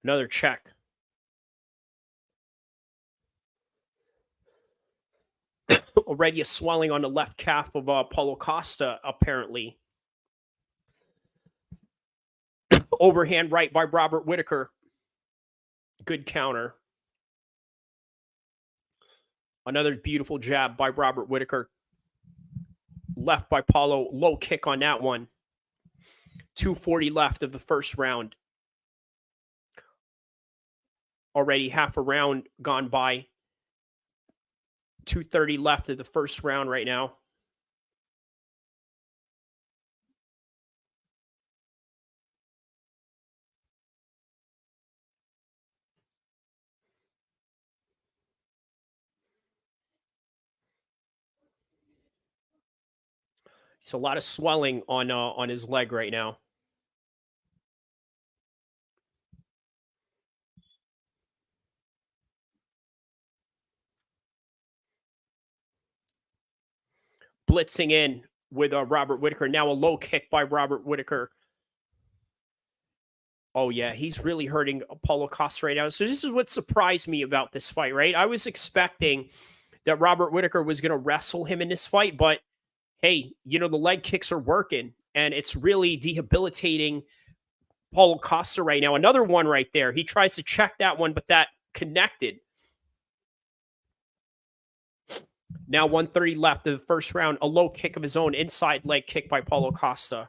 Another check. Already a swelling on the left calf of Paulo Costa, apparently. Overhand right by Robert Whitaker. Good counter. Another beautiful jab by Robert Whitaker. Left by Paulo. Low kick on that one. 2:40 left of the first round. Already half a round gone by. 2:30 left of the first round right now. It's a lot of swelling on his leg right now. Blitzing in with Robert Whitaker. Now a low kick by Robert Whitaker. Oh, yeah, he's really hurting Paulo Costa right now. So this is what surprised me about this fight, right? I was expecting that Robert Whitaker was going to wrestle him in this fight, but hey, you know, the leg kicks are working, and it's really debilitating Paulo Costa right now. Another one right there. He tries to check that one, but that connected. Now 130 left of the first round. A low kick of his own, inside leg kick by Paulo Costa.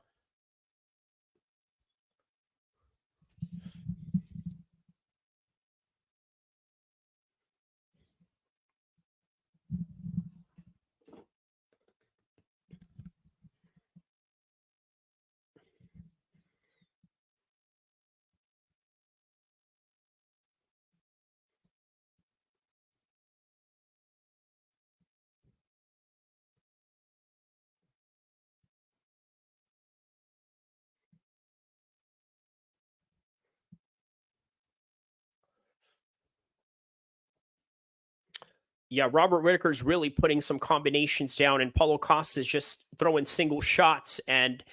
Yeah, Robert Whitaker's really putting some combinations down, and Paulo Costa is just throwing single shots. And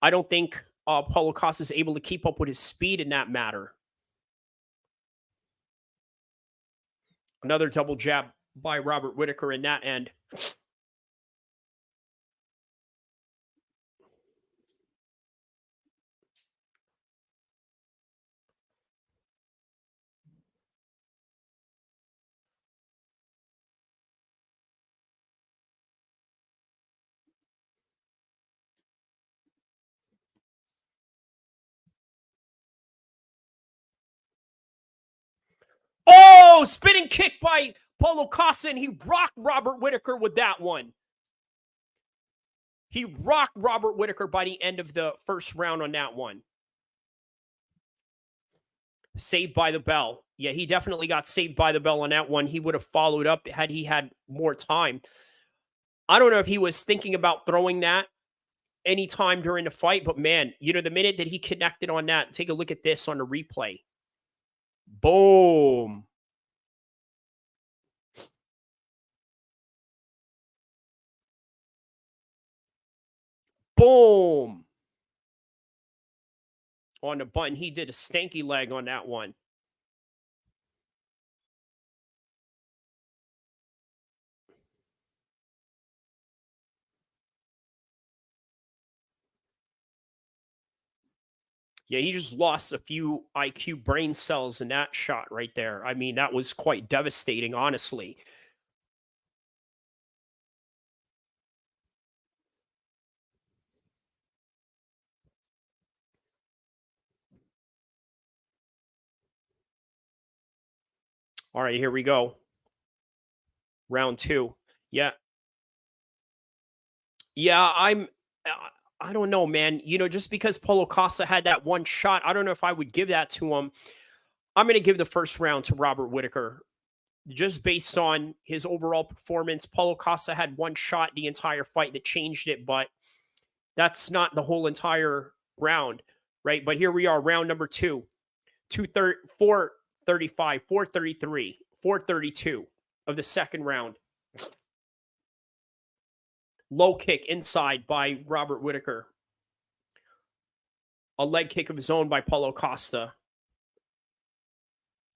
I don't think Paulo Costa is able to keep up with his speed in that matter. Another double jab by Robert Whitaker in that end. Oh, spinning kick by Paulo Costa, and he rocked Robert Whitaker with that one. He rocked Robert Whitaker by the end of the first round on that one. Saved by the bell. Yeah, he definitely got saved by the bell on that one. He would have followed up had he had more time. I don't know if he was thinking about throwing that anytime during the fight, but man, you know, the minute that he connected on that, take a look at this on the replay. Boom. Boom. On the button. He did a stanky leg on that one. Yeah, he just lost a few IQ brain cells in that shot right there. I mean, that was quite devastating, honestly. All right, here we go. Round two. Yeah. Yeah, I don't know, man. You know, just because Polo Costa had that one shot, I don't know if I would give that to him. I'm going to give the first round to Robert Whitaker just based on his overall performance. Paulo Costa had one shot the entire fight that changed it, but that's not the whole entire round, right? But here we are, round number two, 435, 433, 432 of the second round. Low kick inside by Robert Whitaker. A leg kick of his own by Paulo Costa.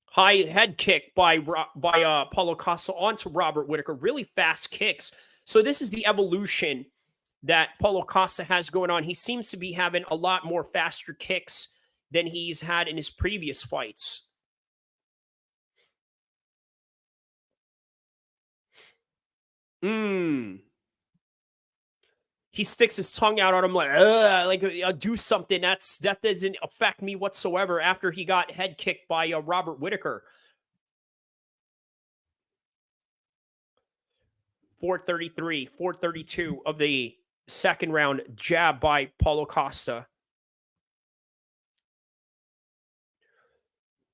High head kick by Paulo Costa onto Robert Whitaker. Really fast kicks. So this is the evolution that Paulo Costa has going on. He seems to be having a lot more faster kicks than he's had in his previous fights. He sticks his tongue out on him like do something. That doesn't affect me whatsoever after he got head kicked by Robert Whitaker. 433, 432 of the second round, jab by Paulo Costa.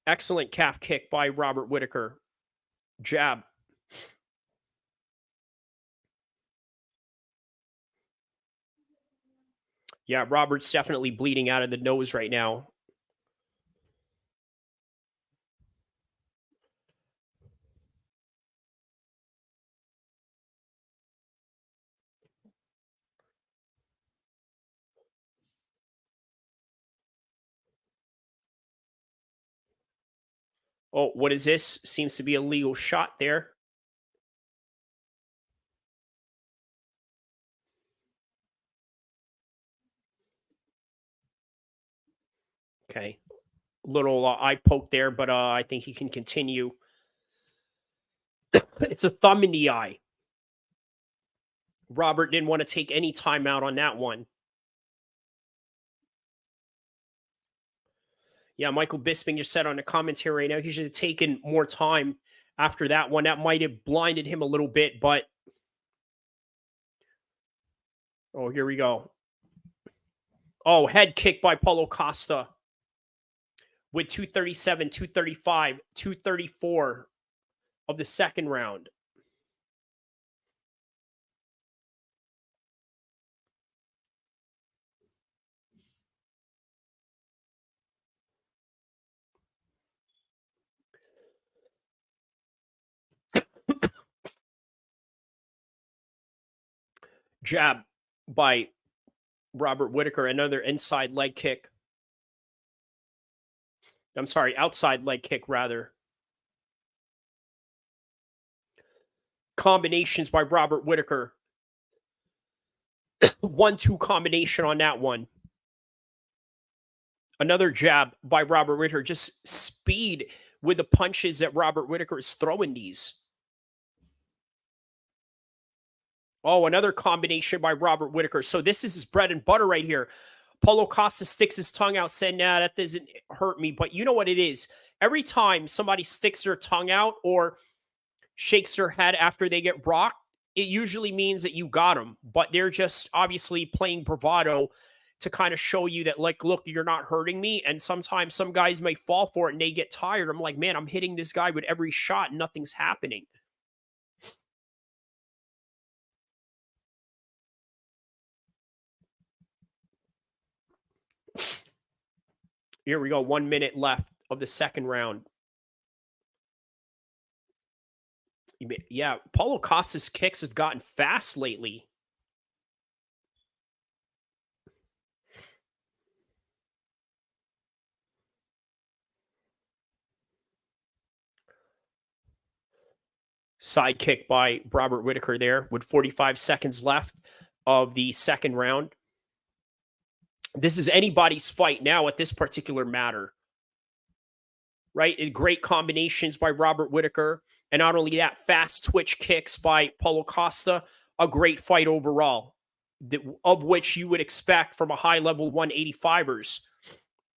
Excellent calf kick by Robert Whitaker. Jab. Yeah, Robert's definitely bleeding out of the nose right now. Oh, what is this? Seems to be a legal shot there. Okay. Little eye poke there, but I think he can continue. It's a thumb in the eye. Robert didn't want to take any time out on that one. Yeah, Michael Bisping just said on the commentary right now he should have taken more time after that one. That might have blinded him a little bit, but oh, here we go. Oh, head kick by Paulo Costa with 237, 235, 234 of the second round. Jab by Robert Whitaker, another inside leg kick. I'm sorry, outside leg kick, rather. Combinations by Robert Whitaker. 1-2 combination on that one. Another jab by Robert Whitaker. Just speed with the punches that Robert Whitaker is throwing these. Oh, another combination by Robert Whitaker. So this is his bread and butter right here. Paulo Costa sticks his tongue out saying, nah, that doesn't hurt me. But you know what it is? Every time somebody sticks their tongue out or shakes their head after they get rocked, it usually means that you got them. But they're just obviously playing bravado to kind of show you that, like, look, you're not hurting me. And sometimes some guys may fall for it and they get tired. I'm like, man, I'm hitting this guy with every shot and nothing's happening. Here we go. 1 minute left of the second round. Yeah, Paulo Costa's kicks have gotten fast lately. Side kick by Robert Whitaker there with 45 seconds left of the second round. This is anybody's fight now at this particular matter, right? Great combinations by Robert Whitaker. And not only that, fast twitch kicks by Paulo Costa. A great fight overall, of which you would expect from a high level 185ers.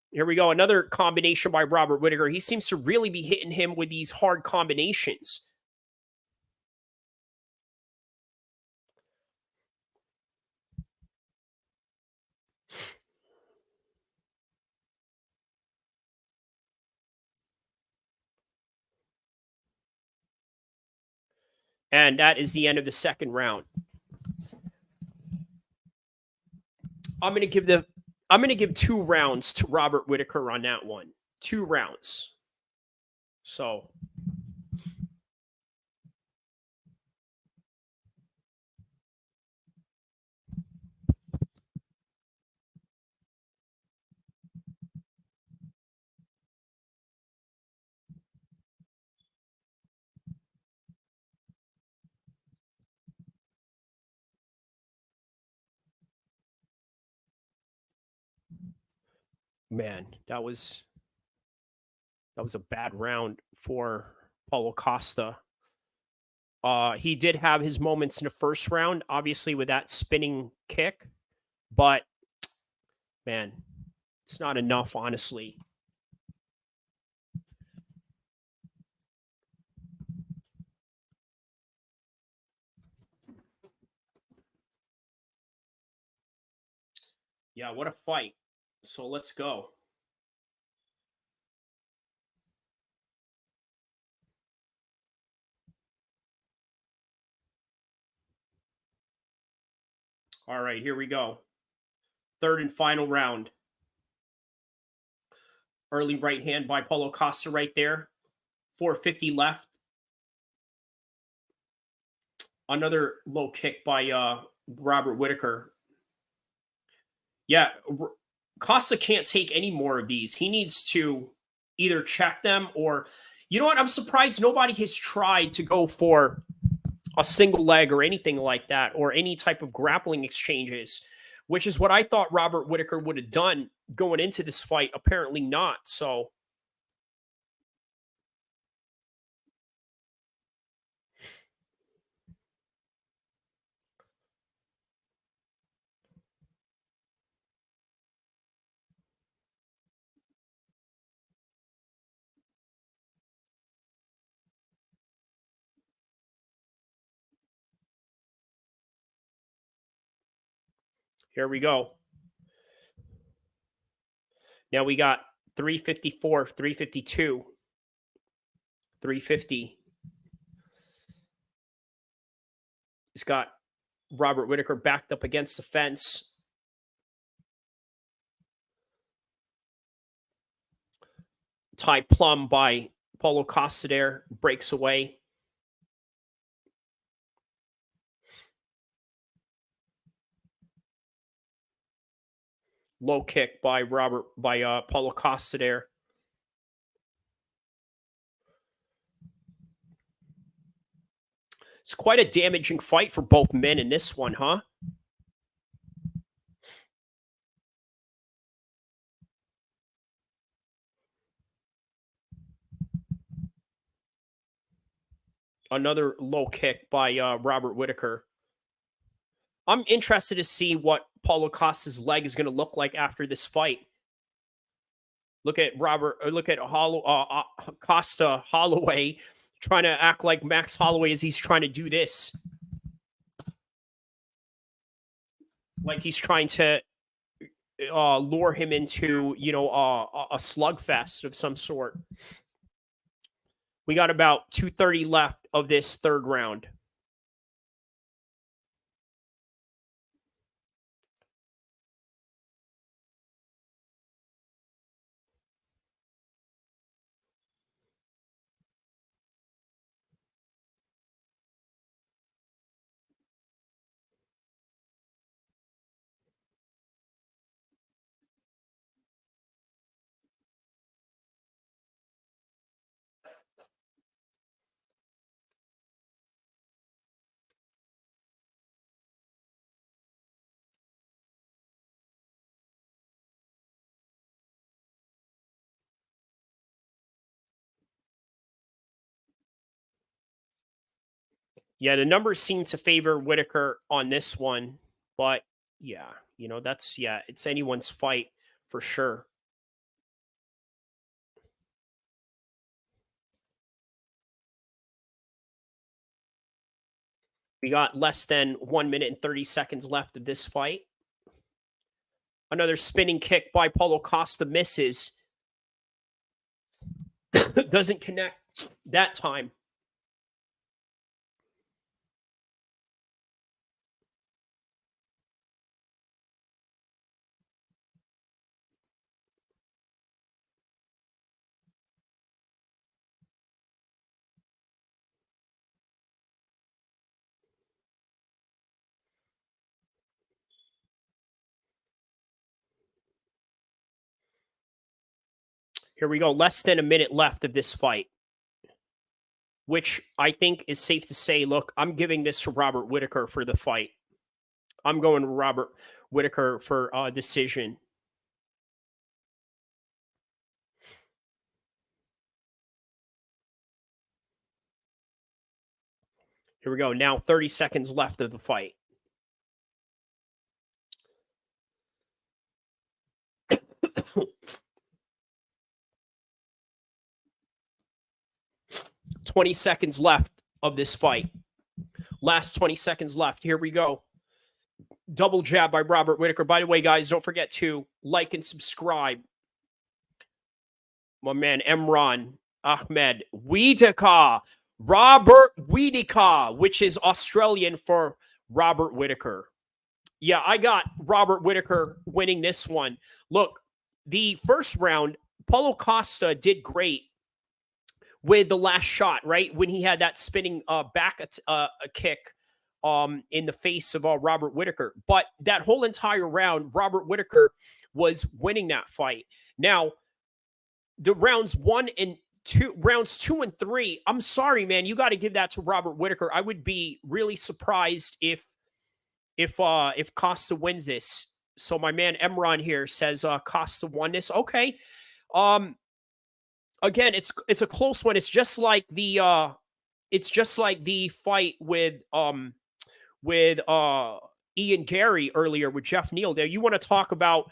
Here we go. Another combination by Robert Whitaker. He seems to really be hitting him with these hard combinations. And that is the end of the second round. I'm going to give 2 rounds to Robert Whitaker on that one. 2 rounds. So, man, that was a bad round for Paulo Costa. He did have his moments in the first round, obviously with that spinning kick, but man, it's not enough, honestly. Yeah, what a fight. So let's go. All right, here we go. Third and final round. Early right hand by Paulo Costa right there. 4:50 left. Another low kick by Robert Whitaker. Yeah, Costa can't take any more of these. He needs to either check them or, you know what? I'm surprised nobody has tried to go for a single leg or anything like that, or any type of grappling exchanges, which is what I thought Robert Whitaker would have done going into this fight. Apparently not. So here we go. Now we got 354, 352, 350. He's got Robert Whitaker backed up against the fence. Tie plumb by Paulo Costa there. Breaks away. Low kick by Paulo Costa there. It's quite a damaging fight for both men in this one, huh? Another low kick by Robert Whitaker. I'm interested to see what Paulo Costa's leg is going to look like after this fight. Look at Costa Holloway trying to act like Max Holloway as he's trying to do this. Like he's trying to lure him into, a slugfest of some sort. We got about 2:30 left of this third round. Yeah, the numbers seem to favor Whitaker on this one, but yeah, it's anyone's fight for sure. We got less than 1 minute and 30 seconds left of this fight. Another spinning kick by Paulo Costa misses. Doesn't connect that time. Here we go. Less than a minute left of this fight, which I think is safe to say, look, I'm giving this to Robert Whitaker for the fight. I'm going to Robert Whitaker for decision. Here we go. Now 30 seconds left of the fight. $20 seconds left of this fight. Last 20 seconds left. Here we go. Double jab by Robert Whitaker. By the way, guys, don't forget to like and subscribe. My man, Emran Ahmed Whitaker. Robert Whitaker, which is Australian for Robert Whitaker. Yeah, I got Robert Whittaker winning this one. Look, the first round, Paulo Costa did great with the last shot, right? When he had that spinning back a kick in the face of Robert Whittaker. But that whole entire round, Robert Whittaker was winning that fight. Now, the rounds 2 and 3, I'm sorry, man, you got to give that to Robert Whittaker. I would be really surprised if Costa wins this. So my man Emron here says Costa won this. Okay. Again, it's a close one. It's just like the fight with Ian Gary earlier with Jeff Neal there. You want to talk about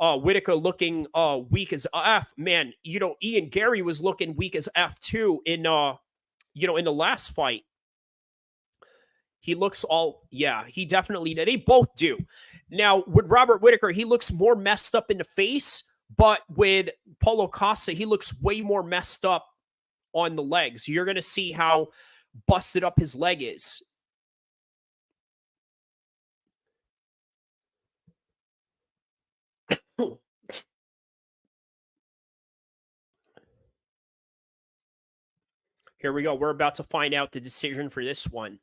Whittaker looking weak as F, man. You know, Ian Gary was looking weak as F too in in the last fight. He looks he definitely, they both do. Now, with Robert Whittaker, he looks more messed up in the face, but with Paulo Costa, he looks way more messed up on the legs. You're going to see how busted up his leg is. Here we go. We're about to find out the decision for this one.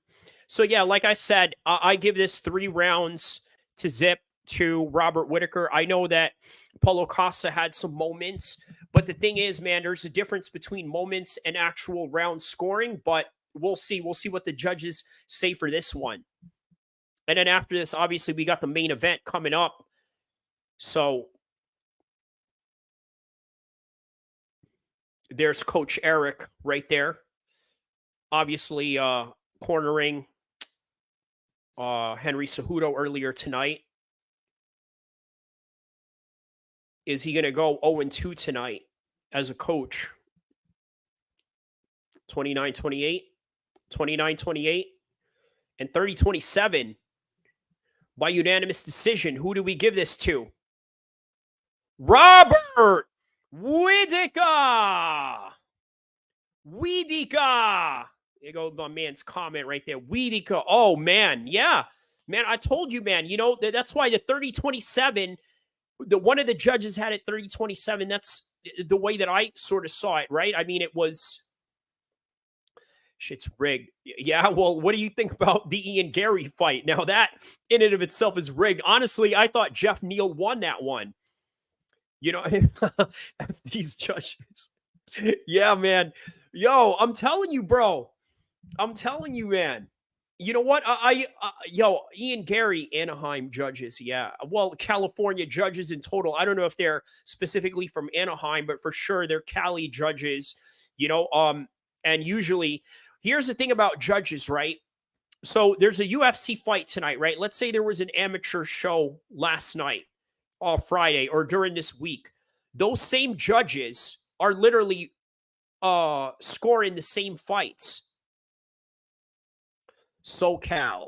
So, yeah, like I said, I give this 3 rounds to zip to Robert Whittaker. I know that Paulo Costa had some moments, but the thing is, man, there's a difference between moments and actual round scoring, but we'll see. We'll see what the judges say for this one. And then after this, obviously, we got the main event coming up. So, there's Coach Eric right there. Obviously, cornering Henry Cejudo earlier tonight. Is he going to go 0-2 tonight as a coach? 29-28, 29-28, and 30-27 by unanimous decision. Who do we give this to? Robert Whittaker! There goes my man's comment right there. Whittaker. Oh, man. Yeah. Man, I told you, man. You know, that's why the 30-27, one of the judges had it 30-27. That's the way that I sort of saw it, right? I mean, it was... Shit's rigged. Yeah, well, what do you think about the Ian Gary fight? Now, that in and of itself is rigged. Honestly, I thought Jeff Neal won that one. You know, these judges. Yeah, man. Yo, I'm telling you, bro. I'm telling you, man. You know what? Ian Gary, Anaheim judges. Yeah. Well, California judges in total. I don't know if they're specifically from Anaheim, but for sure they're Cali judges, and usually here's the thing about judges, right? So there's a UFC fight tonight, right? Let's say there was an amateur show last night, Friday, or during this week. Those same judges are literally scoring the same fights. SoCal,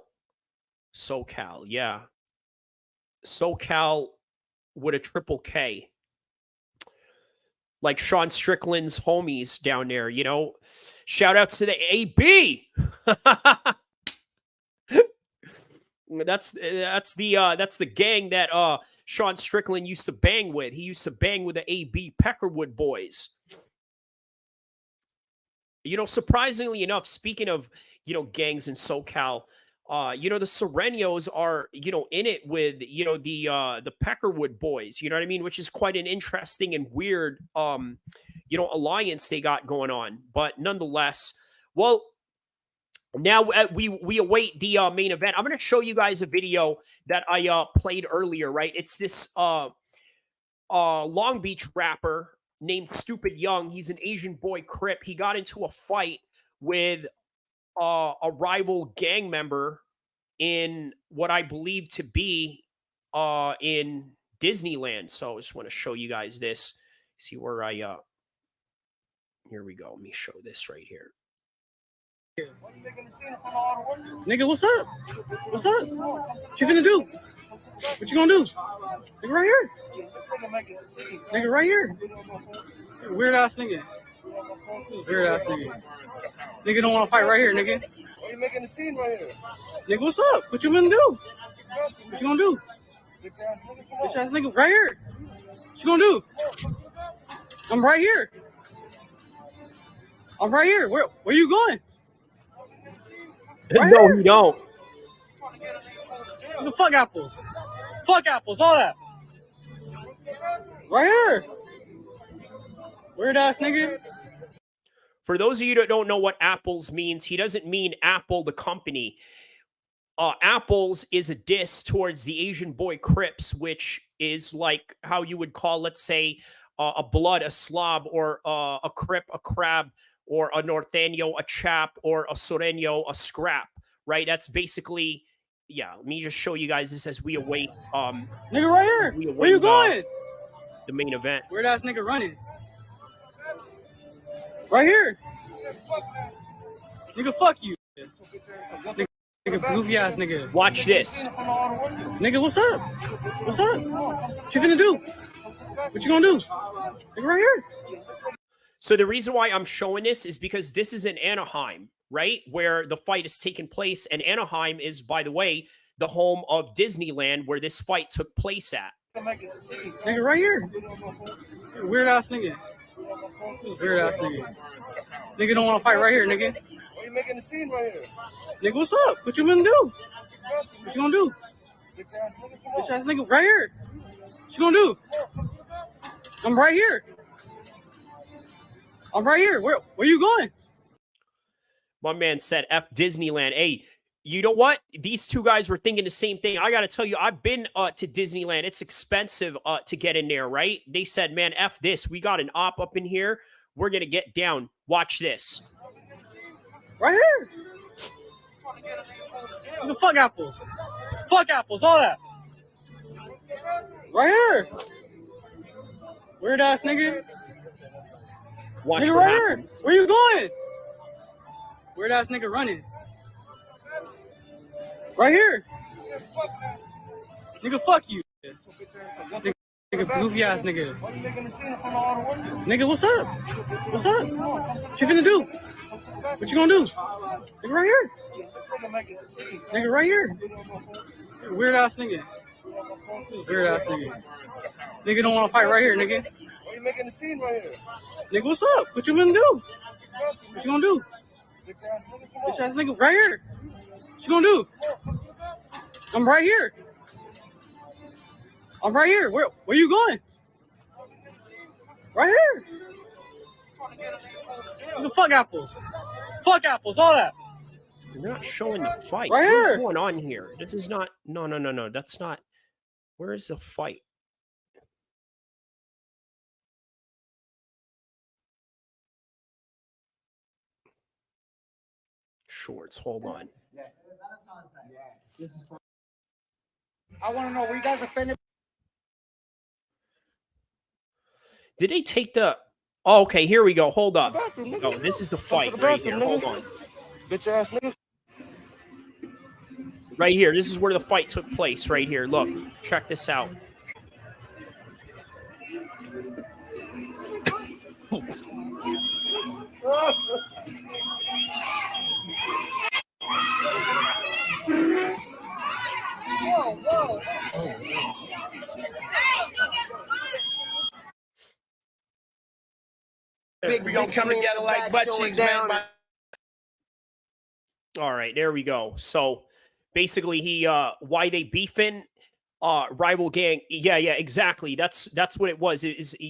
yeah. SoCal with a triple K. Like Sean Strickland's homies down there, you know. Shout outs to the AB. That's the gang that Sean Strickland used to bang with. He used to bang with the AB Peckerwood boys. You know, surprisingly enough, speaking of, gangs in SoCal, the Serenios are, in it with, the Peckerwood boys, you know what I mean? Which is quite an interesting and weird, alliance they got going on. But nonetheless, well, now we await the main event. I'm going to show you guys a video that I played earlier, right? It's this Long Beach rapper named Stupid Young. He's an Asian boy Crip. He got into a fight with a rival gang member in what I believe to be in Disneyland. So I just want to show you guys this. See where I here we go. Let me show this right here. Nigga, what's up? What's up? What you finna do? What you gonna do? Nigga, right here. Nigga, right here. Weird ass nigga. Weird ass nigga. Nigga don't want to fight right here, nigga. Why are you making a scene right here? Nigga, what's up? What you finna do? What you gonna do? Bitch ass nigga, right here. What you gonna do? I'm right here. I'm right here. Where you going? Right No, here. he don't. The fuck apples. Fuck apples, all that. Right here. Weird ass nigga. For those of you that don't know what apples means, he doesn't mean Apple, the company. Apples is a diss towards the Asian boy Crips, which is like how you would call, let's say, a blood, a slob, or a Crip, a crab, or a Norteño, a chap, or a Sureño, a scrap, right? That's basically, yeah. Let me just show you guys this as we await, Nigga right here. we await Where you going? the main event. Weird ass nigga running. Right here. Nigga, fuck you. Nigga, goofy ass nigga. Watch this. Nigga, what's up? What's up? What you finna do? What you gonna do? Nigga, right here. So the reason why I'm showing this is because this is in Anaheim, right? Where the fight is taking place. And Anaheim is, by the way, the home of Disneyland where this fight took place at. Nigga, right here. Weird ass nigga. Weird ass nigga. Nigga don't wanna fight right here, nigga. Why you making the scene right here? Nigga, what's up? What you gonna do? What you gonna do? Bitch ass nigga, right here. What you gonna do? I'm right here. I'm right here. Where you going? My man said F Disneyland. Hey, you know what? These two guys were thinking the same thing. I got to tell you, I've been to Disneyland. It's expensive to get in there, right? They said, man, F this. We got an op up in here. We're going to get down. Watch this. Right here. The fuck apples. Fuck apples, all that. Right here. Weird ass nigga. Watch Nigga, what right happens. here. Where you going? Weird ass nigga running. Right here. Nigga, fuck you. Nigga, goofy ass nigga. Why you making the scene in front of all the workers? Nigga, what's up? What's up? What you finna do? What you gonna do? Nigga, right here. Nigga, right here. Weird ass nigga. Weird ass nigga. Nigga don't wanna fight right here, nigga. Why you making the scene right here? Nigga, what's up? What you gonna do? What you gonna do? Bitch ass nigga, right here. What you gonna do? I'm right here. I'm right here. Where you going? Right here. The fuck apples. Fuck apples, all that. You're not showing the fight. Right What's here. going on here? This is not. No. That's not. Where is the fight? Shorts. Hold on. I want to know, were you guys offended? Did they take the? Oh, okay, here we go. Hold up. Bathroom, nigga. Oh, this is the Come to fight the right bathroom, here. Hold nigga. on. Bitch ass nigga. Right here. This is where the fight took place. Right here. Look. Check this out. We gonna come together like butt cheeks, man. All right, there we go. So basically he why they beefing rival gang. Yeah, exactly. That's what it was.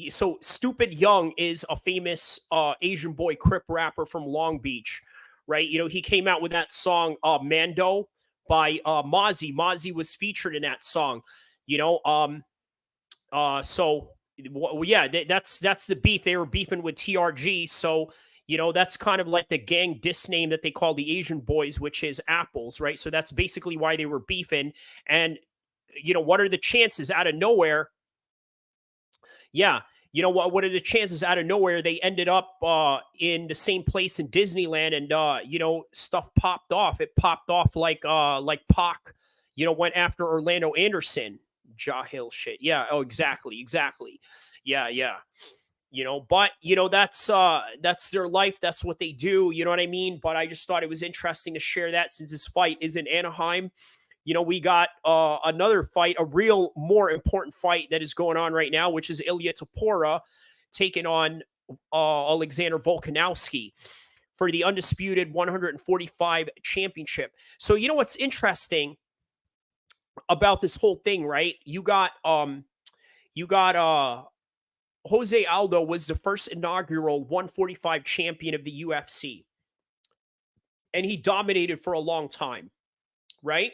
So Stupid Young is a famous Asian boy Crip rapper from Long Beach, right? You know, he came out with that song Mando by Mozzie. Mozzie was featured in that song. You know, so yeah, that's the beef. They were beefing with TRG. So you know, that's kind of like the gang diss name that they call the Asian boys, which is apples, right? So that's basically why they were beefing. And, you know, what are the chances out of nowhere? Yeah. You know, what are the chances out of nowhere? They ended up in the same place in Disneyland and, you know, stuff popped off. It popped off like Pac, you know, went after Orlando Anderson. Jahil shit. Yeah. Oh, exactly. Yeah. You know, but you know, that's their life. That's what they do. You know what I mean? But I just thought it was interesting to share that since this fight is in Anaheim. we got another fight, a real more important fight that is going on right now, which is Ilya Tapora taking on Alexander Volkanovski for the undisputed 145 championship. So what's interesting about this whole thing, right? You got Jose Aldo was the first inaugural 145 champion of the UFC, and he dominated for a long time, right?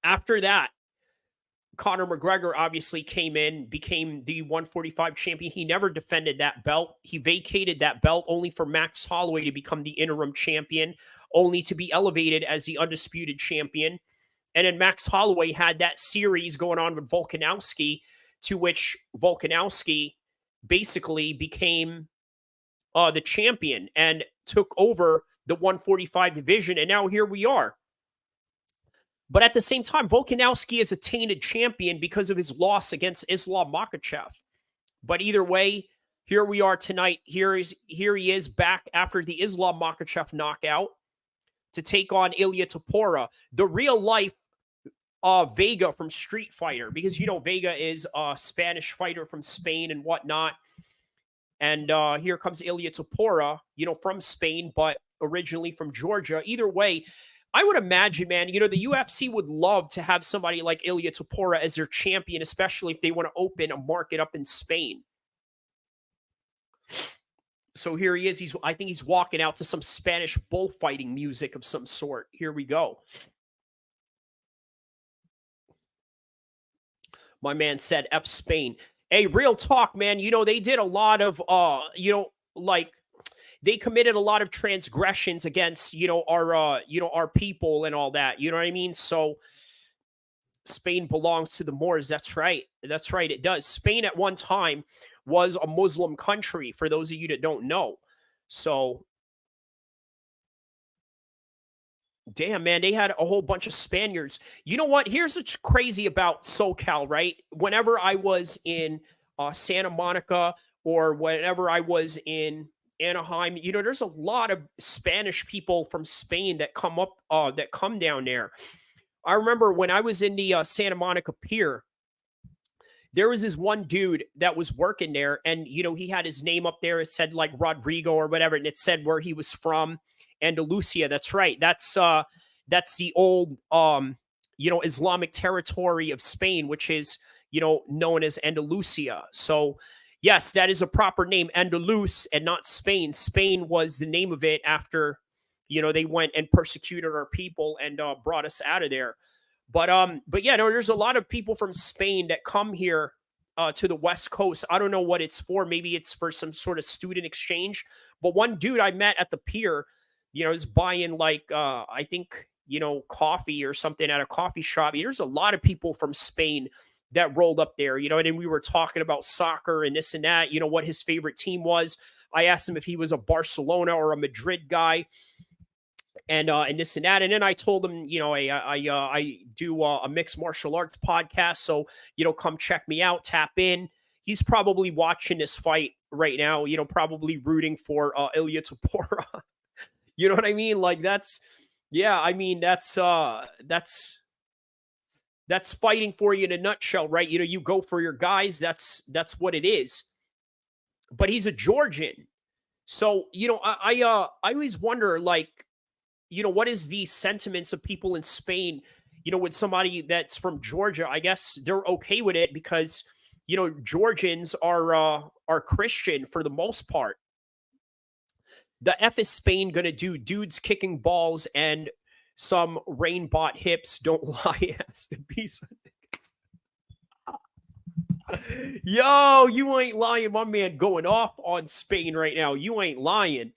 After that, Conor McGregor obviously came in, became the 145 champion. He never defended that belt. He vacated that belt only for Max Holloway to become the interim champion, only to be elevated as the undisputed champion. And then Max Holloway had that series going on with Volkanovski, to which Volkanovski basically became the champion and took over the 145 division. And now here we are. But at the same time, Volkanovski is a tainted champion because of his loss against Islam Makhachev. But either way, here we are tonight. Here he is back after the Islam Makhachev knockout to take on Ilya Tapora, the real life Vega from Street Fighter, because Vega is a Spanish fighter from Spain and whatnot. And here comes Ilya Tapora, from Spain, but originally from Georgia. Either way, I would imagine, man, the UFC would love to have somebody like Ilya Tapora as their champion, especially if they want to open a market up in Spain. So here he is. I think he's walking out to some Spanish bullfighting music of some sort. Here we go. My man said F Spain. Hey, real talk, man. They did a lot of, they committed a lot of transgressions against, our people and all that. You know what I mean? So Spain belongs to the Moors. That's right. That's right. It does. Spain at one time was a Muslim country, for those of you that don't know. So, damn, man, they had a whole bunch of Spaniards. You know what? Here's what's crazy about SoCal, right? Whenever I was in Santa Monica, or whenever I was in Anaheim, there's a lot of Spanish people from Spain that come down there. I remember when I was in the Santa Monica Pier, there was this one dude that was working there, and he had his name up there. It said like Rodrigo or whatever, and it said where he was from. Andalusia. That's right. That's the old Islamic territory of Spain, which is known as Andalusia. So yes, that is a proper name, Andalus, and not Spain. Spain was the name of it after they went and persecuted our people and brought us out of there. But yeah, no, there's a lot of people from Spain that come here to the West Coast. I don't know what it's for. Maybe it's for some sort of student exchange. But one dude I met at the pier, is buying like I think coffee or something at a coffee shop. There's a lot of people from Spain that rolled up there, and then we were talking about soccer and this and that. What his favorite team was. I asked him if he was a Barcelona or a Madrid guy. And this and that, and then I told him, I do a mixed martial arts podcast, so come check me out, tap in. He's probably watching this fight right now, probably rooting for Ilya Tapora. You know what I mean? Like that's fighting for you in a nutshell, right? You go for your guys. That's what it is. But he's a Georgian, so I always wonder, like, what is the sentiments of people in Spain, with somebody that's from Georgia. I guess they're okay with it because, Georgians are Christian for the most part. The F is Spain going to do dudes kicking balls and some rain bot hips. Don't lie. Yo, you ain't lying. My man going off on Spain right now. You ain't lying.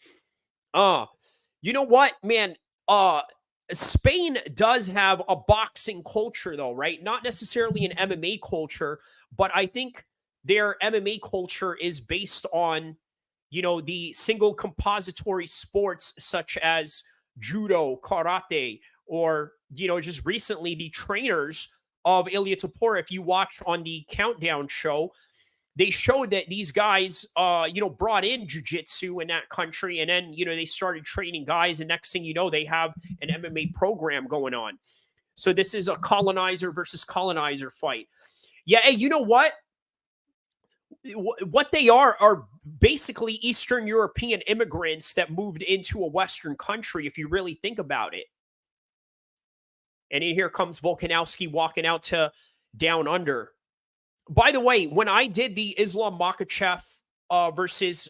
You know what, man? Spain does have a boxing culture, though, right? Not necessarily an MMA culture, but I think their MMA culture is based on, the single compository sports such as judo, karate, or, just recently the trainers of Ilya Tapora. If you watch on the Countdown show, they showed that these guys, brought in jujitsu in that country, and then, they started training guys, and next thing you know, they have an MMA program going on. So this is a colonizer versus colonizer fight. Yeah, hey, you know what? What they are basically Eastern European immigrants that moved into a Western country, if you really think about it. And here comes Volkanovski walking out to Down Under. By the way, when I did the Islam Makhachev versus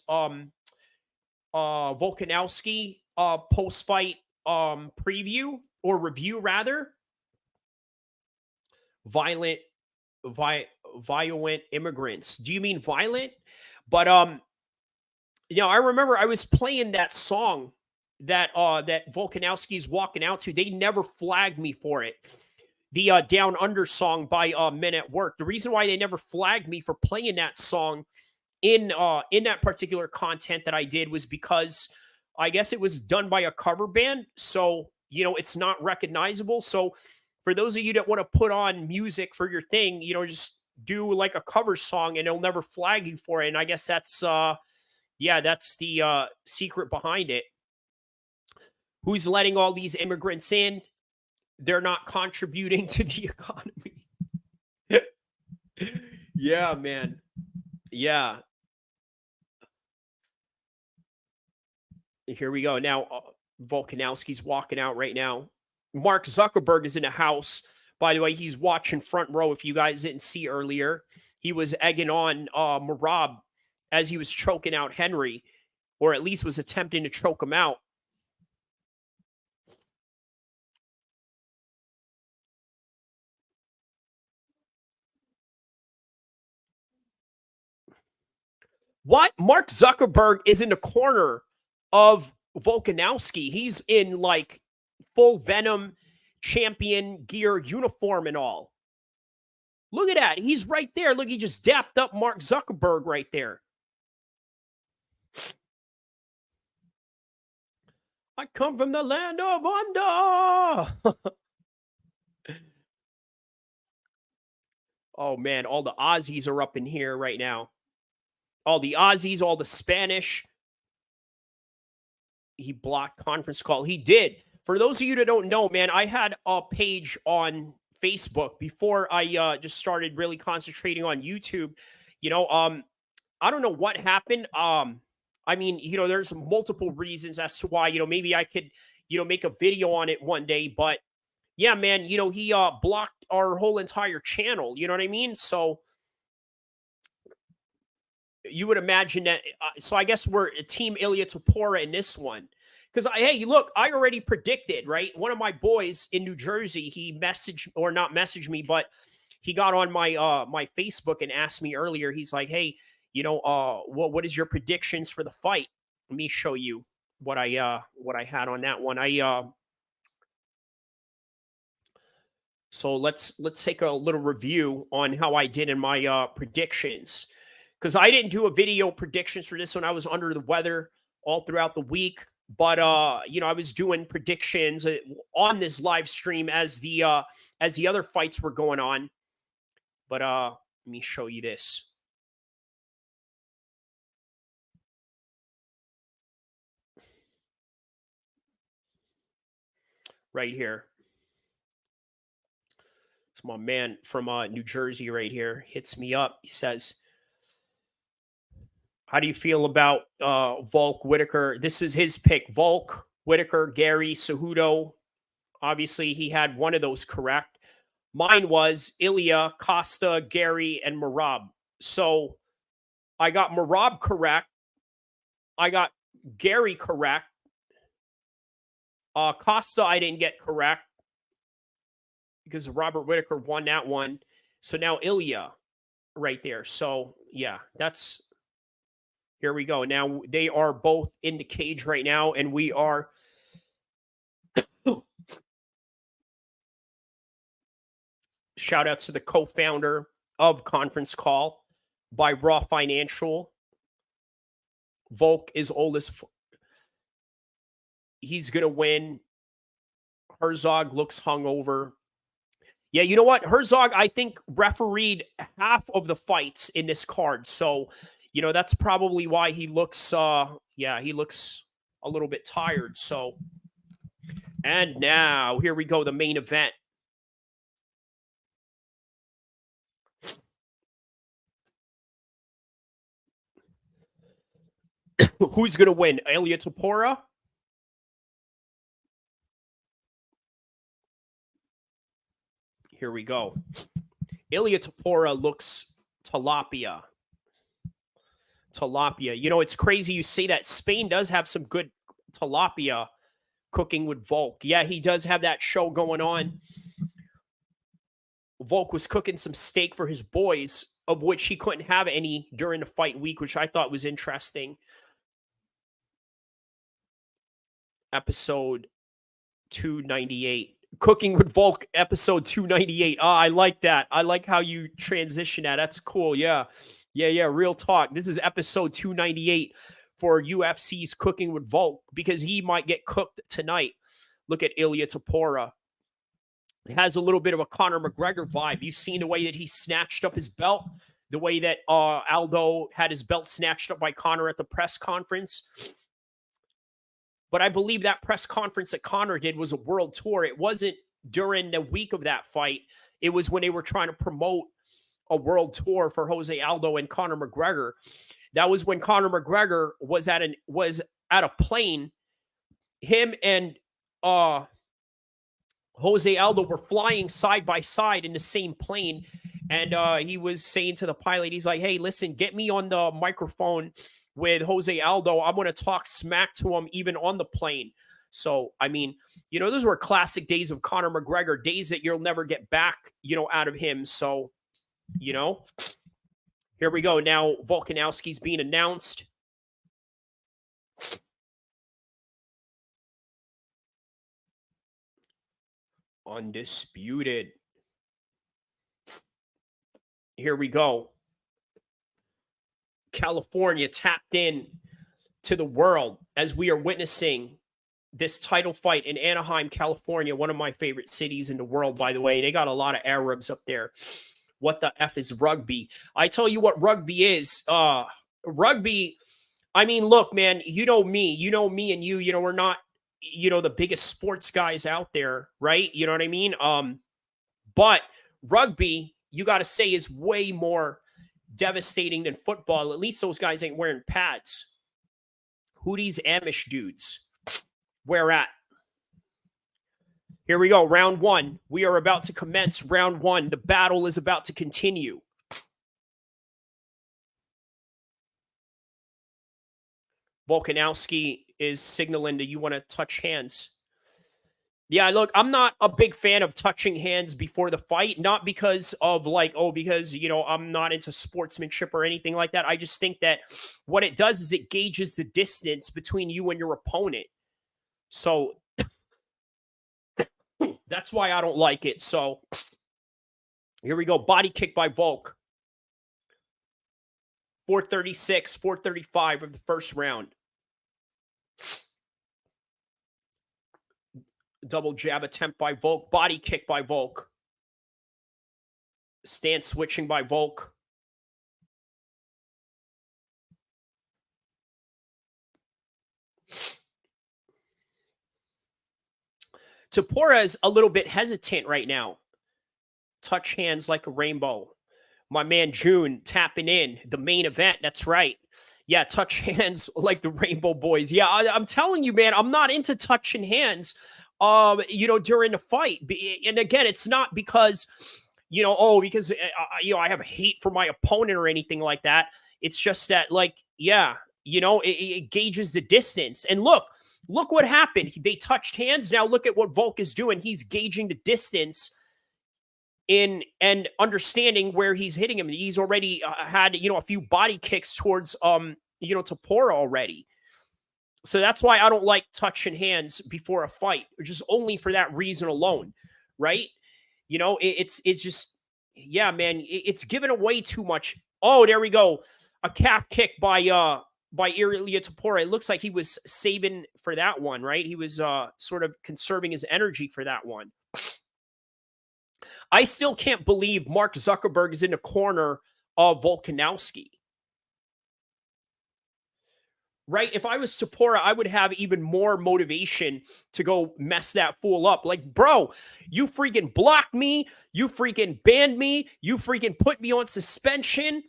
Volkanovski post fight preview or review rather, violent violent immigrants. Do you mean violent? But I remember I was playing that song that Volkanovski's walking out to. They never flagged me for it. The Down Under song by Men at Work. The reason why they never flagged me for playing that song in that particular content that I did was because I guess it was done by a cover band, so it's not recognizable. So for those of you that want to put on music for your thing, just do like a cover song and it'll never flag you for it. And I guess that's that's the secret behind it. Who's letting all these immigrants in? They're not contributing to the economy. Yeah, man. Yeah. Here we go. Now, Volkanovski's walking out right now. Mark Zuckerberg is in the house. By the way, he's watching front row. If you guys didn't see earlier, he was egging on Marab as he was choking out Henry, or at least was attempting to choke him out. What? Mark Zuckerberg is in the corner of Volkanovski. He's in like full Venom champion gear uniform and all. Look at that. He's right there. Look, he just dapped up Mark Zuckerberg right there. I come from the land of wonder. Oh, man. All the Aussies are up in here right now. All the Aussies, all the Spanish. He blocked conference call. He did. For those of you that don't know, man, I had a page on Facebook before I just started really concentrating on YouTube. I don't know what happened. I mean, there's multiple reasons as to why, maybe I could, make a video on it one day. But yeah, man, he blocked our whole entire channel. You know what I mean? So you would imagine that. So I guess we're Team Ilya Topora in this one. Because, hey, look, I already predicted, right? One of my boys in New Jersey, he messaged, or not messaged me, but he got on my my Facebook and asked me earlier. He's like, hey, what is your predictions for the fight? Let me show you what I had on that one. So let's take a little review on how I did in my predictions. Because I didn't do a video predictions for this one. I was under the weather all throughout the week. But I was doing predictions on this live stream as the other fights were going on. But let me show you this. Right here. It's my man from New Jersey right here. Hits me up. He says, how do you feel about Volk Whitaker? This is his pick. Volk, Whitaker, Gary, Cejudo. Obviously, he had one of those correct. Mine was Ilya, Costa, Gary, and Marab. So I got Marab correct. I got Gary correct. Costa, I didn't get correct because Robert Whitaker won that one. So now Ilya right there. So yeah, that's... Here we go. Now they are both in the cage right now, and we are... Shout out to the co-founder of Conference Call by Raw Financial. Volk is old as... He's going to win. Herzog looks hungover. Yeah, you know what? Herzog, I think, refereed half of the fights in this card. So, that's probably why he looks, he looks a little bit tired. So, and now, here we go, the main event. Who's going to win? Ilya Topuria? Here we go. Ilya Topuria looks tilapia. Tilapia. You know, it's crazy you say that. Spain does have some good tilapia cooking with Volk. Yeah, he does have that show going on. Volk was cooking some steak for his boys, of which he couldn't have any during the fight week, which I thought was interesting. Episode 298. Cooking with Volk, episode 298. Ah, I like that. I like how you transition that. That's cool. Yeah. Yeah. Real talk. This is episode 298 for UFC's Cooking with Volk because he might get cooked tonight. Look at Ilya Topuria. It has a little bit of a Conor McGregor vibe. You've seen the way that he snatched up his belt, the way that Aldo had his belt snatched up by Conor at the press conference. But I believe that press conference that Conor did was a world tour. It wasn't during the week of that fight. It was when they were trying to promote a world tour for Jose Aldo and Conor McGregor. That was when Conor McGregor was at a plane. Him and Jose Aldo were flying side by side in the same plane. And he was saying to the pilot, he's like, hey, listen, get me on the microphone with Jose Aldo. I'm going to talk smack to him even on the plane. So, I mean, you know, those were classic days of Conor McGregor, days that you'll never get back, you know, out of him. So, you know, here we go. Now, Volkanovski's being announced. Undisputed. Here we go. California tapped in to the world as we are witnessing this title fight in Anaheim, California, one of my favorite cities in the world, by the way. They got a lot of Arabs up there. What the F is rugby? I tell you what rugby is. Rugby, I mean, look, man, you know me and you know, we're not, you know, the biggest sports guys out there, right? You know what I mean? But rugby, you got to say, is way more devastating than football. At least those guys ain't wearing pads. Who these Amish dudes? Where at? Here we go. Round one. We are about to commence round one. The battle is about to continue. Volkanovski is signaling that you want to touch hands. Yeah, look, I'm not a big fan of touching hands before the fight, not because of like, oh, because, you know, I'm not into sportsmanship or anything like that. I just think that what it does is it gauges the distance between you and your opponent. So that's why I don't like it. So here we go. Body kick by Volk. 436, 435 of the first round. Double jab attempt by Volk. Body kick by Volk. Stance switching by Volk. Topuria is a little bit hesitant right now. Touch hands like a rainbow. My man June tapping in. The main event. That's right. Yeah, touch hands like the Rainbow Boys. Yeah, I'm telling you, man, I'm not into touching hands. You know, during the fight. And again, it's not because, you know, because you know, I have hate for my opponent or anything like that. It's just that, like, yeah, you know, it gauges the distance. And look what happened. They touched hands. Now look at what Volk is doing. He's gauging the distance in and understanding where he's hitting him. He's already had, you know, a few body kicks towards, you know, Topuria already. So that's why I don't like touching hands before a fight, just only for that reason alone, right? You know, it's just, yeah, man, it's given away too much. Oh, there we go. A calf kick by Ilya Topuria. It looks like he was saving for that one, right? He was sort of conserving his energy for that one. I still can't believe Mark Zuckerberg is in the corner of Volkanovski. Right? If I was Topuria, I would have even more motivation to go mess that fool up. Like, bro, you freaking blocked me. You freaking banned me. You freaking put me on suspension.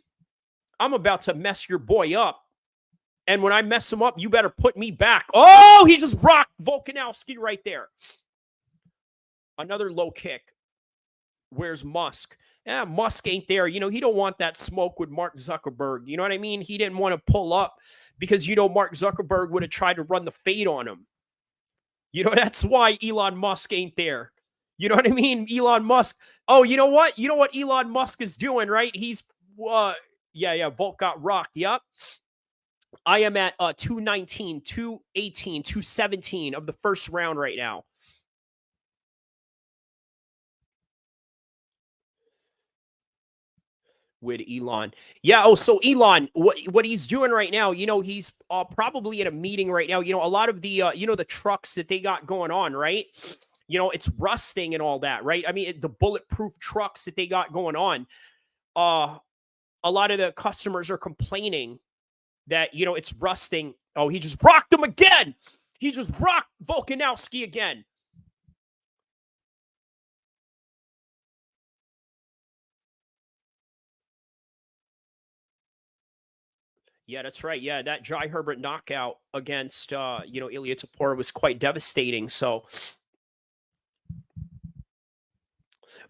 I'm about to mess your boy up. And when I mess him up, you better put me back. Oh, he just rocked Volkanovski right there. Another low kick. Where's Musk? Yeah, Musk ain't there. You know, he don't want that smoke with Mark Zuckerberg. You know what I mean? He didn't want to pull up because, you know, Mark Zuckerberg would have tried to run the fade on him. You know, that's why Elon Musk ain't there. You know what I mean? Elon Musk. Oh, you know what? You know what Elon Musk is doing, right? He's, Volk got rocked. Yep. I am at 219, 218, 217 of the first round right now. With Elon. Yeah. Oh, so Elon, what he's doing right now, you know, he's probably in a meeting right now. You know, a lot of the, you know, the trucks that they got going on, right? You know, it's rusting and all that, right? I mean, the bulletproof trucks that they got going on. A lot of the customers are complaining that, you know, it's rusting. Oh, he just rocked him again. He just rocked Volkanovski again. Yeah, that's right. Yeah, that Jai Herbert knockout against you know, Ilia Topuria was quite devastating. So,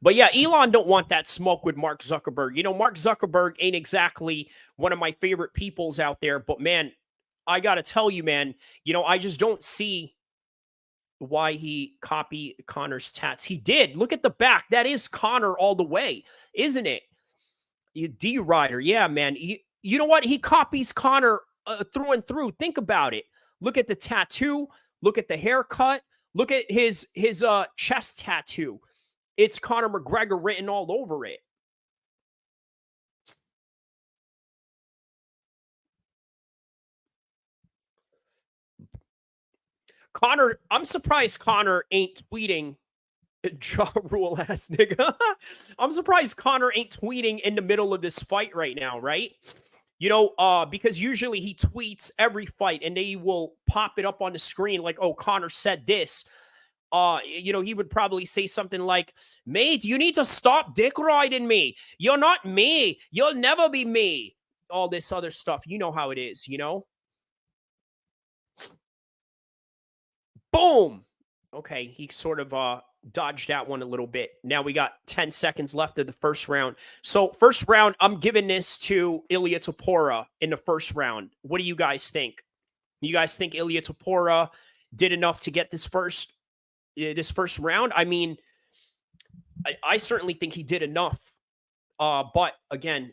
but yeah, Elon don't want that smoke with Mark Zuckerberg. You know, Mark Zuckerberg ain't exactly one of my favorite peoples out there, but man, I got to tell you, man, you know, I just don't see why he copied Connor's tats. He did. Look at the back. That is Connor all the way, isn't it? You D Rider. Yeah, man. You know what? He copies Connor through and through. Think about it. Look at the tattoo. Look at the haircut. Look at his chest tattoo. It's Conor McGregor written all over it. Connor, I'm surprised Connor ain't tweeting jaw rule ass nigga. I'm surprised Connor ain't tweeting in the middle of this fight right now, right? You know, because usually he tweets every fight and they will pop it up on the screen like, oh, Connor said this. You know, he would probably say something like, mate, you need to stop dick riding me. You're not me. You'll never be me. All this other stuff. You know how it is, you know? Boom. Okay, he sort of dodged that one a little bit. Now we got 10 seconds left of the first round. So first round, I'm giving this to Ilia Topuria in the first round. What do you guys think? You guys think Ilia Topuria did enough to get this first round? I mean, I certainly think he did enough. But again,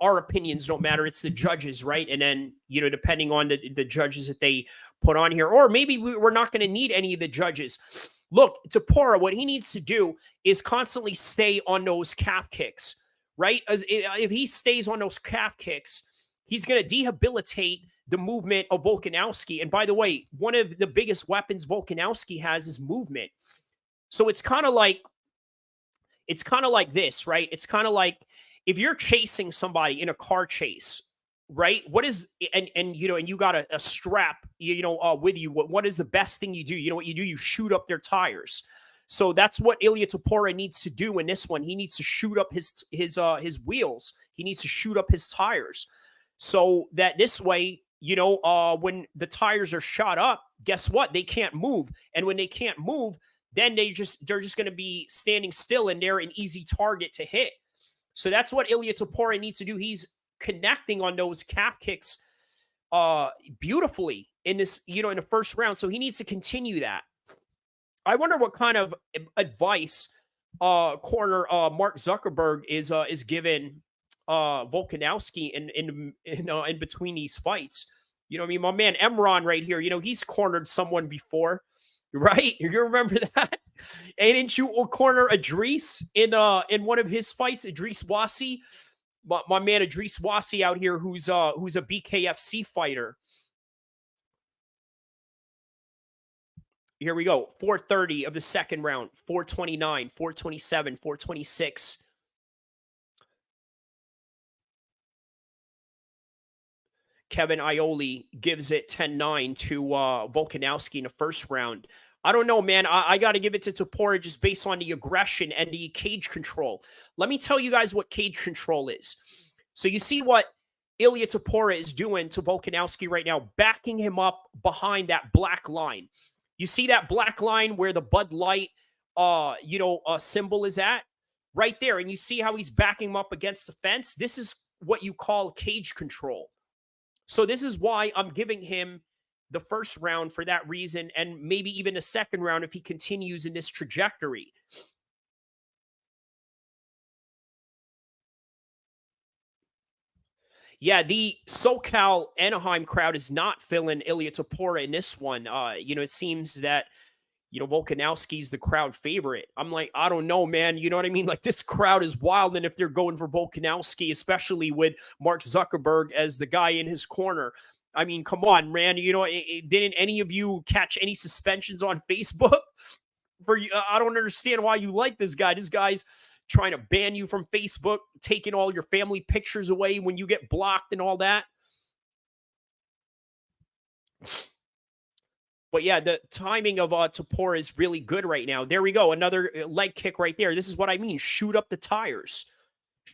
our opinions don't matter. It's the judges, right? And then, you know, depending on the judges that they put on here, or maybe we're not going to need any of the judges. Look, Topuria, what he needs to do is constantly stay on those calf kicks, right? As if he stays on those calf kicks, he's going to dehabilitate the movement of Volkanovski. And by the way, one of the biggest weapons Volkanovski has is movement. So it's kind of like this, right? It's kind of like if you're chasing somebody in a car chase, right? What is and you know, and you got a strap, you know, with you. What is the best thing you do? You know what you do? You shoot up their tires. So that's what Ilia Topuria needs to do in this one. He needs to shoot up his wheels. He needs to shoot up his tires, so that this way, you know, when the tires are shot up, guess what? They can't move, and when they can't move, then they're just going to be standing still, and they're an easy target to hit. So that's what Ilia Topuria needs to do. He's connecting on those calf kicks beautifully in this, you know, in the first round. So he needs to continue that. I wonder what kind of advice corner Mark Zuckerberg is given Volkanovski in between these fights. You know what I mean? My man Emron right here, you know, he's cornered someone before, right? You remember that? And didn't you corner Idris in one of his fights? Idris Wasi, my man Idris Wasi out here, who's a BKFC fighter. Here we go. 4:30 of the second round. 4:29, 4:27, 4:26. Kevin Ioli gives it 10-9 to Volkanovski in the first round. I don't know, man. I got to give it to Topuria just based on the aggression and the cage control. Let me tell you guys what cage control is. So you see what Ilya Tapora is doing to Volkanovski right now, backing him up behind that black line. You see that black line where the Bud Light, symbol is at? Right there. And you see how he's backing him up against the fence? This is what you call cage control. So this is why I'm giving him the first round for that reason, and maybe even a second round if he continues in this trajectory. Yeah, the SoCal Anaheim crowd is not feeling Ilya Tapora in this one. It seems that Volkanovski's the crowd favorite. I'm like, I don't know, man. You know what I mean? Like, this crowd is wild, and if they're going for Volkanovski, especially with Mark Zuckerberg as the guy in his corner. I mean, come on, man. Didn't any of you catch any suspensions on Facebook? For you, I don't understand why you like this guy. This guy's trying to ban you from Facebook, taking all your family pictures away when you get blocked and all that. But yeah, the timing of Tapor is really good right now. There we go. Another leg kick right there. This is what I mean. Shoot up the tires.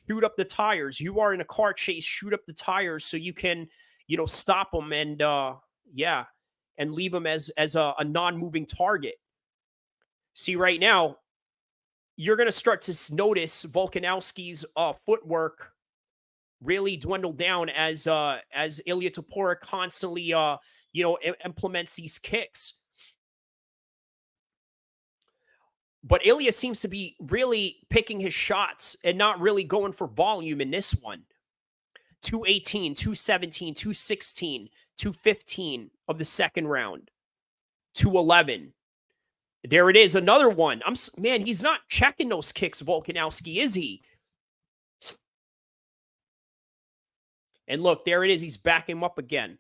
Shoot up the tires. You are in a car chase. Shoot up the tires so you can, stop them and, and leave them as a non-moving target. See, right now, you're going to start to notice Volkanovski's footwork really dwindle down as Ilya Tapora constantly implements these kicks. But Ilya seems to be really picking his shots and not really going for volume in this one. 218, 217, 216, 215 of the second round. 211. There it is, another one. Man, he's not checking those kicks, Volkanovski, is he? And look, there it is. He's backing him up again.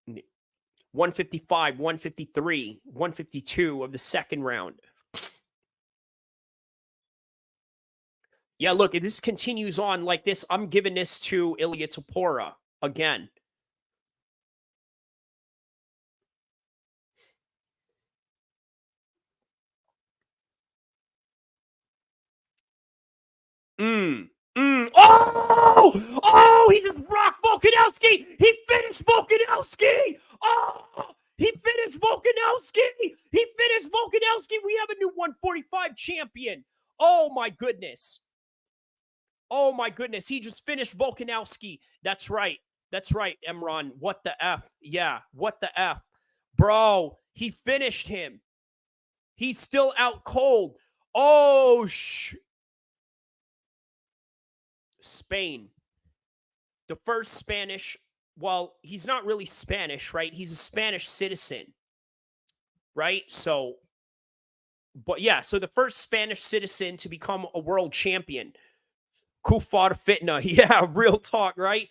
$155, 153, 152 of the second round. Yeah, look, if this continues on like this, I'm giving this to Ilya Tapora again. Oh, he just rocked Volkanovski. He finished Volkanovski. Oh, he finished Volkanovski. He finished Volkanovski. We have a new 145 champion. Oh, my goodness. Oh, my goodness. He just finished Volkanovski. That's right. That's right, Emron. What the F? Yeah, what the F? Bro, he finished him. He's still out cold. Oh, Spain. The first Spanish, well, he's not really Spanish, right? He's a Spanish citizen, right? So, but yeah, so the first Spanish citizen to become a world champion. Kufar Fitna. Yeah, real talk, right?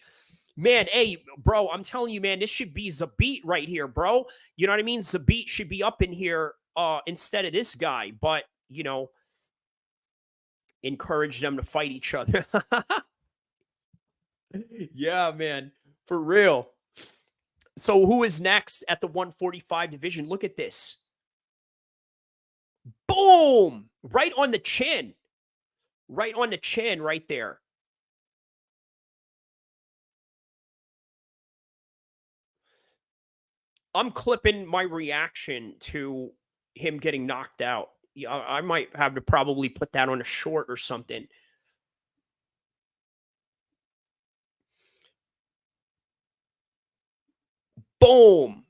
Man, hey, bro, I'm telling you, man, this should be Zabit right here, bro. You know what I mean? Zabit should be up in here instead of this guy, but, encourage them to fight each other. Yeah, man, for real. So who is next at the 145 division? Look at this. Boom! Right on the chin. Right on the chin, right there. I'm clipping my reaction to him getting knocked out. Yeah, I might have to probably put that on a short or something. Boom.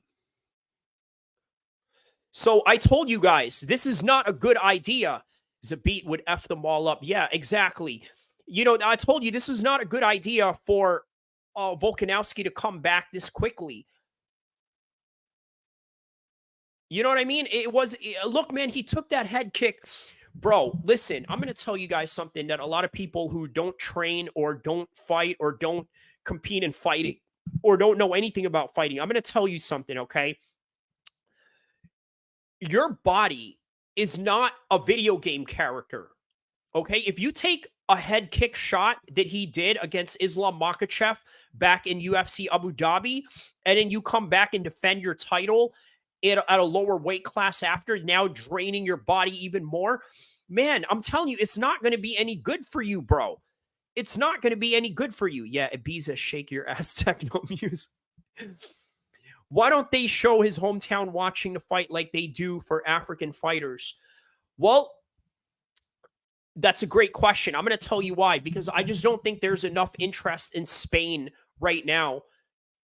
So I told you guys, this is not a good idea. Zabit would F them all up. Yeah, exactly. I told you this was not a good idea for Volkanovski to come back this quickly. You know what I mean? Look, man, he took that head kick. Bro, listen, I'm going to tell you guys something that a lot of people who don't train or don't fight or don't compete in fighting or don't know anything about fighting, I'm going to tell you something, okay? Your body is not a video game character, okay? If you take a head kick shot that he did against Islam Makhachev back in UFC Abu Dhabi, and then you come back and defend your title at a lower weight class after, now draining your body even more, man, I'm telling you, it's not going to be any good for you, bro. It's not going to be any good for you. Yeah, Ibiza, shake your ass techno music. Why don't they show his hometown watching the fight like they do for African fighters? Well, that's a great question. I'm going to tell you why. Because I just don't think there's enough interest in Spain right now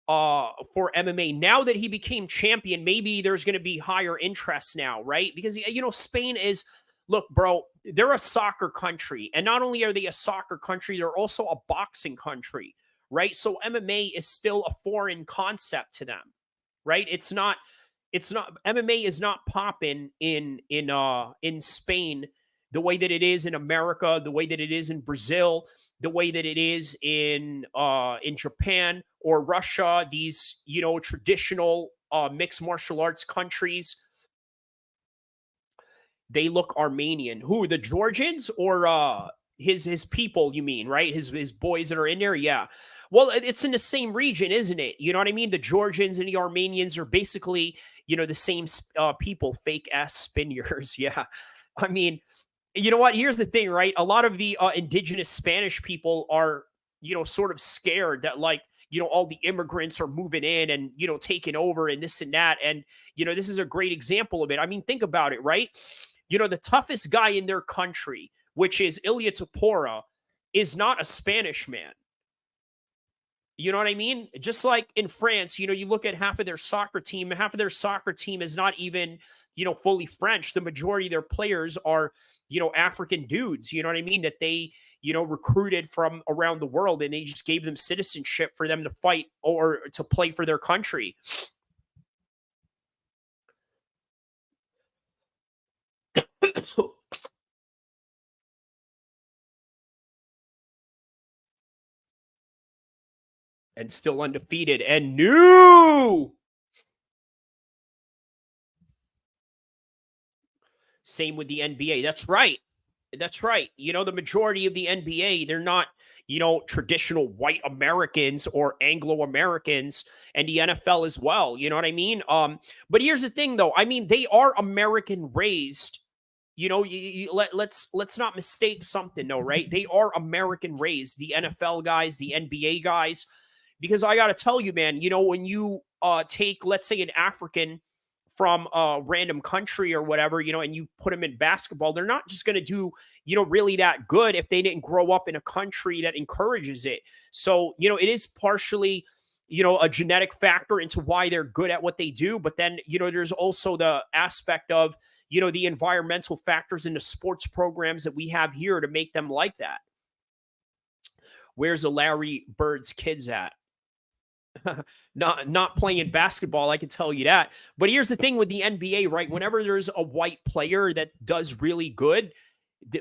for MMA. Now that he became champion, maybe there's going to be higher interest now, right? Because, you know, Spain is, look, bro, they're a soccer country. And not only are they a soccer country, they're also a boxing country, right? So MMA is still a foreign concept to them, right? It's not MMA is not popping in Spain the way that it is in America, the way that it is in Brazil, the way that it is in Japan or Russia, these, you know, traditional mixed martial arts countries. They look Armenian. Who, the Georgians or his people, you mean, right? His boys that are in there? Yeah. Well, it's in the same region, isn't it? You know what I mean? The Georgians and the Armenians are basically, you know, the same people, fake ass Spaniards. Yeah. I mean, you know what? Here's the thing, right? A lot of the indigenous Spanish people are, you know, sort of scared that, like, you know, all the immigrants are moving in and, you know, taking over and this and that. And, you know, this is a great example of it. I mean, think about it, right? You know, the toughest guy in their country, which is Ilya Tapora, is not a Spanish man. You know what I mean? Just like in France, you know, you look at half of their soccer team is not even, you know, fully French. The majority of their players are, you know, African dudes, you know what I mean? That they, you know, recruited from around the world and they just gave them citizenship for them to fight or to play for their country. And still undefeated and new. Same with the NBA. That's right. That's right. You know, the majority of the NBA, they're not, you know, traditional white Americans or Anglo Americans, and the NFL as well. You know what I mean? But here's the thing though. I mean, they are American raised. You know, let's not mistake something though, right? They are American raised, the NFL guys, the NBA guys, because I got to tell you, man, you know, when you take, let's say, an African from a random country or whatever, you know, and you put them in basketball, they're not just going to do, you know, really that good if they didn't grow up in a country that encourages it. So, you know, it is partially, you know, a genetic factor into why they're good at what they do. But then, you know, there's also the aspect of, you know, the environmental factors in the sports programs that we have here to make them like that. Where's the Larry Bird's kids at? Not playing basketball, I can tell you that. But here's the thing with the NBA, right? Whenever there's a white player that does really good,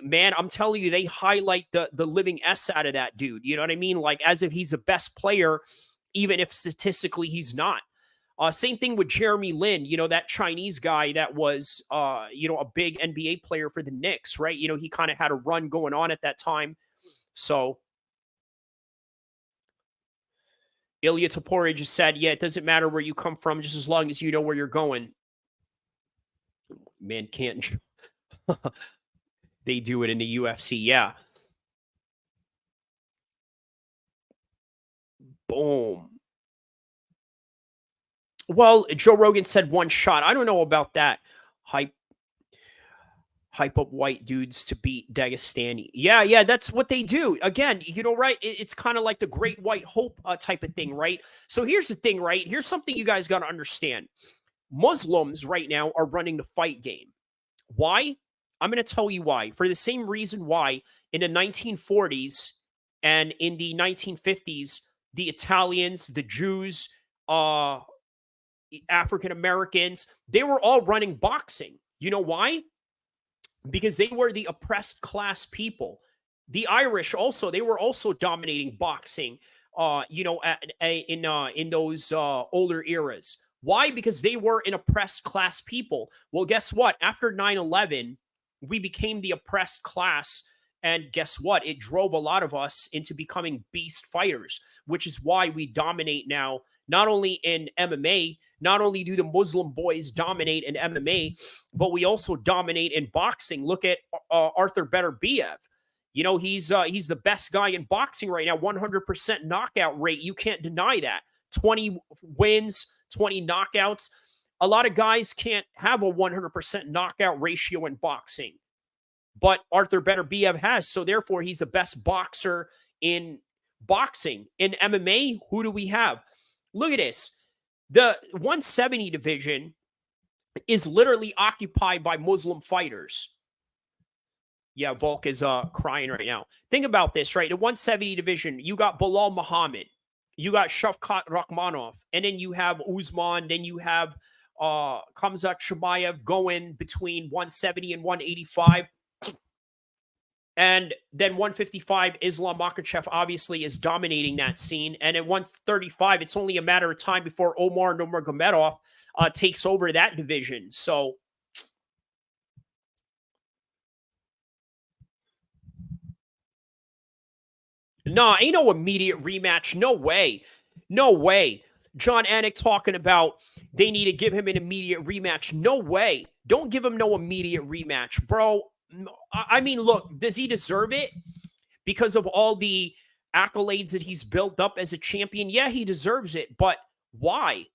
man, I'm telling you, they highlight the living s out of that dude. You know what I mean? Like as if he's the best player, even if statistically he's not. Same thing with Jeremy Lin, you know, that Chinese guy that was, you know, a big NBA player for the Knicks, right? You know, he kind of had a run going on at that time. So Ilya Tapore just said, yeah, it doesn't matter where you come from, just as long as you know where you're going. Man, can't. They do it in the UFC. Yeah. Boom. Well, Joe Rogan said one shot. I don't know about that. Hype up white dudes to beat Dagestani. Yeah, that's what they do. Again, you know, right? It's kind of like the Great White Hope type of thing, right? So here's the thing, right? Here's something you guys got to understand. Muslims right now are running the fight game. Why? I'm going to tell you why. For the same reason why in the 1940s and in the 1950s, the Italians, the Jews, African Americans, they were all running boxing. You know why? Because they were the oppressed class people. The Irish also, they were also dominating boxing, you know, in those older eras. Why? Because they were an oppressed class people. Well, guess what? After 9/11, we became the oppressed class And guess what? It drove a lot of us into becoming beast fighters, which is why we dominate now, not only in MMA, not only do the Muslim boys dominate in MMA, but we also dominate in boxing. Look at Arthur Beterbiev. You know, he's the best guy in boxing right now, 100% knockout rate. You can't deny that. 20 wins, 20 knockouts. A lot of guys can't have a 100% knockout ratio in boxing, but Arthur Beterbiev has. So therefore, he's the best boxer in boxing. In MMA, who do we have? Look at this. The 170 division is literally occupied by Muslim fighters. Yeah, Volk is crying right now. Think about this, right? The 170 division, you got Bilal Muhammad, you got Shavkat Rakhmonov, and then you have Usman, then you have Khamzat Chimaev going between 170 and 185. And then 155, Islam Makhachev obviously is dominating that scene. And at 135, it's only a matter of time before Omar Nurmagomedov takes over that division. So nah, ain't no immediate rematch. No way. No way. John Anik talking about they need to give him an immediate rematch. No way. Don't give him no immediate rematch, bro. I mean, look, does he deserve it because of all the accolades that he's built up as a champion? Yeah, he deserves it, but why?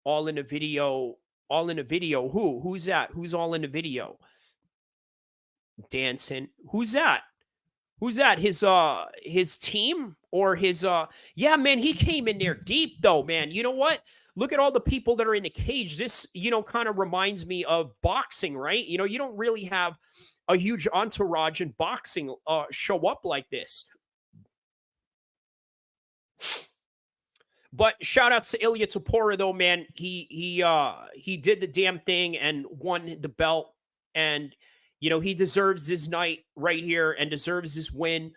All in a video. All in a video. Who? Who's that? Who's all in the video? Dancing. Who's that? Who's that? His team or his yeah, man, he came in there deep though, man. You know what? Look at all the people that are in the cage. This, kind of reminds me of boxing, right? You don't really have a huge entourage in boxing show up like this. But shout out to Ilya Topora though, man. He did the damn thing and won the belt, and he deserves his night right here and deserves his win.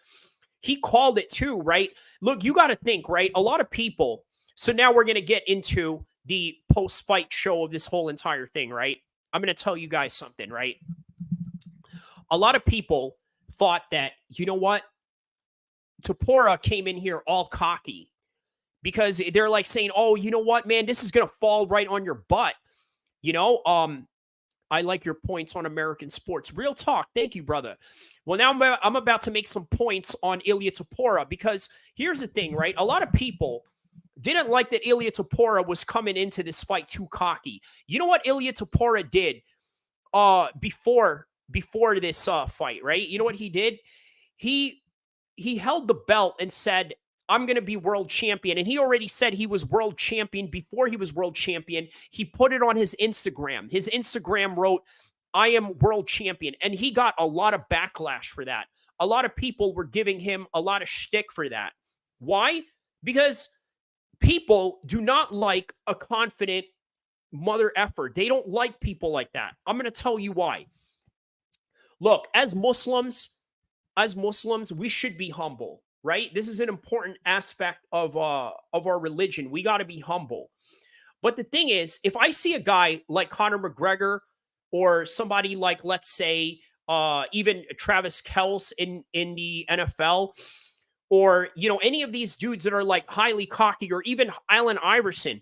He called it too, right? Look, you got to think, right? A lot of people. So now we're going to get into the post-fight show of this whole entire thing, right? I'm going to tell you guys something, right? A lot of people thought that, you know what? Topora came in here all cocky because they're like saying, oh, you know what, man? This is going to fall right on your butt. I like your points on American sports. Real talk. Thank you, brother. Well, now I'm about to make some points on Ilya Topora because here's the thing, right? A lot of people didn't like that Ilya Topora was coming into this fight too cocky. You know what Ilya Topora did before this fight, right? You know what he did? He held the belt and said, I'm going to be world champion. And he already said he was world champion before he was world champion. He put it on his Instagram. His Instagram wrote, I am world champion. And he got a lot of backlash for that. A lot of people were giving him a lot of shtick for that. Why? Because people do not like a confident mother effer. They don't like people like that. I'm going to tell you why. Look, as Muslims, we should be humble, right? This is an important aspect of our religion. We got to be humble. But the thing is, if I see a guy like Conor McGregor or somebody like, let's say, even Travis Kelce in the NFL, or, any of these dudes that are like highly cocky, or even Allen Iverson,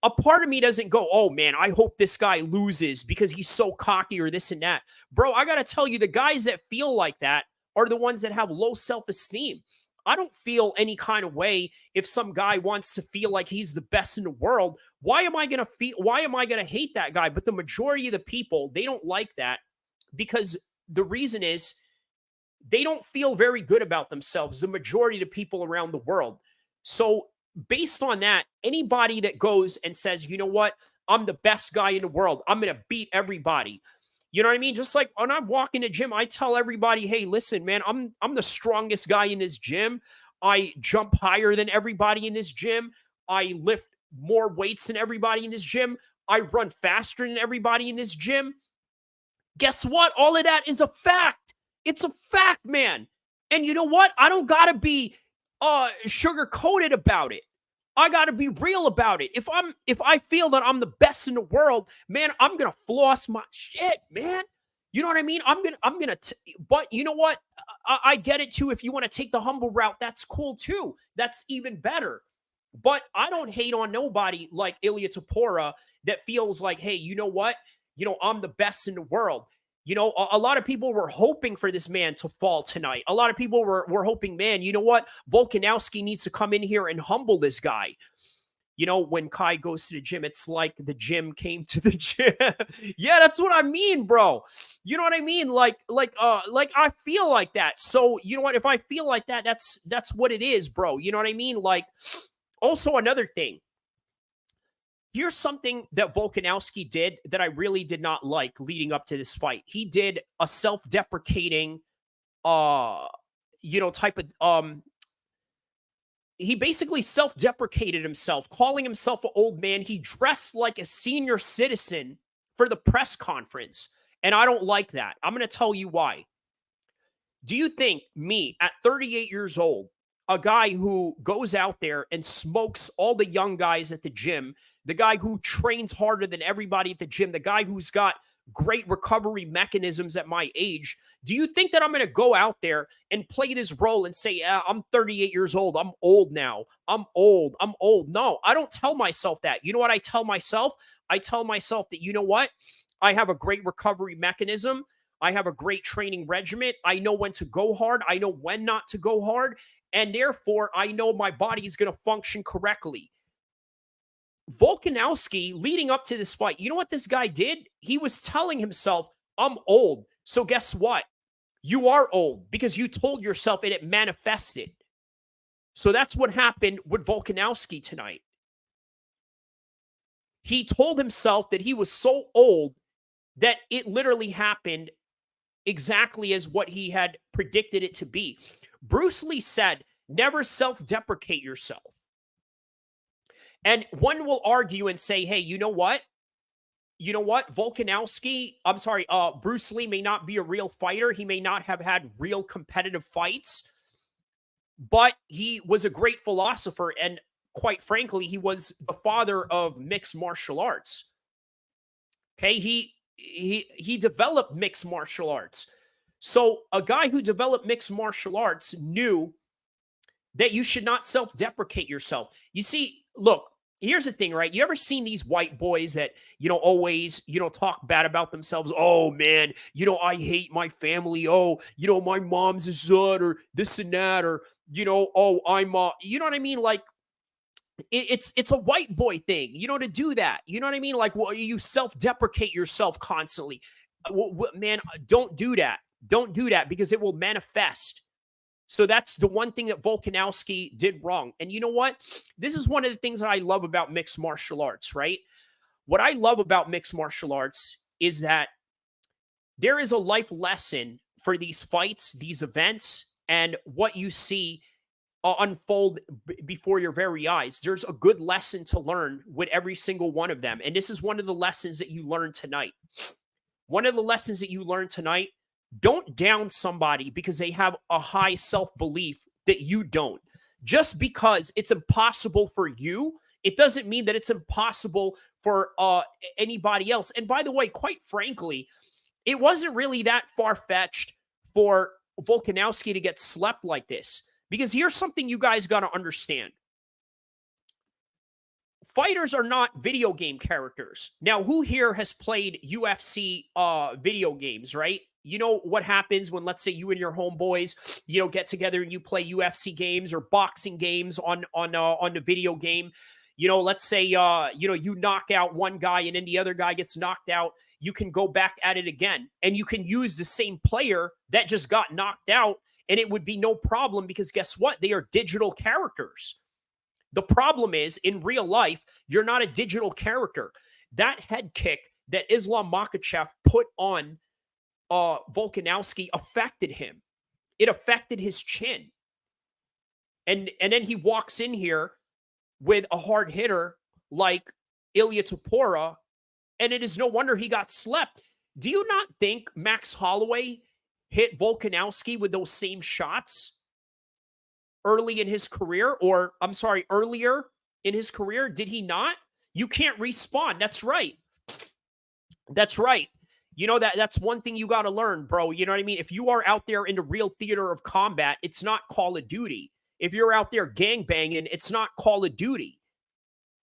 a part of me doesn't go, oh man, I hope this guy loses because he's so cocky or this and that. Bro, I got to tell you, the guys that feel like that are the ones that have low self-esteem. I don't feel any kind of way if some guy wants to feel like he's the best in the world. Why am I going to hate that guy? But the majority of the people, they don't like that because the reason is they don't feel very good about themselves, the majority of the people around the world. So based on that, anybody that goes and says, you know what, I'm the best guy in the world, I'm going to beat everybody. You know what I mean? Just like when I'm walking the gym, I tell everybody, hey, listen, man, I'm the strongest guy in this gym. I jump higher than everybody in this gym. I lift more weights than everybody in this gym. I run faster than everybody in this gym. Guess what? All of that is a fact. It's a fact, man. And you know what? I don't got to be sugar-coated about it. I got to be real about it. If I feel that I'm the best in the world, man, I'm going to floss my shit, man. You know what I mean? But you know what? I get it too. If you want to take the humble route, that's cool too. That's even better. But I don't hate on nobody like Ilya Tapora that feels like, hey, you know what? I'm the best in the world. A lot of people were hoping for this man to fall tonight. A lot of people were hoping, man, you know what? Volkanovski needs to come in here and humble this guy. When Kai goes to the gym, it's like the gym came to the gym. Yeah, that's what I mean, bro. You know what I mean? Like I feel like that. So you know what? If I feel like that, that's what it is, bro. You know what I mean? Like, also another thing. Here's something that Volkanovski did that I really did not like leading up to this fight. He did a self-deprecating, type of he basically self-deprecated himself, calling himself an old man. He dressed like a senior citizen for the press conference, and I don't like that. I'm going to tell you why. Do you think me at 38 years old, a guy who goes out there and smokes all the young guys at the gym, the guy who trains harder than everybody at the gym, the guy who's got great recovery mechanisms at my age, do you think that I'm going to go out there and play this role and say, I'm 38 years old. I'm old now. I'm old. I'm old. No, I don't tell myself that. You know what I tell myself? I tell myself that, you know what? I have a great recovery mechanism. I have a great training regimen. I know when to go hard. I know when not to go hard. And therefore, I know my body is going to function correctly. Volkanovski, leading up to this fight, you know what this guy did? He was telling himself, I'm old. So guess what? You are old because you told yourself and it manifested. So that's what happened with Volkanovski tonight. He told himself that he was so old that it literally happened exactly as what he had predicted it to be. Bruce Lee said, never self-deprecate yourself. And one will argue and say, hey, you know what? Bruce Lee may not be a real fighter. He may not have had real competitive fights, but he was a great philosopher. And quite frankly, he was the father of mixed martial arts. Okay. He developed mixed martial arts. So a guy who developed mixed martial arts knew that you should not self-deprecate yourself. You see, look, here's the thing, right? You ever seen these white boys that, always, talk bad about themselves? Oh, man, I hate my family. Oh, my mom's a son or this and that, or, oh, you know what I mean? Like, it's a white boy thing, to do that. You know what I mean? Like, well, you self-deprecate yourself constantly. Man, don't do that. Don't do that because it will manifest. So that's the one thing that Volkanovski did wrong. And you know what? This is one of the things that I love about mixed martial arts, right? What I love about mixed martial arts is that there is a life lesson for these fights, these events, and what you see unfold before your very eyes. There's a good lesson to learn with every single one of them. And this is one of the lessons that you learned tonight. One of the lessons that you learned tonight: don't down somebody because they have a high self-belief that you don't. Just because it's impossible for you, it doesn't mean that it's impossible for anybody else. And by the way, quite frankly, it wasn't really that far-fetched for Volkanovski to get slept like this. Because here's something you guys got to understand. Fighters are not video game characters. Now, who here has played UFC video games, right? You know what happens when, let's say, you and your homeboys, get together and you play UFC games or boxing games on the video game. Let's say, you knock out one guy and then the other guy gets knocked out. You can go back at it again, and you can use the same player that just got knocked out, and it would be no problem because guess what? They are digital characters. The problem is, in real life, you're not a digital character. That head kick that Islam Makhachev put on Volkanovski affected him. It affected his chin. And then he walks in here with a hard hitter like Ilya Tapora, and it is no wonder he got slept. Do you not think Max Holloway hit Volkanovski with those same shots early in his career? Or, I'm sorry, earlier in his career? Did he not? You can't respawn. That's right. That's right. You know, that's one thing you got to learn, bro. You know what I mean? If you are out there in the real theater of combat, it's not Call of Duty. If you're out there gangbanging, it's not Call of Duty.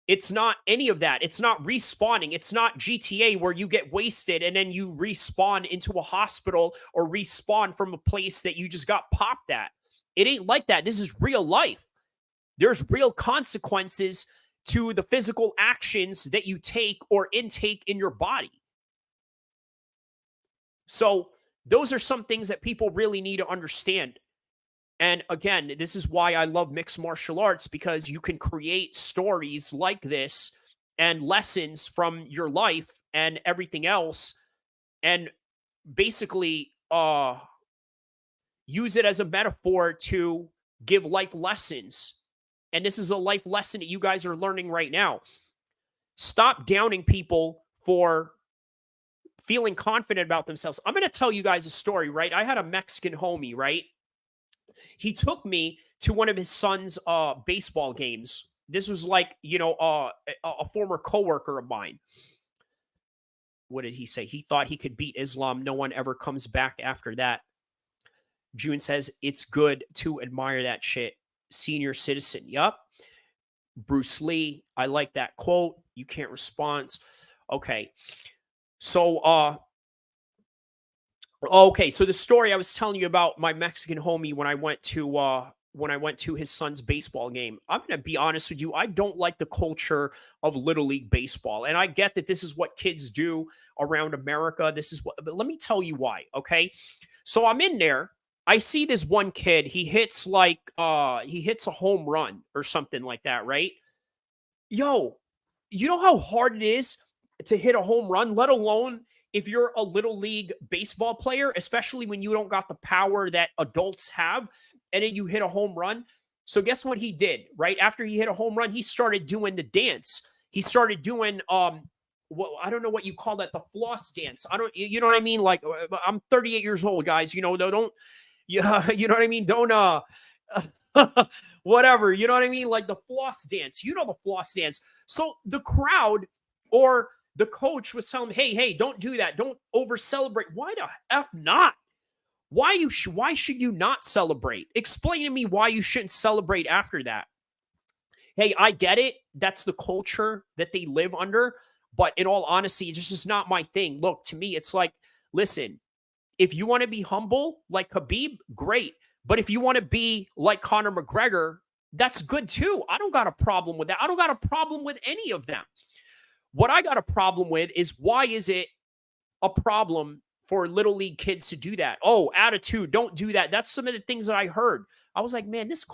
It's not any of that. It's not respawning. It's not GTA where you get wasted and then you respawn into a hospital or respawn from a place that you just got popped at. It ain't like that. This is real life. There's real consequences to the physical actions that you take or intake in your body. So, those are some things that people really need to understand. And again, this is why I love mixed martial arts, because you can create stories like this and lessons from your life and everything else, and basically use it as a metaphor to give life lessons. And this is a life lesson that you guys are learning right now. Stop downing people for feeling confident about themselves. I'm going to tell you guys a story, right? I had a Mexican homie, right? He took me to one of his son's baseball games. This was like, a former coworker of mine. What did he say? He thought he could beat Islam. No one ever comes back after that. June says, it's good to admire that shit. Senior citizen. Yup. Bruce Lee. I like that quote. You can't respond. Okay. So, okay, so the story I was telling you about my Mexican homie when I went to his son's baseball game. I'm going to be honest with you, I don't like the culture of little league baseball. And I get that this is what kids do around America. But let me tell you why, okay? So I'm in there. I see this one kid, he hits a home run or something like that, right? Yo, you know how hard it is to hit a home run, let alone if you're a little league baseball player, especially when you don't got the power that adults have, and then you hit a home run. So guess what he did? Right after he hit a home run, he started doing the dance. He started doing well, I don't know what you call that, the floss dance. I don't, you know what I mean? Like, I'm 38 years old, guys. You know, don't, yeah, you know what I mean? Don't whatever, you know what I mean? Like the floss dance. You know the floss dance. So the crowd or the coach was telling him, hey, don't do that. Don't over celebrate. Why the F not? Why should you not celebrate? Explain to me why you shouldn't celebrate after that. Hey, I get it. That's the culture that they live under. But in all honesty, it's just not my thing. Look, to me, it's like, listen, if you want to be humble like Khabib, great. But if you want to be like Conor McGregor, that's good too. I don't got a problem with that. I don't got a problem with any of them. What I got a problem with is, why is it a problem for little league kids to do that? Oh, attitude, don't do that. That's some of the things that I heard. I was like, man, this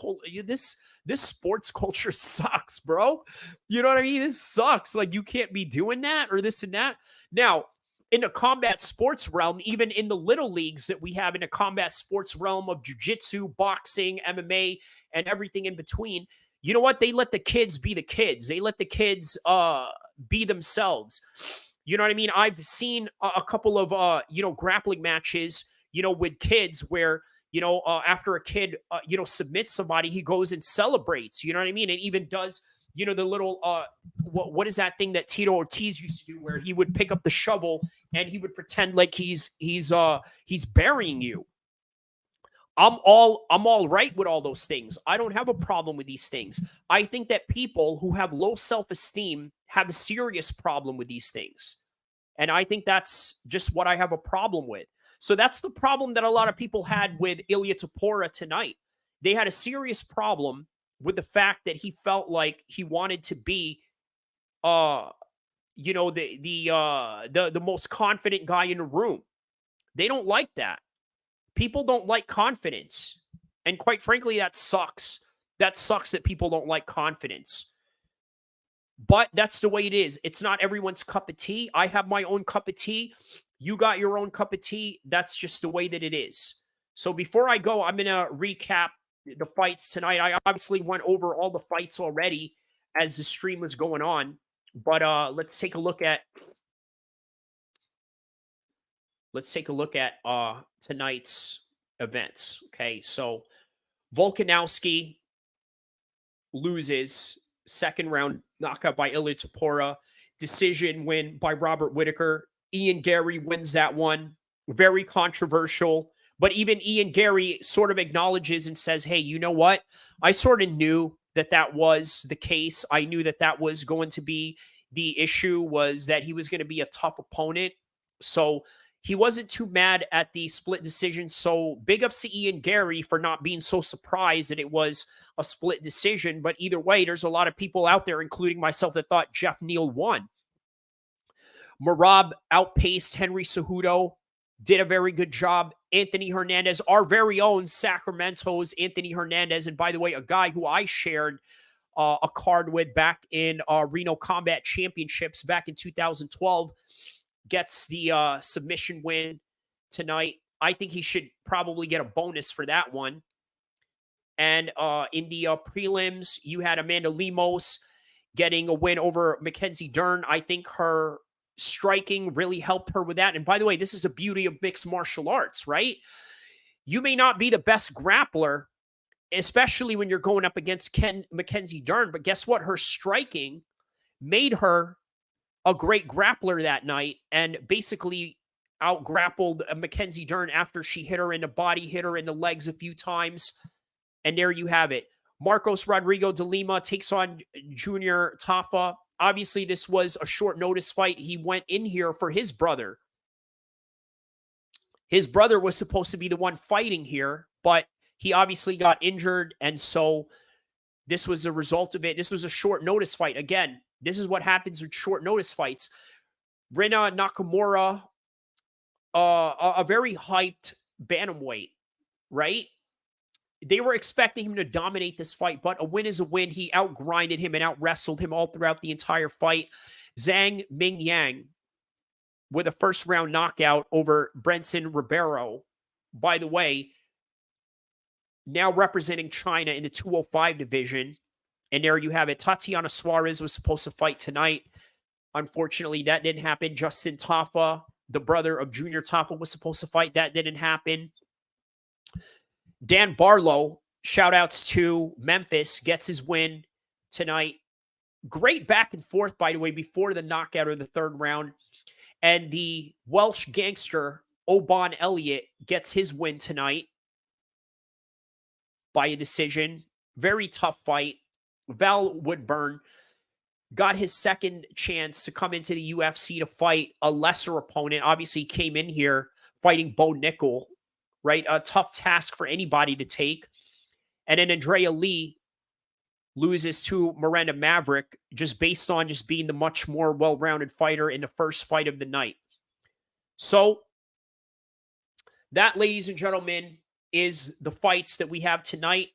sports culture sucks, bro. You know what I mean? This sucks. Like, you can't be doing that or this and that. Now, in the combat sports realm, even in the little leagues that we have in the combat sports realm of jiu-jitsu, boxing, MMA, and everything in between, you know what? They let the kids be the kids. They let the kids be themselves. You know what I mean? I've seen a couple of grappling matches, with kids where, after a kid submits somebody, he goes and celebrates. You know what I mean? And even does, the little what is that thing that Tito Ortiz used to do, where he would pick up the shovel and he would pretend like he's burying you. I'm all right with all those things. I don't have a problem with these things. I think that people who have low self-esteem have a serious problem with these things. And I think that's just what I have a problem with. So that's the problem that a lot of people had with Ilya Tapora tonight. They had a serious problem with the fact that he felt like he wanted to be the most confident guy in the room. They don't like that. People don't like confidence. And quite frankly, that sucks. That sucks that people don't like confidence. But that's the way it is. It's not everyone's cup of tea. I have my own cup of tea. You got your own cup of tea. That's just the way that it is. So before I go, I'm going to recap the fights tonight. I obviously went over all the fights already as the stream was going on. But let's take a look at tonight's events. Okay, so Volkanovski loses second round knockout by Ilya Tapora, decision win by Robert Whittaker. Ian Gary wins that one. Very controversial. But even Ian Gary sort of acknowledges and says, hey, you know what? I sort of knew that that was the case. I knew that that was going to be the issue, was that he was going to be a tough opponent. So he wasn't too mad at the split decision. So big ups to Ian Gary for not being so surprised that it was a split decision. But either way, there's a lot of people out there, including myself, that thought Jeff Neal won. Marab outpaced Henry Cejudo, did a very good job. Anthony Hernandez, our very own Sacramento's Anthony Hernandez, and by the way, a guy who I shared a card with back in Reno Combat Championships back in 2012, gets the submission win tonight. I think he should probably get a bonus for that one. And in the prelims, you had Amanda Lemos getting a win over Mackenzie Dern. I think her striking really helped her with that. And by the way, this is the beauty of mixed martial arts, right? You may not be the best grappler, especially when you're going up against Mackenzie Dern, but guess what? Her striking made her a great grappler that night and basically out grappled Mackenzie Dern after she hit her in the body, hit her in the legs a few times. And there you have it. Marcos Rodrigo de Lima takes on Junior Tafa. Obviously, this was a short notice fight. He went in here for his brother. His brother was supposed to be the one fighting here, but he obviously got injured. And so this was a result of it. This was a short notice fight. Again, this is what happens with short notice fights. Rena Nakamura, a very hyped bantamweight, right? They were expecting him to dominate this fight, but a win is a win. He outgrinded him and out-wrestled him all throughout the entire fight. Zhang Mingyang with a first-round knockout over Brenson Ribeiro. By the way, now representing China in the 205 division. And there you have it. Tatiana Suarez was supposed to fight tonight. Unfortunately, that didn't happen. Justin Tafa, the brother of Junior Tafa, was supposed to fight. That didn't happen. Dan Barlow, shout outs to Memphis, gets his win tonight. Great back and forth, by the way, before the knockout of the third round. And the Welsh gangster, Oban Elliott, gets his win tonight by a decision. Very tough fight. Val Woodburn got his second chance to come into the UFC to fight a lesser opponent. Obviously, he came in here fighting Bo Nickel, right? A tough task for anybody to take. And then Andrea Lee loses to Miranda Maverick just based on just being the much more well-rounded fighter in the first fight of the night. So that, ladies and gentlemen, is the fights that we have tonight.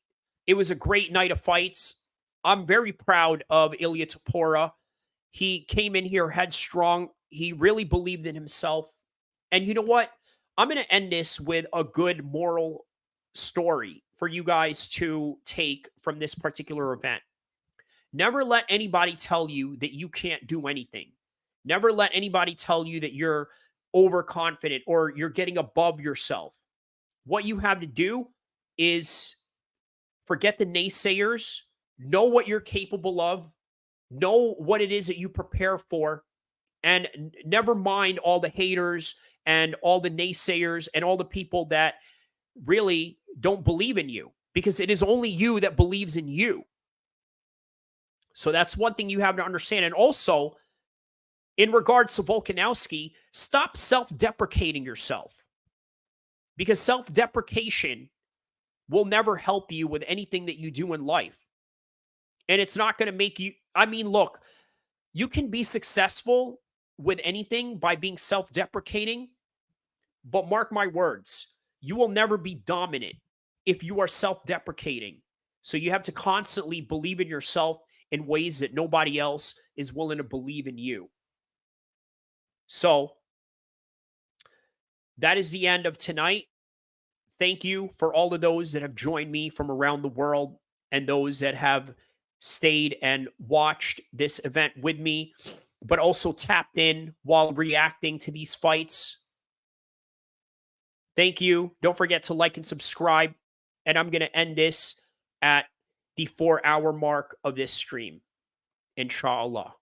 It was a great night of fights. I'm very proud of Ilia Topuria. He came in here headstrong. He really believed in himself. And you know what? I'm going to end this with a good moral story for you guys to take from this particular event. Never let anybody tell you that you can't do anything. Never let anybody tell you that you're overconfident or you're getting above yourself. What you have to do is forget the naysayers, know what you're capable of, know what it is that you prepare for, and never mind all the haters and all the naysayers and all the people that really don't believe in you, because it is only you that believes in you. So that's one thing you have to understand. And also, in regards to Volkanovski, stop self-deprecating yourself, because self-deprecation will never help you with anything that you do in life. And it's not going to make you, I mean, look, you can be successful with anything by being self-deprecating, but mark my words, you will never be dominant if you are self-deprecating. So you have to constantly believe in yourself in ways that nobody else is willing to believe in you. So that is the end of tonight. Thank you for all of those that have joined me from around the world and those that have stayed and watched this event with me, but also tapped in while reacting to these fights. Thank you. Don't forget to like and subscribe. And I'm going to end this at the 4-hour mark of this stream, inshallah.